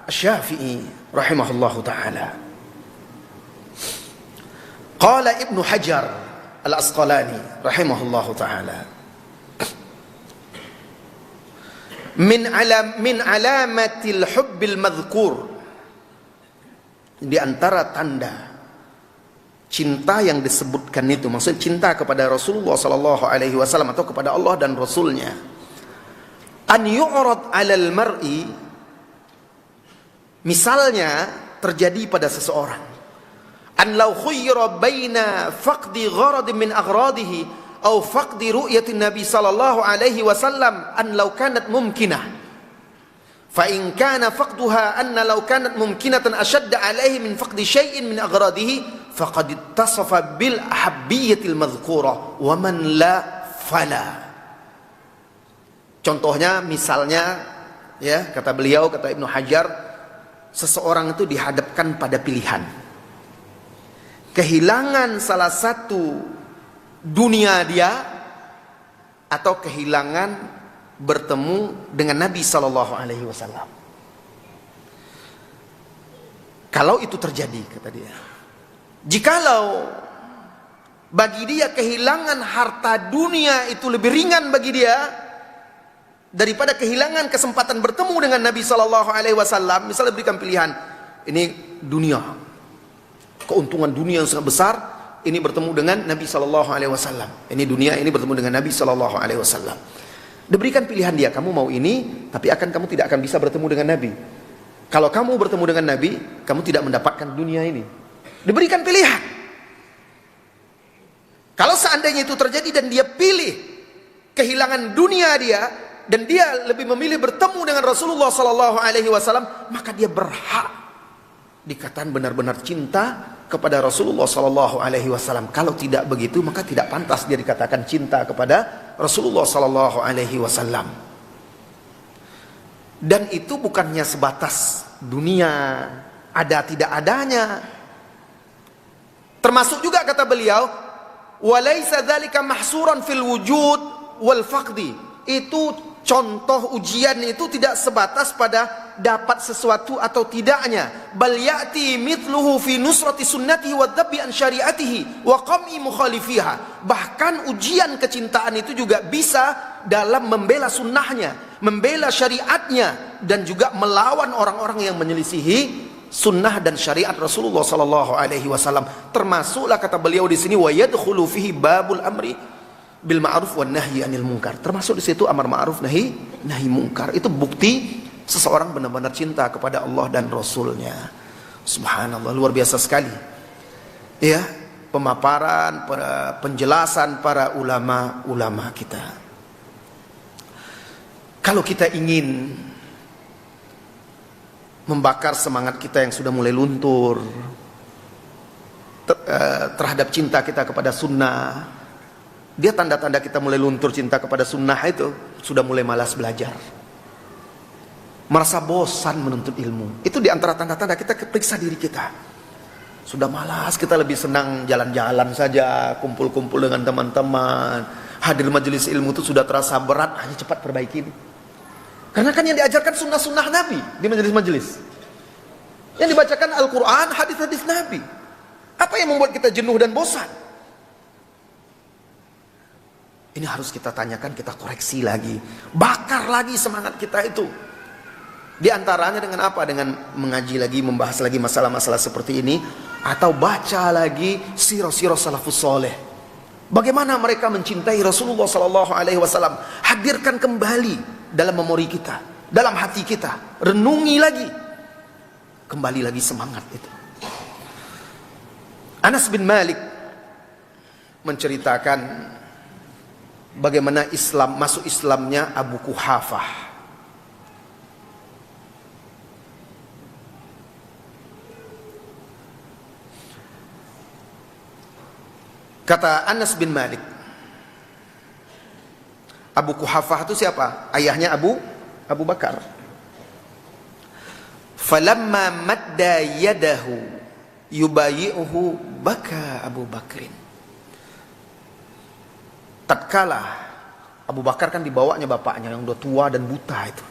Syafi'i rahimahullahu ta'ala. Qala Ibnu Hajar Al-Asqalani rahimahullahu ta'ala, min alamatil hubbil madhkur, di antara tanda cinta yang disebutkan itu, maksud cinta kepada Rasulullah sallallahu alaihi wasallam atau kepada Allah dan Rasulnya, an yu'rad 'alal mar'i, misalnya terjadi pada seseorang, an law khuyyira baina faqdi gharadin min aghradihi atau faqdi ru'yatin Nabi sallallahu alaihi wasallam an law kanat mumkinah, fa in kana faqduha anna law kanat mumkinatan ashadda alaihi min faqdi syai'in min aghradihi faqad ittasafa bil ahabbiyatil madhkurah wa man la fala. Contohnya, misalnya, ya, kata beliau, kata Ibnu Hajar, seseorang itu dihadapkan pada pilihan. Kehilangan salah satu dunia dia atau kehilangan bertemu dengan Nabi sallallahu alaihi wasallam. Kalau itu terjadi, kata dia, jikalau bagi dia kehilangan harta dunia itu lebih ringan bagi dia daripada kehilangan kesempatan bertemu dengan Nabi sallallahu alaihi wasallam, misalnya berikan pilihan, ini dunia, keuntungan dunia yang sangat besar, ini bertemu dengan Nabi sallallahu alaihi wasallam. Ini dunia, ini bertemu dengan Nabi sallallahu alaihi wasallam. Diberikan pilihan dia, kamu mau ini, tapi kamu tidak akan bisa bertemu dengan Nabi. Kalau kamu bertemu dengan Nabi, kamu tidak mendapatkan dunia ini. Diberikan pilihan. Kalau seandainya itu terjadi dan dia pilih kehilangan dunia dia, dan dia lebih memilih bertemu dengan Rasulullah sallallahu alaihi wasallam, maka dia berhak dikatakan benar-benar cinta kepada Rasulullah sallallahu alaihi wasallam. Kalau tidak begitu, maka tidak pantas dia dikatakan cinta kepada Rasulullah sallallahu alaihi wasallam. Dan itu bukannya sebatas dunia, ada tidak adanya. Termasuk juga kata beliau, walaisa dzalika mahsuran fil wujud wal faqdi. Itu contoh ujian itu tidak sebatas pada dapat sesuatu atau tidaknya, bal ya'ti mithluhu fi nusrati sunnatihi wa dhabbi an syari'atihi wa qam'i mukhalifiha. Bahkan ujian kecintaan itu juga bisa dalam membela sunnahnya, membela syariatnya, dan juga melawan orang-orang yang menyelisihi sunnah dan syariat Rasulullah sallallahu alaihi wasallam. Termasuklah kata beliau di sini, wa yadkhulu fihi babul amri bil ma'ruf wan nahyi anil munkar. Termasuk di situ amar ma'ruf nahi munkar. Itu bukti seseorang benar-benar cinta kepada Allah dan Rasulnya. Subhanallah, luar biasa sekali. Ya, pemaparan, penjelasan para ulama-ulama kita. Kalau kita ingin membakar semangat kita yang sudah mulai luntur terhadap cinta kita kepada sunnah, dia tanda-tanda kita mulai luntur cinta kepada sunnah itu sudah mulai malas belajar, merasa bosan menuntut ilmu. Itu diantara tanda-tanda kita periksa diri kita. Sudah malas, kita lebih senang jalan-jalan saja, kumpul-kumpul dengan teman-teman. Hadir majelis ilmu itu sudah terasa berat, hanya cepat perbaiki ini. Karena kan yang diajarkan sunnah-sunnah Nabi di majelis-majelis, yang dibacakan Al-Quran, hadis-hadis Nabi. Apa yang membuat kita jenuh dan bosan? Ini harus kita tanyakan, kita koreksi lagi, bakar lagi semangat kita itu. Di antaranya dengan apa? Dengan mengaji lagi, membahas lagi masalah-masalah seperti ini, atau baca lagi sirah-sirah salafus soleh. Bagaimana mereka mencintai Rasulullah sallallahu alaihi wasallam. Hadirkan kembali dalam memori kita, dalam hati kita. Renungi lagi, kembali lagi semangat itu. Anas bin Malik menceritakan bagaimana masuk Islamnya Abu Quhafah. Kata Anas bin Malik, Abu Quhafah itu siapa? Ayahnya Abu Bakar. Falamma madda yadahu yubayi'uhu baka Abu Bakrin. Tatkala Abu Bakar kan dibawanya bapaknya yang udah tua dan buta itu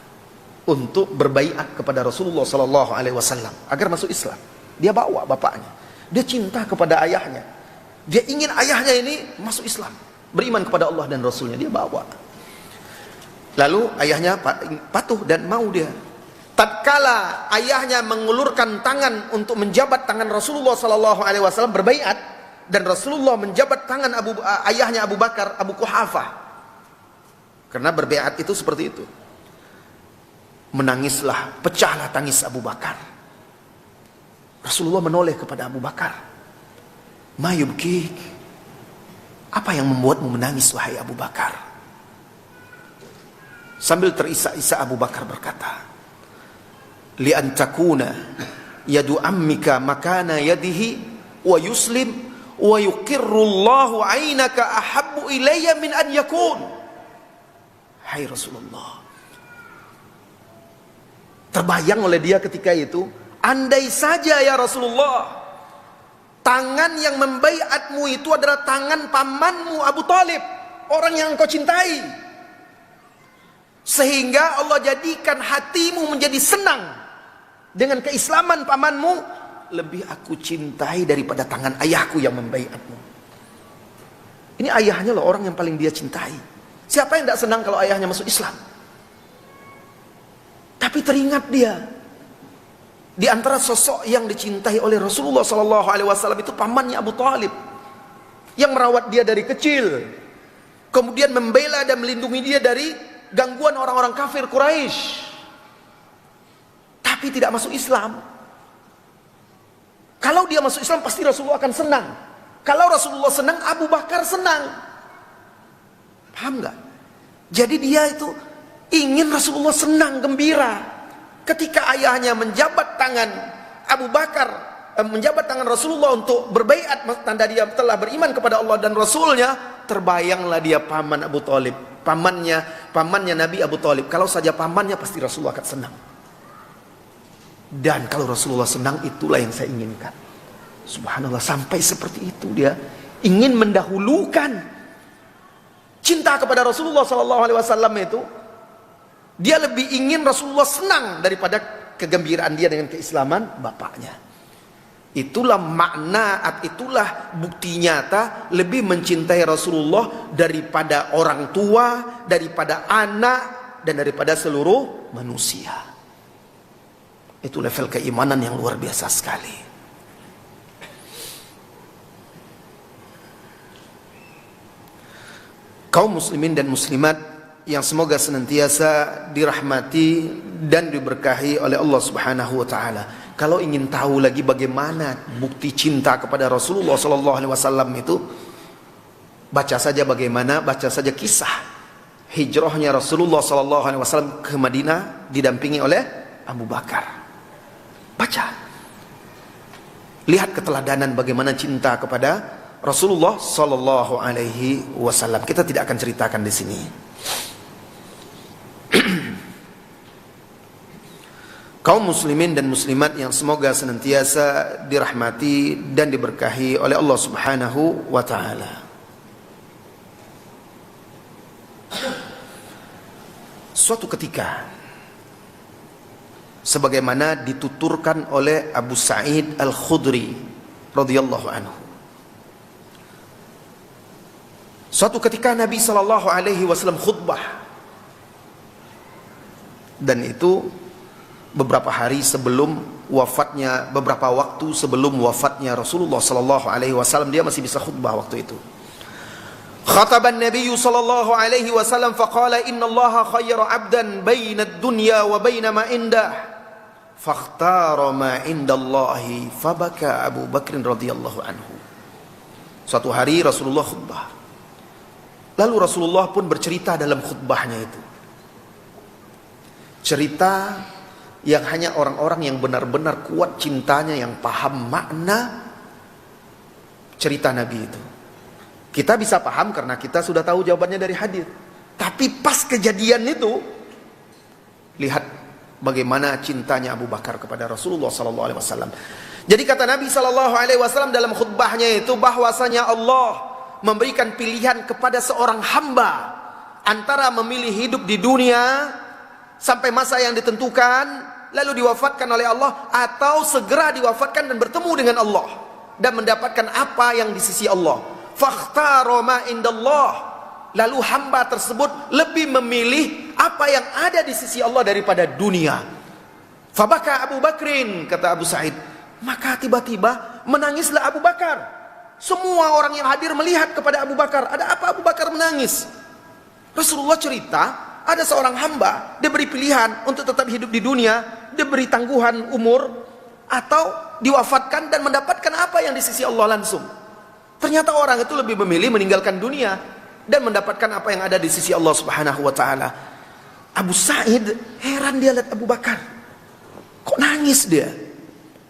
untuk berbaiat kepada Rasulullah sallallahu alaihi wasallam agar masuk Islam. Dia bawa bapaknya. Dia cinta kepada ayahnya. Dia ingin ayahnya ini masuk Islam, beriman kepada Allah dan Rasulnya. Dia bawa. Lalu ayahnya patuh dan mau dia. Tatkala ayahnya mengulurkan tangan untuk menjabat tangan Rasulullah sallallahu alaihi wasallam berbaiat, dan Rasulullah menjabat tangan ayahnya Abu Bakar, Abu Quhafah. Karena berbaiat itu seperti itu. Menangislah, pecahlah tangis Abu Bakar. Rasulullah menoleh kepada Abu Bakar. Ma yubkik, apa yang membuatmu menangis wahai Abu Bakar? Sambil terisak-isak Abu Bakar berkata, li an takuna yadu ammika makana yadihi wa yuslim wa yuqirrullahu 'ainaka ahabbu ilayya min an yakun. Hai Rasulullah, terbayang oleh dia ketika itu, andai saja ya Rasulullah, tangan yang membaiatmu itu adalah tangan pamanmu Abu Talib, orang yang engkau cintai, sehingga Allah jadikan hatimu menjadi senang dengan keislaman pamanmu, lebih aku cintai daripada tangan ayahku yang membaiatmu. Ini ayahnya loh, orang yang paling dia cintai. Siapa yang tidak senang kalau ayahnya masuk Islam? Tapi teringat dia, di antara sosok yang dicintai oleh Rasulullah SAW itu pamannya Abu Talib, yang merawat dia dari kecil, kemudian membela dan melindungi dia dari gangguan orang-orang kafir Quraisy, tapi tidak masuk Islam. Kalau dia masuk Islam pasti Rasulullah akan senang. Kalau Rasulullah senang, Abu Bakar senang. Paham nggak? Jadi dia itu ingin Rasulullah senang, gembira. Ketika ayahnya menjabat tangan Abu Bakar, menjabat tangan Rasulullah untuk berbaiat, tanda dia telah beriman kepada Allah dan Rasulnya, terbayanglah dia paman Abu Talib, pamannya Nabi Abu Talib. Kalau saja pamannya, pasti Rasulullah akan senang. Dan kalau Rasulullah senang, itulah yang saya inginkan. Subhanallah, sampai seperti itu dia ingin mendahulukan cinta kepada Rasulullah SAW itu. Dia lebih ingin Rasulullah senang daripada kegembiraan dia dengan keislaman bapaknya. Itulah makna, itulah bukti nyata lebih mencintai Rasulullah daripada orang tua, daripada anak, dan daripada seluruh manusia. Itu level keimanan yang luar biasa sekali. Kaum muslimin dan muslimat yang semoga senantiasa dirahmati dan diberkahi oleh Allah Subhanahu wa taala. Kalau ingin tahu lagi bagaimana bukti cinta kepada Rasulullah SAW itu, baca saja kisah hijrahnya Rasulullah SAW ke Madinah didampingi oleh Abu Bakar. Baca, lihat keteladanan bagaimana cinta kepada Rasulullah Sallallahu Alaihi Wasallam. Kita tidak akan ceritakan di sini. Kaum muslimin dan muslimat yang semoga senantiasa dirahmati dan diberkahi oleh Allah Subhanahu wa taala. Suatu ketika, sebagaimana dituturkan oleh Abu Sa'id Al-Khudri radhiyallahu anhu, suatu ketika Nabi SAW khutbah, dan itu beberapa hari sebelum wafatnya, beberapa waktu sebelum wafatnya Rasulullah SAW, dia masih bisa khutbah waktu itu. Khataban Nabi SAW faqala inna Allah khayyara abdan baina ad-dunya wa baina ma indah fakhtara ma indallahi fabaka Abu Bakr radhiyallahu anhu. Suatu hari Rasulullah khutbah, lalu Rasulullah pun bercerita dalam khutbahnya itu, cerita yang hanya orang-orang yang benar-benar kuat cintanya yang paham makna cerita Nabi itu. Kita bisa paham karena kita sudah tahu jawabannya dari hadis. Tapi pas kejadian itu, lihat bagaimana cintanya Abu Bakar kepada Rasulullah SAW. Jadi kata Nabi SAW dalam khutbahnya itu, bahwasanya Allah memberikan pilihan kepada seorang hamba antara memilih hidup di dunia sampai masa yang ditentukan lalu diwafatkan oleh Allah, atau segera diwafatkan dan bertemu dengan Allah dan mendapatkan apa yang di sisi Allah. Fakhtara ma indallah, lalu hamba tersebut lebih memilih apa yang ada di sisi Allah daripada dunia. Fabaka Abu Bakrin, kata Abu Sa'id, maka tiba-tiba menangislah Abu Bakar. Semua orang yang hadir melihat kepada Abu Bakar. Ada apa Abu Bakar menangis? Rasulullah cerita, ada seorang hamba, dia beri pilihan untuk tetap hidup di dunia, diberi tangguhan umur, atau diwafatkan dan mendapatkan apa yang di sisi Allah langsung. Ternyata orang itu lebih memilih meninggalkan dunia dan mendapatkan apa yang ada di sisi Allah Subhanahu wa taala. Abu Sa'id heran, dia lihat Abu Bakar, kok nangis dia?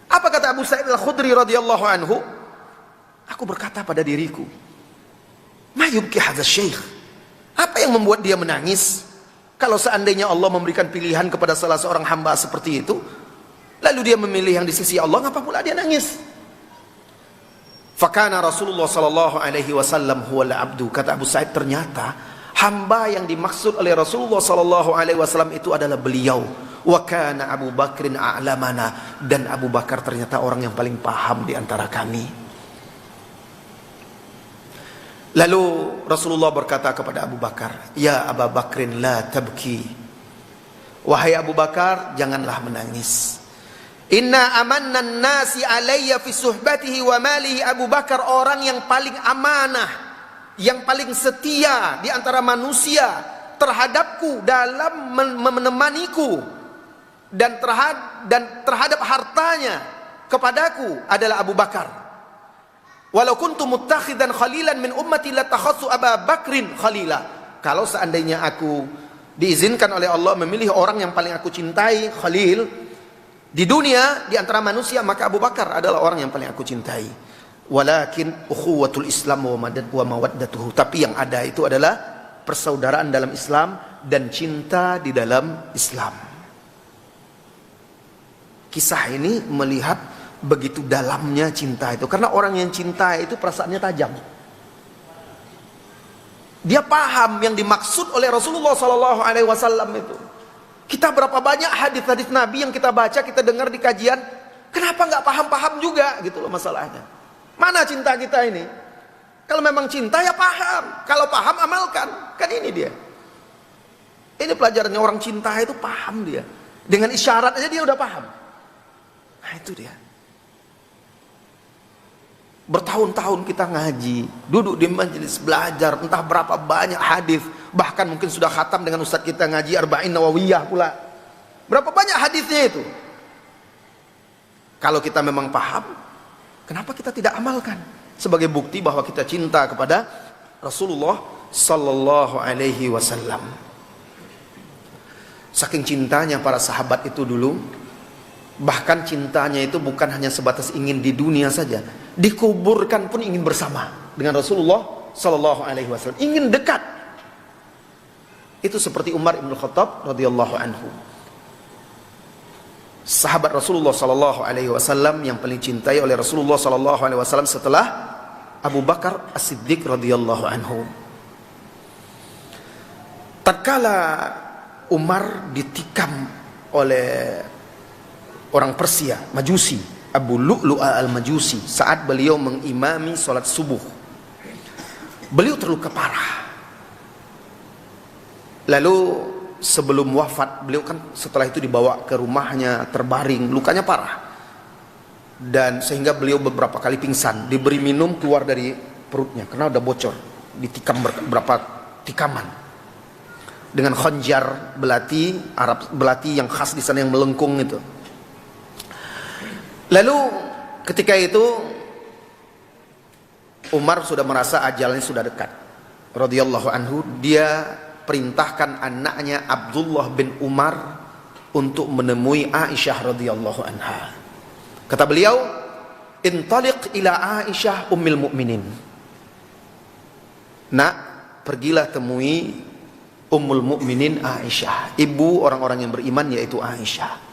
Apa kata Abu Sa'id Al-Khudri radhiyallahu anhu? Aku berkata pada diriku, ma yubki hadzal syekh? Apa yang membuat dia menangis? Kalau seandainya Allah memberikan pilihan kepada salah seorang hamba seperti itu, lalu dia memilih yang di sisi Allah, ngapa pula dia nangis? Fakana Rasulullah sallallahu alaihi wasallam huwal abdu. Kata Abu Sa'id, ternyata hamba yang dimaksud oleh Rasulullah sallallahu alaihi wasallam itu adalah beliau. Wa kana Abu Bakrin a'lamana, dan Abu Bakar ternyata orang yang paling paham di antara kami. Lalu Rasulullah berkata kepada Abu Bakar, ya Abu Bakrin la tabki. Wahai Abu Bakar, janganlah menangis. Inna amanna nasi alayya fi suhbatihi wa malihi. Abu Bakar orang yang paling amanah, yang paling setia di antara manusia terhadapku dalam menemaniku dan terhadap hartanya kepadaku adalah Abu Bakar. Walau kuntu muttakhidan khalilan min ummati latakhassu Abu Bakrin khalila. Kalau seandainya aku diizinkan oleh Allah memilih orang yang paling aku cintai, khalil di dunia, di antara manusia, maka Abu Bakar adalah orang yang paling aku cintai. Walakin ukhuwatul Islam wa mawaddatuhu. Tapi yang ada itu adalah persaudaraan dalam Islam dan cinta di dalam Islam. Kisah ini melihat begitu dalamnya cinta itu. Karena orang yang cinta itu perasaannya tajam. Dia paham yang dimaksud oleh Rasulullah SAW itu. Kita berapa banyak hadis-hadis Nabi yang kita baca, kita dengar di kajian, kenapa nggak paham-paham juga gitu loh masalahnya. Mana cinta kita ini? Kalau memang cinta ya paham, kalau paham amalkan, kan ini dia. Ini pelajarannya orang cinta itu paham dia. Dengan isyarat aja dia udah paham. Nah itu dia. Bertahun-tahun kita ngaji, duduk di majelis belajar, entah berapa banyak hadis, bahkan mungkin sudah khatam dengan ustadz kita ngaji Arba'in Nawawiyah pula. Berapa banyak hadisnya itu? Kalau kita memang paham, kenapa kita tidak amalkan? Sebagai bukti bahwa kita cinta kepada Rasulullah sallallahu alaihi wasallam. Saking cintanya para sahabat itu dulu, bahkan cintanya itu bukan hanya sebatas ingin di dunia saja, dikuburkan pun ingin bersama dengan Rasulullah sallallahu alaihi wasallam, ingin dekat. Itu seperti Umar bin Khattab radhiyallahu anhu. Sahabat Rasulullah sallallahu alaihi wasallam yang paling cintai oleh Rasulullah sallallahu alaihi wasallam setelah Abu Bakar As-Siddiq radhiyallahu anhu. Tatkala Umar ditikam oleh orang Persia, Majusi, Abu Lu'lu'a al-Majusi, saat beliau mengimami salat subuh. Beliau terluka parah. Lalu sebelum wafat, beliau kan setelah itu dibawa ke rumahnya, terbaring, lukanya parah. Dan sehingga beliau beberapa kali pingsan, diberi minum keluar dari perutnya karena udah bocor, ditikam beberapa tikaman dengan khanjar, belati Arab, belati yang khas di sana yang melengkung itu. Lalu ketika itu Umar sudah merasa ajalnya sudah dekat radhiyallahu anhu. Dia perintahkan anaknya Abdullah bin Umar untuk menemui Aisyah radhiyallahu anha. Kata beliau, intaliq ila Aisyah ummil mukminin. Nak, pergilah temui ummul mukminin Aisyah, ibu orang-orang yang beriman yaitu Aisyah.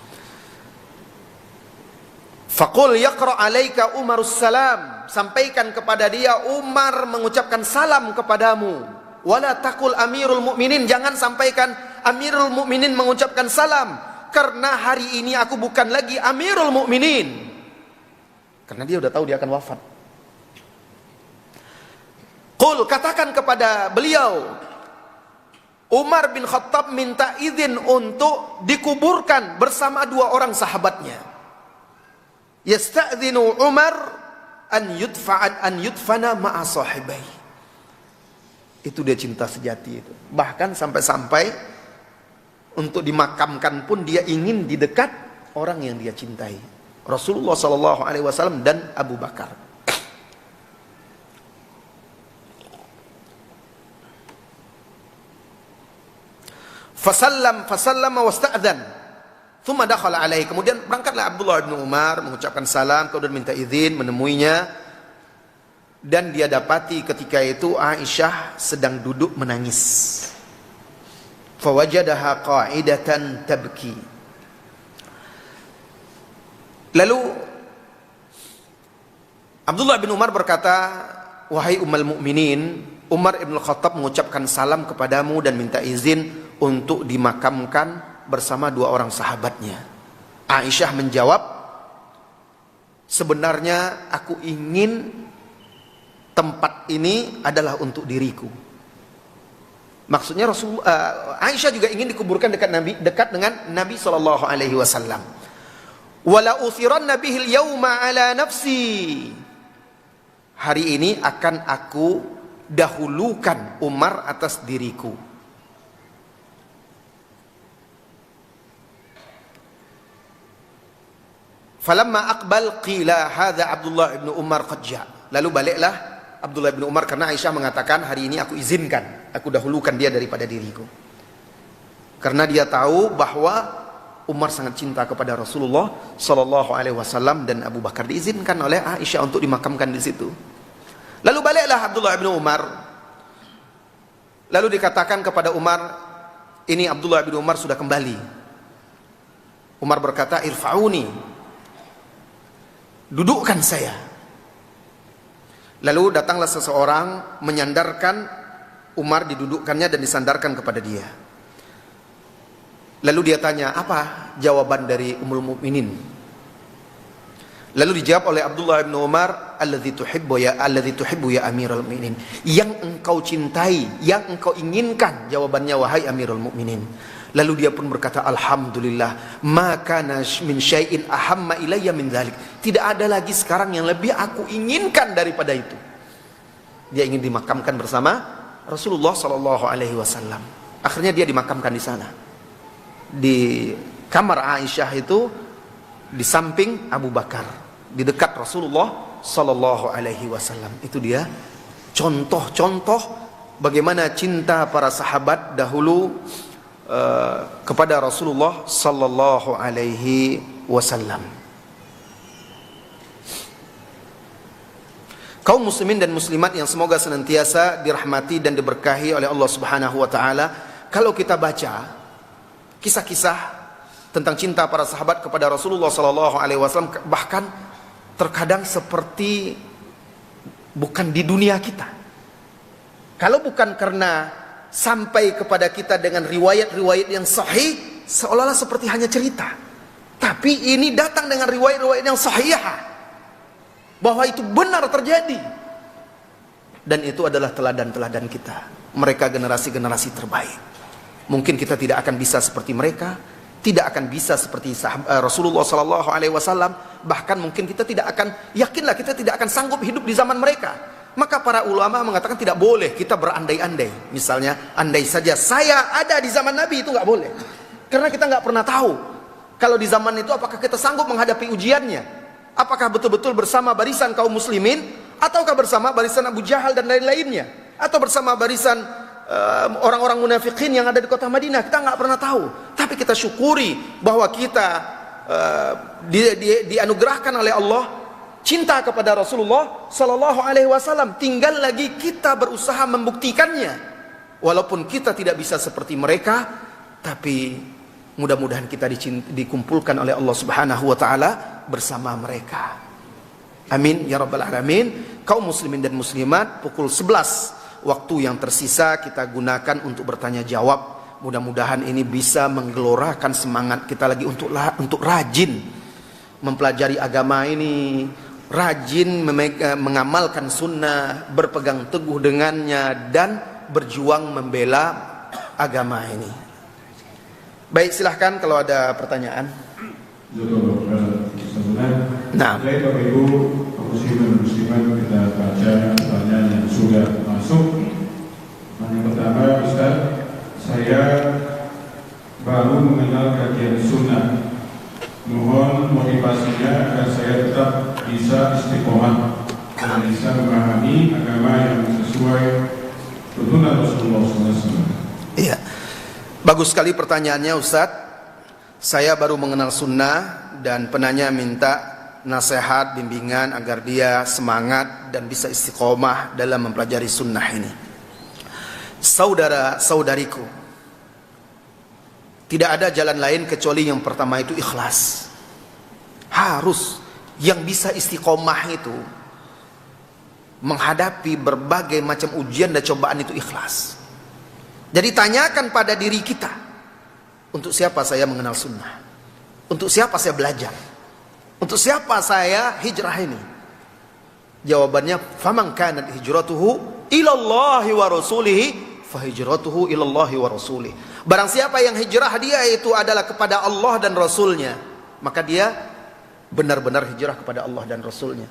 Faqul yaqra alaika Umarus salam. Sampaikan kepada dia Umar mengucapkan salam kepadamu. Wala taqul amirul mukminin. Jangan sampaikan amirul mukminin mengucapkan salam, karena hari ini aku bukan lagi amirul mukminin. Karena dia udah tahu dia akan wafat. Qul, katakan kepada beliau, Umar bin Khattab minta izin untuk dikuburkan bersama dua orang sahabatnya. Yasta'dzinu Umar an yudfana ma'a sahibai. Itu dia cinta sejati itu. Bahkan sampai-sampai untuk dimakamkan pun dia ingin di dekat orang yang dia cintai, Rasulullah sallallahu alaihi wasallam dan Abu Bakar. Fasallama wasta'dzan. Thumma dakhala alaihi. Kemudian berangkatlah Abdullah bin Umar mengucapkan salam, kemudian minta izin menemuinya. dan dia dapati ketika itu Aisyah sedang duduk menangis. Fawajadaha qa'idatan tabki. Lalu Abdullah bin Umar berkata, wahai ummul mukminin, Umar ibn Khattab mengucapkan salam kepadamu dan minta izin untuk dimakamkan bersama dua orang sahabatnya. Aisyah menjawab, sebenarnya aku ingin tempat ini adalah untuk diriku. Maksudnya Aisyah juga ingin dikuburkan dekat dengan Nabi sallallahu alaihi wasallam. Wala uthiranna bihil yauma ala nafsi. Hari ini akan aku dahulukan Umar atas diriku. Falamma aqbal qila hadza Abdullah bin Umar qad ja. Lalu baliklah Abdullah bin Umar karena Aisyah mengatakan hari ini aku izinkan, aku dahulukan dia daripada diriku. Karena dia tahu bahwa Umar sangat cinta kepada Rasulullah sallallahu alaihi wasallam dan Abu Bakar diizinkan oleh Aisyah untuk dimakamkan di situ. Lalu baliklah Abdullah bin Umar. Lalu dikatakan kepada Umar, ini Abdullah bin Umar sudah kembali. Umar berkata, irfa'uni, dudukkan saya. Lalu datanglah seseorang menyandarkan Umar, didudukkannya dan disandarkan kepada dia. Lalu dia tanya, apa jawaban dari Ummul Mukminin? Lalu dijawab oleh Abdullah bin Umar, alladzi tuhibbu ya Amirul Mukminin. Yang engkau cintai, yang engkau inginkan, jawabannya wahai Amirul Mukminin. Lalu dia pun berkata, alhamdulillah, ma kana min syai'in ahamma ilayya min dzalik. Tidak ada lagi sekarang yang lebih aku inginkan daripada itu. Dia ingin dimakamkan bersama Rasulullah sallallahu alaihi wasallam. Akhirnya dia dimakamkan di sana. Di kamar Aisyah itu di samping Abu Bakar, di dekat Rasulullah sallallahu alaihi wasallam. Itu dia contoh-contoh bagaimana cinta para sahabat dahulu kepada Rasulullah sallallahu alaihi wasallam. Kaum muslimin dan muslimat yang semoga senantiasa dirahmati dan diberkahi oleh Allah Subhanahu wa taala, kalau kita baca kisah-kisah tentang cinta para sahabat kepada Rasulullah sallallahu alaihi wasallam, bahkan terkadang seperti bukan di dunia kita. Kalau bukan karena sampai kepada kita dengan riwayat-riwayat yang sahih, seolah-olah seperti hanya cerita. Tapi ini datang dengan riwayat-riwayat yang sahih, bahwa itu benar terjadi. Dan itu adalah teladan-teladan kita. Mereka generasi-generasi terbaik. Mungkin kita tidak akan bisa seperti mereka, tidak akan bisa seperti Rasulullah sallallahu alaihi wasallam, bahkan mungkin kita tidak akan, yakinlah kita tidak akan sanggup hidup di zaman mereka. Maka para ulama mengatakan tidak boleh kita berandai-andai. Misalnya, andai saja saya ada di zaman Nabi, itu nggak boleh. Karena kita nggak pernah tahu kalau di zaman itu apakah kita sanggup menghadapi ujiannya. Apakah betul-betul bersama barisan kaum muslimin, ataukah bersama barisan Abu Jahal dan lain-lainnya, atau bersama barisan orang-orang munafikin yang ada di kota Madinah. Kita nggak pernah tahu. Tapi kita syukuri bahwa kita dianugerahkan oleh Allah cinta kepada Rasulullah sallallahu alaihi wasallam. Tinggal lagi kita berusaha membuktikannya. Walaupun kita tidak bisa seperti mereka, tapi mudah-mudahan kita dikumpulkan oleh Allah Subhanahu wa taala bersama mereka. Amin ya rabbal alamin. Kaum muslimin dan muslimat, pukul 11 waktu yang tersisa kita gunakan untuk bertanya jawab. Mudah-mudahan ini bisa menggelorakan semangat kita lagi untuk rajin mempelajari agama ini, rajin mengamalkan sunnah, berpegang teguh dengannya, dan berjuang membela agama ini. Baik, silahkan kalau ada pertanyaan. Nah, baik Bapak Ibu, muslimin muslimat, kita baca pertanyaan yang sudah masuk. Yang pertama, Ustaz, saya baru mengenal kajian sunnah. Mohon motivasinya agar saya tetap bisa istiqomah dan bisa memahami agama yang sesuai tuntunan Rasulullah SAW. Iya, bagus sekali pertanyaannya Ustadz. Saya baru mengenal sunnah dan penanya minta nasihat, bimbingan agar dia semangat dan bisa istiqomah dalam mempelajari sunnah ini. Saudara-saudariku, tidak ada jalan lain kecuali yang pertama itu ikhlas. Harus yang bisa istiqomah itu menghadapi berbagai macam ujian dan cobaan itu ikhlas. Jadi tanyakan pada diri kita, untuk siapa saya mengenal sunnah? Untuk siapa saya belajar? Untuk siapa saya hijrah ini? Jawabannya, faman kanat hijratuhu ilallahi wa rasulihi fahijratuhu ilallahi wa rasulih. Barang siapa yang hijrah dia itu adalah kepada Allah dan Rasulnya, maka dia benar-benar hijrah kepada Allah dan Rasulnya.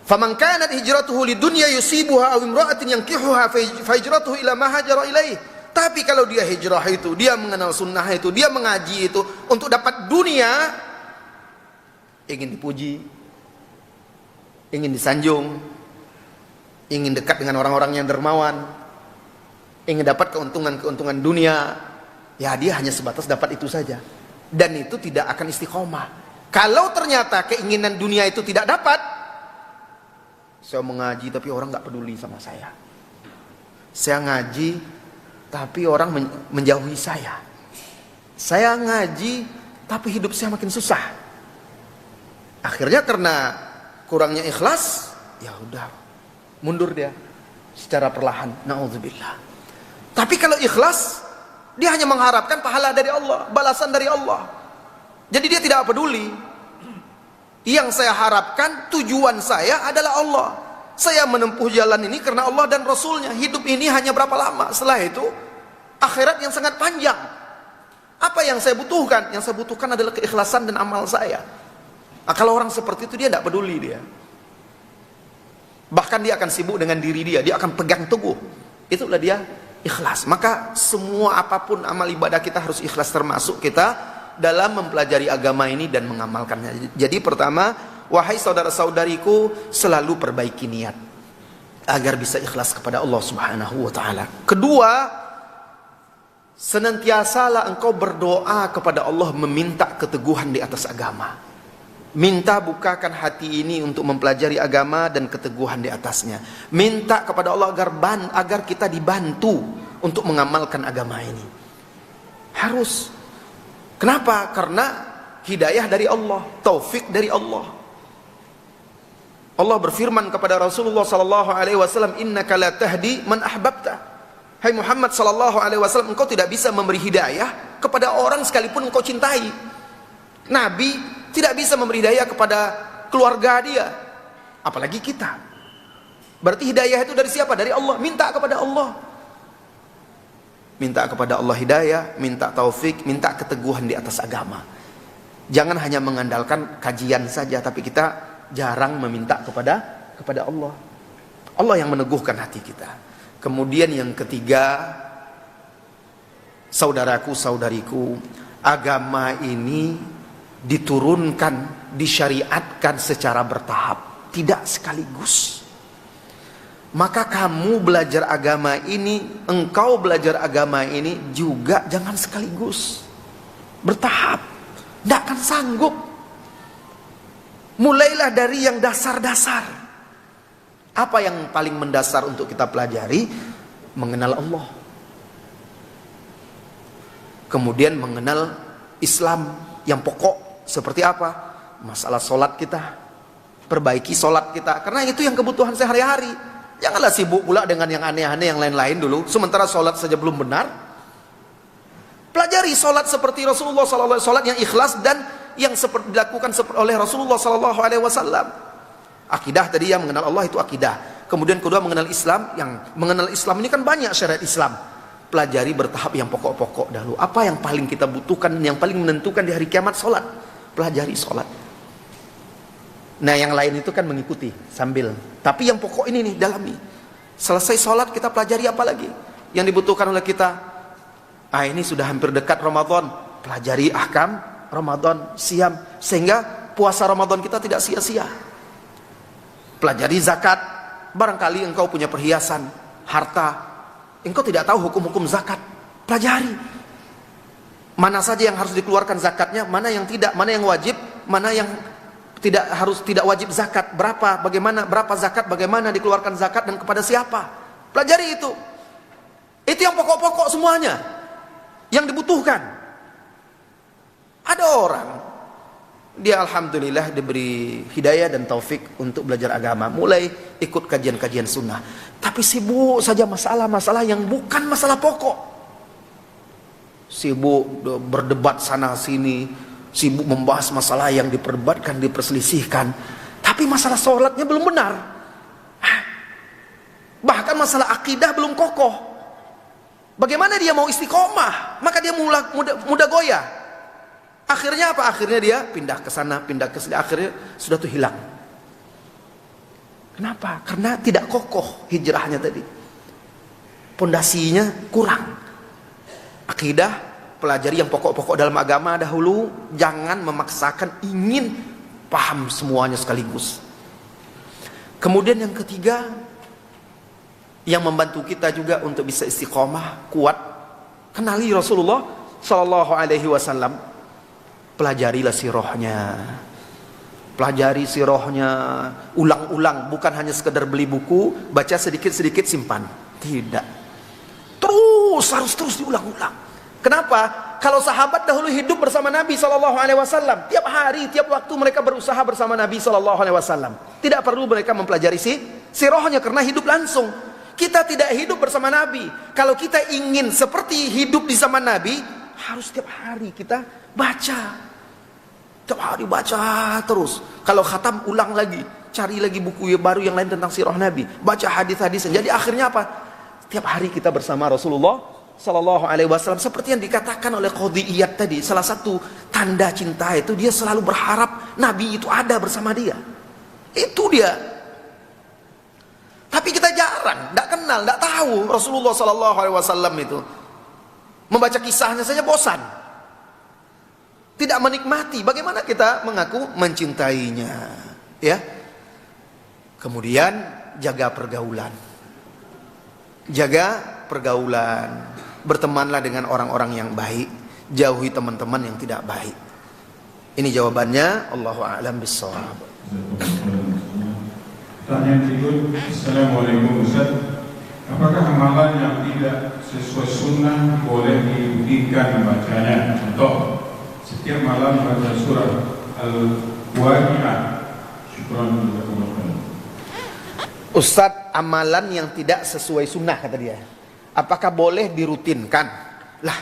Faman kanat hijratuhu lidunya yusibuha aw imra'atin yankihuha fahijratuhu ila ma hajara ilaih. Tapi kalau dia hijrah itu, dia mengenal sunnah itu, dia mengaji itu untuk dapat dunia, ingin dipuji, ingin disanjung, ingin dekat dengan orang-orang yang dermawan, ingin dapat keuntungan-keuntungan dunia, ya dia hanya sebatas dapat itu saja. Dan itu tidak akan istiqomah. Kalau ternyata keinginan dunia itu tidak dapat, saya mengaji tapi orang nggak peduli sama saya. Saya ngaji tapi orang menjauhi saya. Saya ngaji tapi hidup saya makin susah. Akhirnya karena kurangnya ikhlas, ya udah mundur dia secara perlahan. Nauzubillah. Tapi kalau ikhlas, dia hanya mengharapkan pahala dari Allah, balasan dari Allah. Jadi dia tidak peduli. Yang saya harapkan, tujuan saya adalah Allah. Saya menempuh jalan ini karena Allah dan Rasulnya. Hidup ini hanya berapa lama? Setelah itu akhirat yang sangat panjang. Apa yang saya butuhkan? Yang saya butuhkan adalah keikhlasan dan amal saya. Nah, kalau orang seperti itu dia tidak peduli dia. Bahkan dia akan sibuk dengan diri dia. Dia akan pegang teguh. Itulah dia ikhlas. Maka semua apapun amal ibadah kita harus ikhlas, termasuk kita dalam mempelajari agama ini dan mengamalkannya. Jadi pertama, wahai saudara-saudariku, selalu perbaiki niat agar bisa ikhlas kepada Allah Subhanahu wa taala. Kedua, senantiasalah engkau berdoa kepada Allah meminta keteguhan di atas agama. Minta bukakan hati ini untuk mempelajari agama dan keteguhan di atasnya. Minta kepada Allah agar kita dibantu untuk mengamalkan agama ini. Harus. Kenapa? Karena hidayah dari Allah, taufik dari Allah. Allah berfirman kepada Rasulullah sallallahu alaihi wasallam, "Innaka la tahdi man ahbabta." Hai Muhammad sallallahu alaihi wasallam, engkau tidak bisa memberi hidayah kepada orang sekalipun engkau cintai. Nabi tidak bisa memberi hidayah kepada keluarga dia, apalagi kita. Berarti hidayah itu dari siapa? Dari Allah. Minta kepada Allah. Minta kepada Allah hidayah, minta taufik, minta keteguhan di atas agama. Jangan hanya mengandalkan kajian saja, tapi kita jarang meminta kepada Allah. Allah yang meneguhkan hati kita. Kemudian yang ketiga, saudaraku, saudariku, agama ini diturunkan, disyariatkan secara bertahap, tidak sekaligus. Maka kamu belajar agama ini, engkau belajar agama ini juga jangan sekaligus, bertahap, tidak akan sanggup. Mulailah dari yang dasar-dasar. Apa yang paling mendasar untuk kita pelajari? Mengenal Allah. Kemudian mengenal Islam yang pokok. Seperti apa? Masalah sholat kita. Perbaiki sholat kita. Karena itu yang kebutuhan sehari-hari. Janganlah sibuk pula dengan yang aneh-aneh yang lain-lain dulu. Sementara sholat saja belum benar. Pelajari sholat seperti Rasulullah SAW. Sholat yang ikhlas dan yang dilakukan oleh Rasulullah SAW. Akidah tadi yang mengenal Allah itu akidah. Kemudian kedua mengenal Islam. Yang mengenal Islam ini kan banyak syariat Islam. Pelajari bertahap yang pokok-pokok dahulu. Apa yang paling kita butuhkan, yang paling menentukan di hari kiamat? Sholat. Pelajari sholat. Nah yang lain itu kan mengikuti sambil. Tapi yang pokok ini nih dalami. Selesai sholat kita pelajari apa lagi yang dibutuhkan oleh kita. Ini sudah hampir dekat Ramadan. Pelajari ahkam Ramadan, siam, sehingga puasa Ramadan kita tidak sia-sia. Pelajari zakat. Barangkali engkau punya perhiasan, harta, engkau tidak tahu hukum-hukum zakat. Pelajari. Mana saja yang harus dikeluarkan zakatnya, mana yang tidak, mana yang wajib, mana yang tidak wajib zakat, berapa zakat, bagaimana dikeluarkan zakat dan kepada siapa. Pelajari itu. Itu yang pokok-pokok semuanya yang dibutuhkan. Ada orang, dia alhamdulillah diberi hidayah dan taufik untuk belajar agama, mulai ikut kajian-kajian sunnah, tapi sibuk saja masalah-masalah yang bukan masalah pokok. Sibuk berdebat sana sini, sibuk membahas masalah yang diperdebatkan, diperselisihkan, tapi masalah sholatnya belum benar. Bahkan masalah akidah belum kokoh. Bagaimana dia mau istiqomah? Maka dia mudah goyah. Akhirnya apa? Akhirnya dia pindah ke sana, pindah ke sini. Akhirnya sudah tuh hilang. Kenapa? Karena tidak kokoh hijrahnya tadi. Pondasinya kurang. Akidah, pelajari yang pokok-pokok dalam agama dahulu. Jangan memaksakan ingin paham semuanya sekaligus. Kemudian yang ketiga, yang membantu kita juga untuk bisa istiqomah, kuat, kenali Rasulullah Sallallahu Alaihi Wasallam. Pelajarilah sirahnya, pelajari sirahnya, ulang-ulang, bukan hanya sekedar beli buku, baca sedikit-sedikit simpan. Tidak, harus terus diulang-ulang. Kenapa? Kalau sahabat dahulu hidup bersama Nabi Sallallahu Alaihi Wasallam, tiap hari, tiap waktu mereka berusaha bersama Nabi Sallallahu Alaihi Wasallam. Tidak perlu mereka mempelajari sirahnya karena hidup langsung. Kita tidak hidup bersama Nabi. Kalau kita ingin seperti hidup di zaman Nabi, harus setiap hari kita baca. Setiap hari baca terus. Kalau khatam ulang lagi, cari lagi buku baru yang lain tentang sirah Nabi, baca hadis-hadis. Jadi akhirnya apa? Setiap hari kita bersama Rasulullah Sallallahu Alaihi Wasallam. Seperti yang dikatakan oleh Qadhi Iyad tadi, salah satu tanda cinta itu dia selalu berharap Nabi itu ada bersama dia. Itu dia. Tapi kita jarang, tidak kenal, tidak tahu Rasulullah Sallallahu Alaihi Wasallam itu. Membaca kisahnya saja bosan, tidak menikmati. Bagaimana kita mengaku mencintainya? Ya. Kemudian jaga pergaulan, bertemanlah dengan orang-orang yang baik, jauhi teman-teman yang tidak baik. Ini jawabannya. Allahu a'lam bishawab. Pertanyaan berikut. Assalamualaikum Ustaz, apakah amalan yang tidak sesuai sunnah boleh dirutinkan membacanya? Contoh, setiap malam baca surat Al-Waqi'ah. Syukran. Ustaz, amalan yang tidak sesuai sunnah kata dia, apakah boleh dirutinkan? Lah,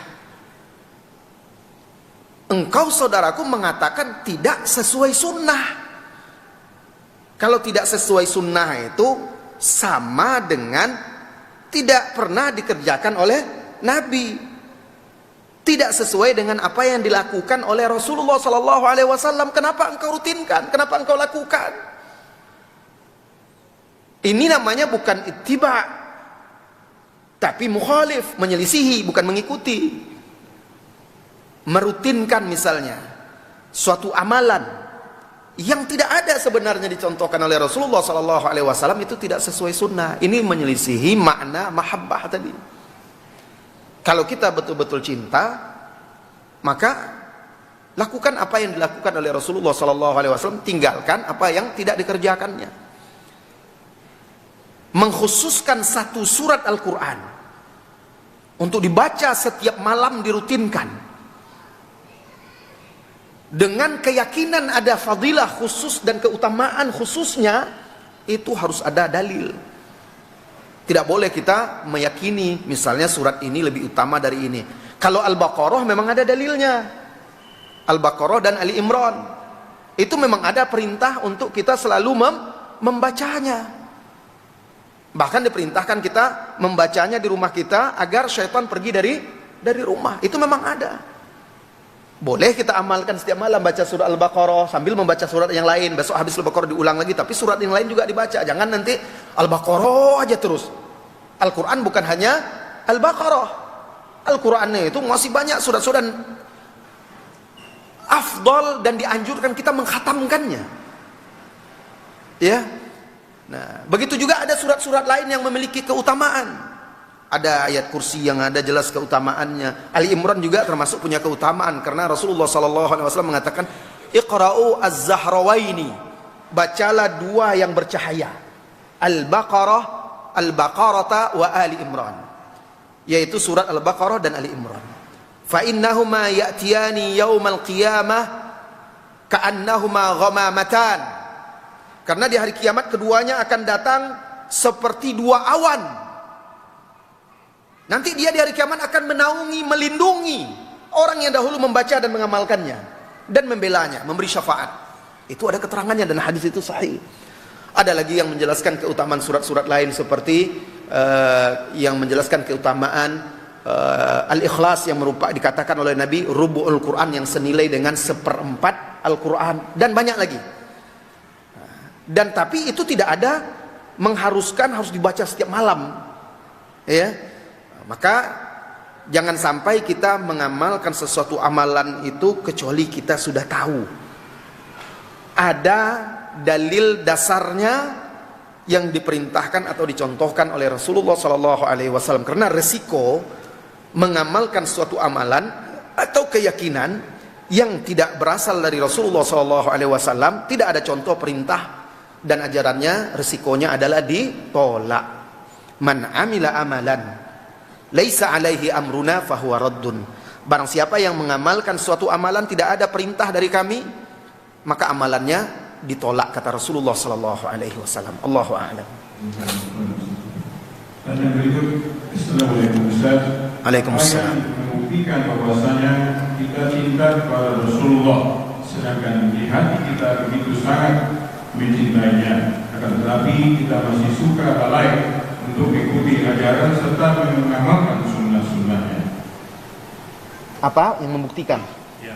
engkau saudaraku mengatakan tidak sesuai sunnah. Kalau tidak sesuai sunnah itu sama dengan tidak pernah dikerjakan oleh Nabi. Tidak sesuai dengan apa yang dilakukan oleh Rasulullah Sallallahu Alaihi Wasallam. Kenapa engkau rutinkan? Kenapa engkau lakukan? Ini namanya bukan ittiba, tapi mukhalif, menyelisihi, bukan mengikuti. Merutinkan misalnya suatu amalan yang tidak ada sebenarnya dicontohkan oleh Rasulullah Sallallahu Alaihi Wasallam, itu tidak sesuai sunnah. Ini menyelisihi makna mahabbah tadi. Kalau kita betul-betul cinta, maka lakukan apa yang dilakukan oleh Rasulullah Sallallahu Alaihi Wasallam, tinggalkan apa yang tidak dikerjakannya. Mengkhususkan satu surat Al-Quran untuk dibaca setiap malam dirutinkan, dengan keyakinan ada fadilah khusus dan keutamaan khususnya, itu harus ada dalil. Tidak boleh kita meyakini misalnya surat ini lebih utama dari ini. Kalau Al-Baqarah memang ada dalilnya, Al-Baqarah dan Ali Imran itu memang ada perintah untuk kita selalu membacanya. Bahkan diperintahkan kita membacanya di rumah kita agar syaitan pergi dari rumah. Itu memang ada. Boleh kita amalkan setiap malam baca surah Al-Baqarah sambil membaca surat yang lain. Besok habis Al-Baqarah diulang lagi, tapi surat yang lain juga dibaca. Jangan nanti Al-Baqarah aja terus. Al-Quran bukan hanya Al-Baqarah. Al-Qurannya itu masih banyak surat-surat afdal dan dianjurkan kita mengkhatamkannya. Ya. Nah, begitu juga ada surat-surat lain yang memiliki keutamaan. Ada ayat kursi yang ada jelas keutamaannya. Ali Imran juga termasuk punya keutamaan karena Rasulullah SAW mengatakan Iqra'u az-Zahrawaini, bacalah dua yang bercahaya, Al-Baqarata wa Ali Imran, yaitu surat Al-Baqarah dan Ali Imran. Fa innahuma ya'tiyani yaumal qiyamah ka'annahuma ghamamatan, karena di hari kiamat keduanya akan datang seperti dua awan. Nanti dia di hari kiamat akan menaungi, melindungi orang yang dahulu membaca dan mengamalkannya dan membelanya, memberi syafaat. Itu ada keterangannya dan hadis itu sahih. Ada lagi yang menjelaskan keutamaan surat-surat lain seperti yang menjelaskan keutamaan Al-Ikhlas yang dikatakan oleh Nabi rubu'ul Quran, yang senilai dengan 1/4 Al-Quran, dan banyak lagi. Dan tapi itu tidak ada mengharuskan harus dibaca setiap malam, ya. Maka jangan sampai kita mengamalkan sesuatu amalan itu kecuali kita sudah tahu ada dalil dasarnya yang diperintahkan atau dicontohkan oleh Rasulullah SAW. Karena resiko mengamalkan suatu amalan atau keyakinan yang tidak berasal dari Rasulullah SAW, tidak ada contoh perintah dan ajarannya, resikonya adalah ditolak. Man amila amalan laisa alaihi amruna fahuwa raddun. Barang siapa yang mengamalkan suatu amalan tidak ada perintah dari kami, maka amalannya ditolak, kata Rasulullah SAW. Allahu a'lam. Dan yang berikut, Assalamualaikum Ustaz. Waalaikumsalam. Apa yang membuktikan bahwasanya kita cinta kepada Rasulullah, sedangkan di hati kita begitu sangat mencintainya, akan tetapi kita masih suka lalai untuk mengikuti ajaran serta mengamalkan sunnah-sunnahnya. Apa yang membuktikan? Ya,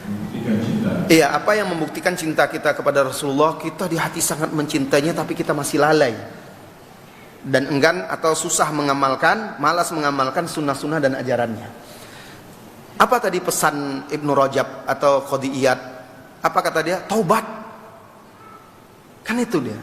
membuktikan cinta. Iya, apa yang membuktikan cinta kita kepada Rasulullah? Kita di hati sangat mencintainya, tapi kita masih lalai dan enggan atau susah mengamalkan, malas mengamalkan sunnah-sunnah dan ajarannya. Apa tadi pesan Ibnu Rajab atau Qadiyat? Apa kata dia? Taubat. Kan itu dia.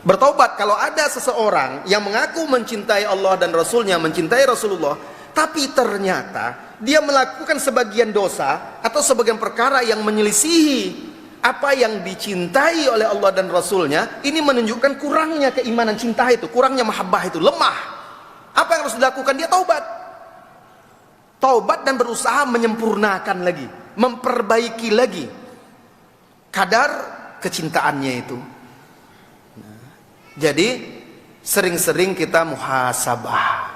Bertobat. Kalau ada seseorang yang mengaku mencintai Allah dan Rasulnya, mencintai Rasulullah, tapi ternyata dia melakukan sebagian dosa atau sebagian perkara yang menyelisihi apa yang dicintai oleh Allah dan Rasulnya, ini menunjukkan kurangnya keimanan cinta itu, kurangnya mahabbah itu, lemah. Apa yang harus dilakukan? Dia taubat. Taubat dan berusaha menyempurnakan lagi, memperbaiki lagi kadar kecintaannya itu. Jadi sering-sering kita muhasabah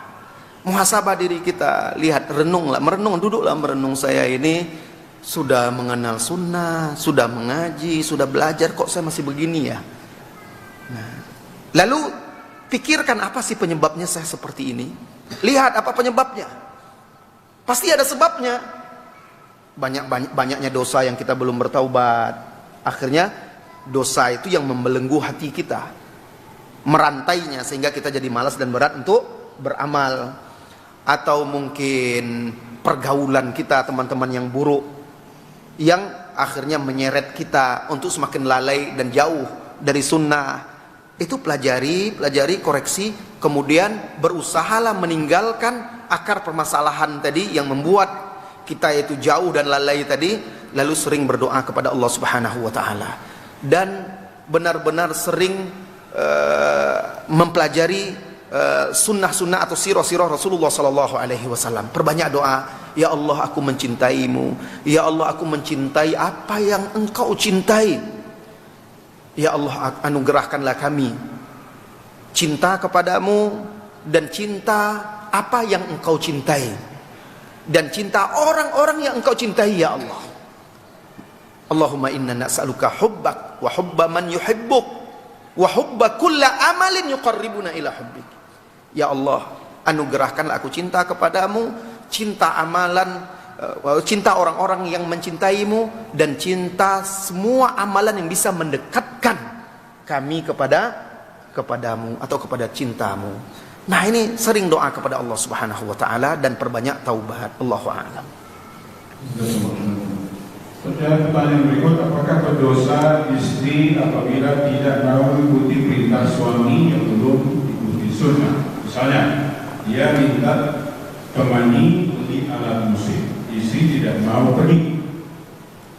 diri kita, lihat, merenung, duduklah merenung, saya ini sudah mengenal sunnah, sudah mengaji, sudah belajar, kok saya masih begini ya. Nah, lalu pikirkan apa sih penyebabnya saya seperti ini. Lihat apa penyebabnya. Pasti ada sebabnya. Banyaknya dosa yang kita belum bertaubat. Akhirnya dosa itu yang membelenggu hati kita, merantainya sehingga kita jadi malas dan berat untuk beramal. Atau mungkin pergaulan kita, teman-teman yang buruk, yang akhirnya menyeret kita untuk semakin lalai dan jauh dari sunnah. Itu pelajari, koreksi, kemudian berusahalah meninggalkan akar permasalahan tadi yang membuat kita itu jauh dan lalai tadi. Lalu sering berdoa kepada Allah Subhanahu wa taala dan benar-benar sering mempelajari sunnah-sunnah atau sirah-sirah Rasulullah SAW. Perbanyak doa. Ya Allah, aku mencintaimu. Ya Allah, aku mencintai apa yang engkau cintai. Ya Allah, anugerahkanlah kami cinta kepadamu dan cinta apa yang engkau cintai, dan cinta orang-orang yang engkau cintai ya Allah. Allahumma inna nas'aluka hubbak wa hubba man yuhibbuk wa hubba kulla amalin yuqarribuna ila hubbik. Ya Allah, anugerahkanlah aku cinta kepadamu, cinta amalan, cinta orang-orang yang mencintaimu, dan cinta semua amalan yang bisa mendekatkan kami kepadamu atau kepada cintamu. Nah, ini sering doa kepada Allah Subhanahu wa taala dan perbanyak taubat. Allahu a'lam. Pertanyaan berikut, apakah berdosa istri apabila tidak mau mengikuti perintah suami yang belum ikuti sunnah? Misalnya, dia minta temani beli alat musik, istri tidak mau pergi.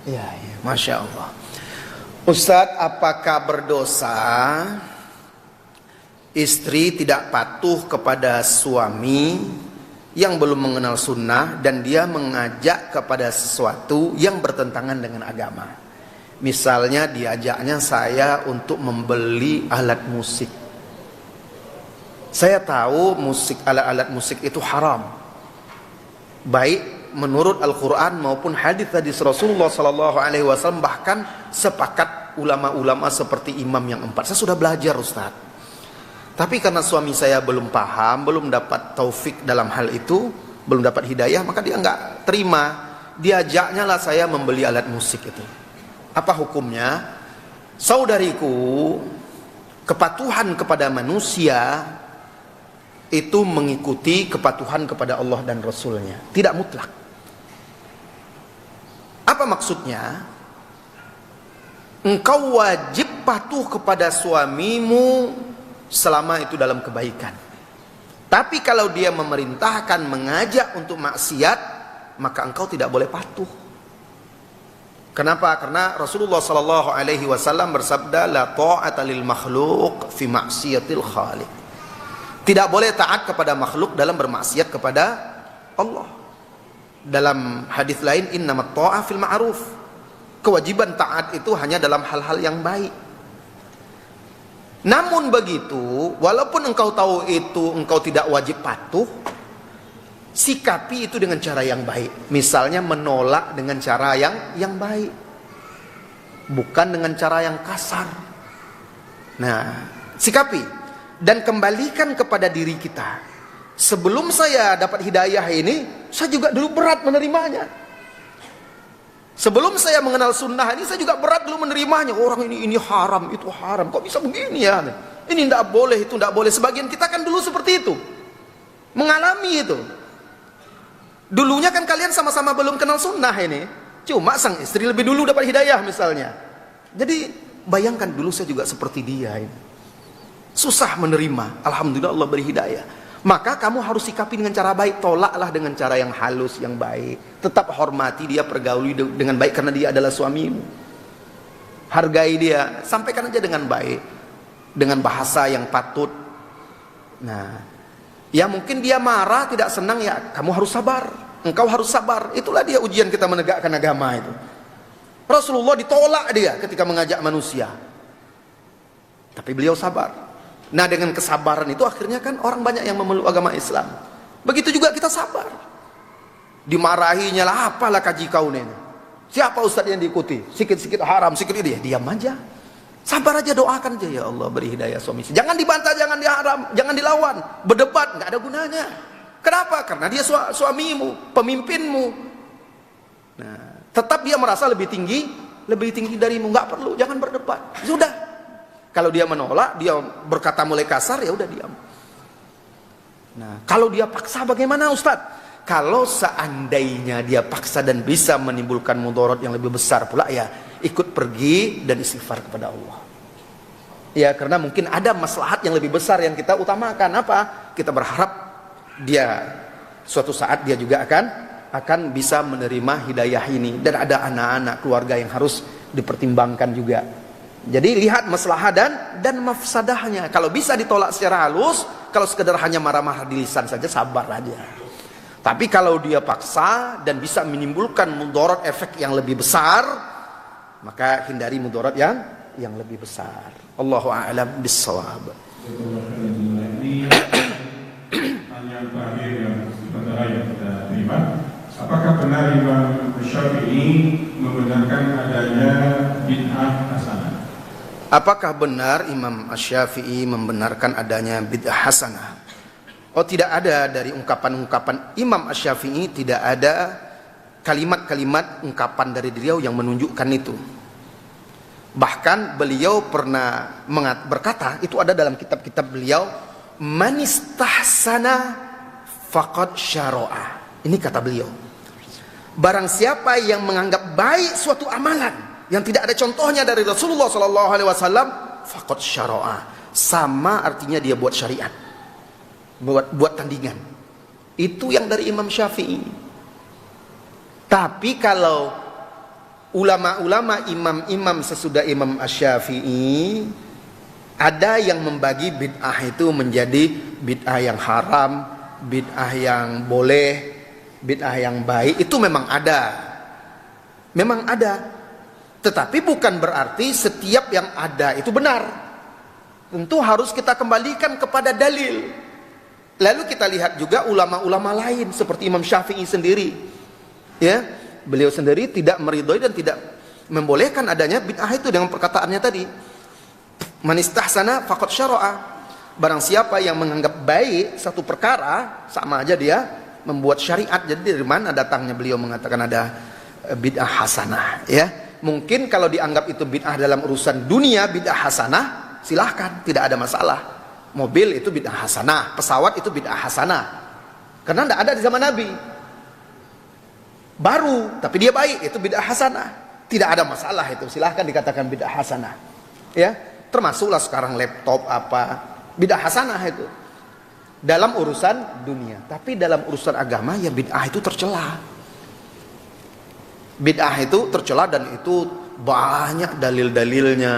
Iya, iya. Masya Allah. Ustadz, apakah berdosa istri tidak patuh kepada suami yang belum mengenal sunnah dan dia mengajak kepada sesuatu yang bertentangan dengan agama? Misalnya diajaknya saya untuk membeli alat musik. Saya tahu alat-alat musik itu haram, baik menurut Al-Quran maupun hadis Rasulullah SAW. Bahkan sepakat ulama-ulama seperti imam yang 4. Saya sudah belajar, Ustaz. Tapi karena suami saya belum paham, belum dapat taufik dalam hal itu, belum dapat hidayah, maka dia nggak terima. Diajaknya lah saya membeli alat musik itu. Apa hukumnya? Saudariku, kepatuhan kepada manusia itu mengikuti kepatuhan kepada Allah dan Rasulnya, tidak mutlak. Apa maksudnya? Engkau wajib patuh kepada suamimu selama itu dalam kebaikan. Tapi kalau dia memerintahkan, mengajak untuk maksiat, maka engkau tidak boleh patuh. Kenapa? Karena Rasulullah SAW bersabda, la ta'ata lil makhluk fi maksiatil khaliq. Tidak boleh taat kepada makhluk dalam bermaksiat kepada Allah. Dalam hadis lain, innamat ta'ah fil ma'ruf. Kewajiban taat itu hanya dalam hal-hal yang baik. Namun begitu, walaupun engkau tahu itu engkau tidak wajib patuh, sikapi itu dengan cara yang baik. Misalnya menolak dengan cara yang baik, bukan dengan cara yang kasar. Nah, sikapi dan kembalikan kepada diri kita. Sebelum saya dapat hidayah ini, saya juga dulu berat menerimanya. Sebelum saya mengenal sunnah ini, saya juga berat dulu menerimanya. Orang ini haram, itu haram. Kok bisa begini ya? Ini tidak boleh, itu tidak boleh. Sebagian kita kan dulu seperti itu, mengalami itu. Dulunya kan kalian sama-sama belum kenal sunnah ini. Cuma sang istri lebih dulu dapat hidayah misalnya. Jadi bayangkan dulu saya juga seperti dia ini. Susah menerima. Alhamdulillah Allah beri hidayah. Maka kamu harus sikapi dengan cara baik. Tolaklah dengan cara yang halus, yang baik. Tetap hormati dia, pergauli dengan baik karena dia adalah suamimu. Hargai dia, sampaikan aja dengan baik, dengan bahasa yang patut. Nah, ya mungkin dia marah, tidak senang, ya kamu harus sabar. Engkau harus sabar. Itulah dia ujian kita menegakkan agama itu. Rasulullah ditolak dia ketika mengajak manusia, tapi beliau sabar. Nah, dengan kesabaran itu akhirnya kan orang banyak yang memeluk agama Islam. Begitu juga kita sabar. Dimarahinya lah, apalah kaji kau ini. Siapa ustadz yang diikuti? Sikit-sikit haram, sikit dia diam aja. Sabar aja, doakan aja, ya Allah beri hidayah suami. Jangan dibantah, jangan diharam, jangan dilawan, berdebat nggak ada gunanya. Kenapa? Karena dia suamimu, pemimpinmu. Nah, tetap dia merasa lebih tinggi darimu, nggak perlu, jangan berdebat. Sudah. Kalau dia menolak, dia berkata mulai kasar, ya udah diam. Nah, kalau dia paksa bagaimana, Ustadz? Kalau seandainya dia paksa dan bisa menimbulkan mudarat yang lebih besar pula, ya ikut pergi dan istighfar kepada Allah. Ya, karena mungkin ada maslahat yang lebih besar yang kita utamakan. Apa? Kita berharap dia suatu saat dia juga akan bisa menerima hidayah ini. Dan ada anak-anak, keluarga yang harus dipertimbangkan juga. Jadi lihat maslahat dan mafsadahnya. Kalau bisa ditolak secara halus, kalau sekedar hanya marah-marah di lisan saja, sabar aja. Tapi kalau dia paksa dan bisa menimbulkan mudarat efek yang lebih besar, maka hindari mudarat yang lebih besar. Allahu a'lam bis-shawab. Ini pertanyaan terakhir yang sebentar yang kita terima. Apakah benar Imam Syafi'i membenarkan adanya bid'ah hasanah? Apakah benar Imam Asy-Syafi'i membenarkan adanya bid'ah hasanah? Oh, tidak ada. Dari ungkapan-ungkapan Imam Asy-Syafi'i tidak ada kalimat-kalimat ungkapan dari beliau yang menunjukkan itu. Bahkan beliau pernah berkata, itu ada dalam kitab-kitab beliau, manistahsana faqad syara'a. Ini kata beliau. Barang siapa yang menganggap baik suatu amalan yang tidak ada contohnya dari Rasulullah SAW, faqad syara'a. Sama artinya dia buat syariat, buat tandingan. Itu yang dari Imam Syafi'i. Tapi kalau ulama-ulama, imam-imam sesudah Imam Asy-Syafi'i, ada yang membagi bid'ah itu menjadi bid'ah yang haram, bid'ah yang boleh, bid'ah yang baik. Itu memang ada. Memang ada. Tetapi bukan berarti setiap yang ada itu benar. Tentu harus kita kembalikan kepada dalil. Lalu kita lihat juga ulama-ulama lain seperti Imam Syafi'i sendiri. Ya, beliau sendiri tidak meridhoi dan tidak membolehkan adanya bid'ah itu dengan perkataannya tadi. Man istahsana faqad syara'a. Barang siapa yang menganggap baik satu perkara, sama aja dia membuat syariat. Jadi dari mana datangnya beliau mengatakan ada bid'ah hasanah, ya? Mungkin kalau dianggap itu bid'ah dalam urusan dunia, bid'ah hasanah, silahkan, tidak ada masalah. Mobil itu bid'ah hasanah, pesawat itu bid'ah hasanah. Karena tidak ada di zaman Nabi. Baru, tapi dia baik, itu bid'ah hasanah. Tidak ada masalah itu, silahkan dikatakan bid'ah hasanah. Ya, termasuklah sekarang laptop apa, bid'ah hasanah itu. Dalam urusan dunia, tapi dalam urusan agama ya bid'ah itu tercela. Bid'ah itu tercela dan itu banyak dalil-dalilnya.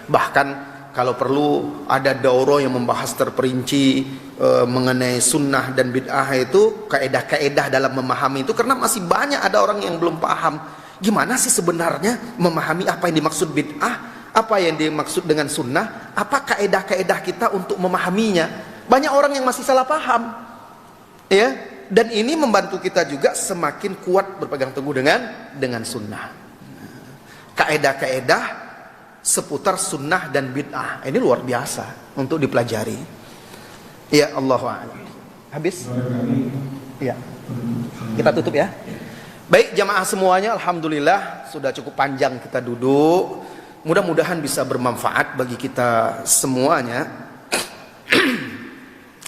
Bahkan kalau perlu ada daurah yang membahas terperinci mengenai sunnah dan bid'ah itu, kaedah-kaedah dalam memahami itu, karena masih banyak ada orang yang belum paham gimana sih sebenarnya memahami apa yang dimaksud bid'ah, apa yang dimaksud dengan sunnah, apa kaedah-kaedah kita untuk memahaminya. Banyak orang yang masih salah paham, ya. Dan ini membantu kita juga semakin kuat berpegang teguh dengan sunnah. Kaedah-kaedah seputar sunnah dan bid'ah ini luar biasa untuk dipelajari. Ya, Allahu a'lam. Habis? Ya. Kita tutup ya. Baik jamaah semuanya, alhamdulillah sudah cukup panjang kita duduk. Mudah-mudahan bisa bermanfaat bagi kita semuanya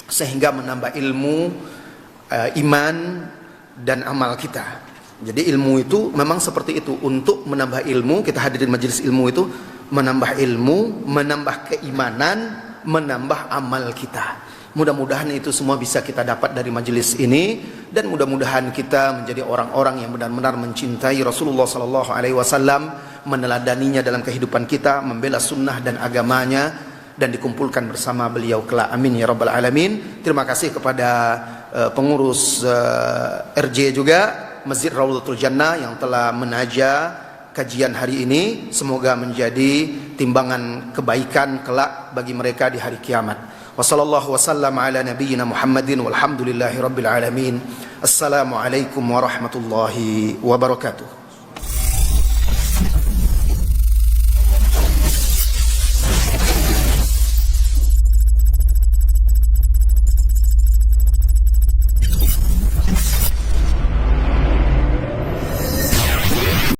sehingga menambah ilmu, iman dan amal kita. Jadi ilmu itu memang seperti itu. Untuk menambah ilmu, kita hadirin majelis ilmu itu menambah ilmu, menambah keimanan, menambah amal kita. Mudah-mudahan itu semua bisa kita dapat dari majelis ini, dan mudah-mudahan kita menjadi orang-orang yang benar-benar mencintai Rasulullah sallallahu alaihi wasallam, meneladaninya dalam kehidupan kita, membela sunnah dan agamanya, dan dikumpulkan bersama beliau kelak. Amin ya rabbal alamin. Terima kasih kepada pengurus RJ juga Masjid Raudhatul Jannah yang telah menaja kajian hari ini. Semoga menjadi timbangan kebaikan kelak bagi mereka di hari kiamat. Wassallallahu wasallam ala nabiyyina Muhammadin walhamdulillahi rabbil alamin. Assalamualaikum warahmatullahi wabarakatuh.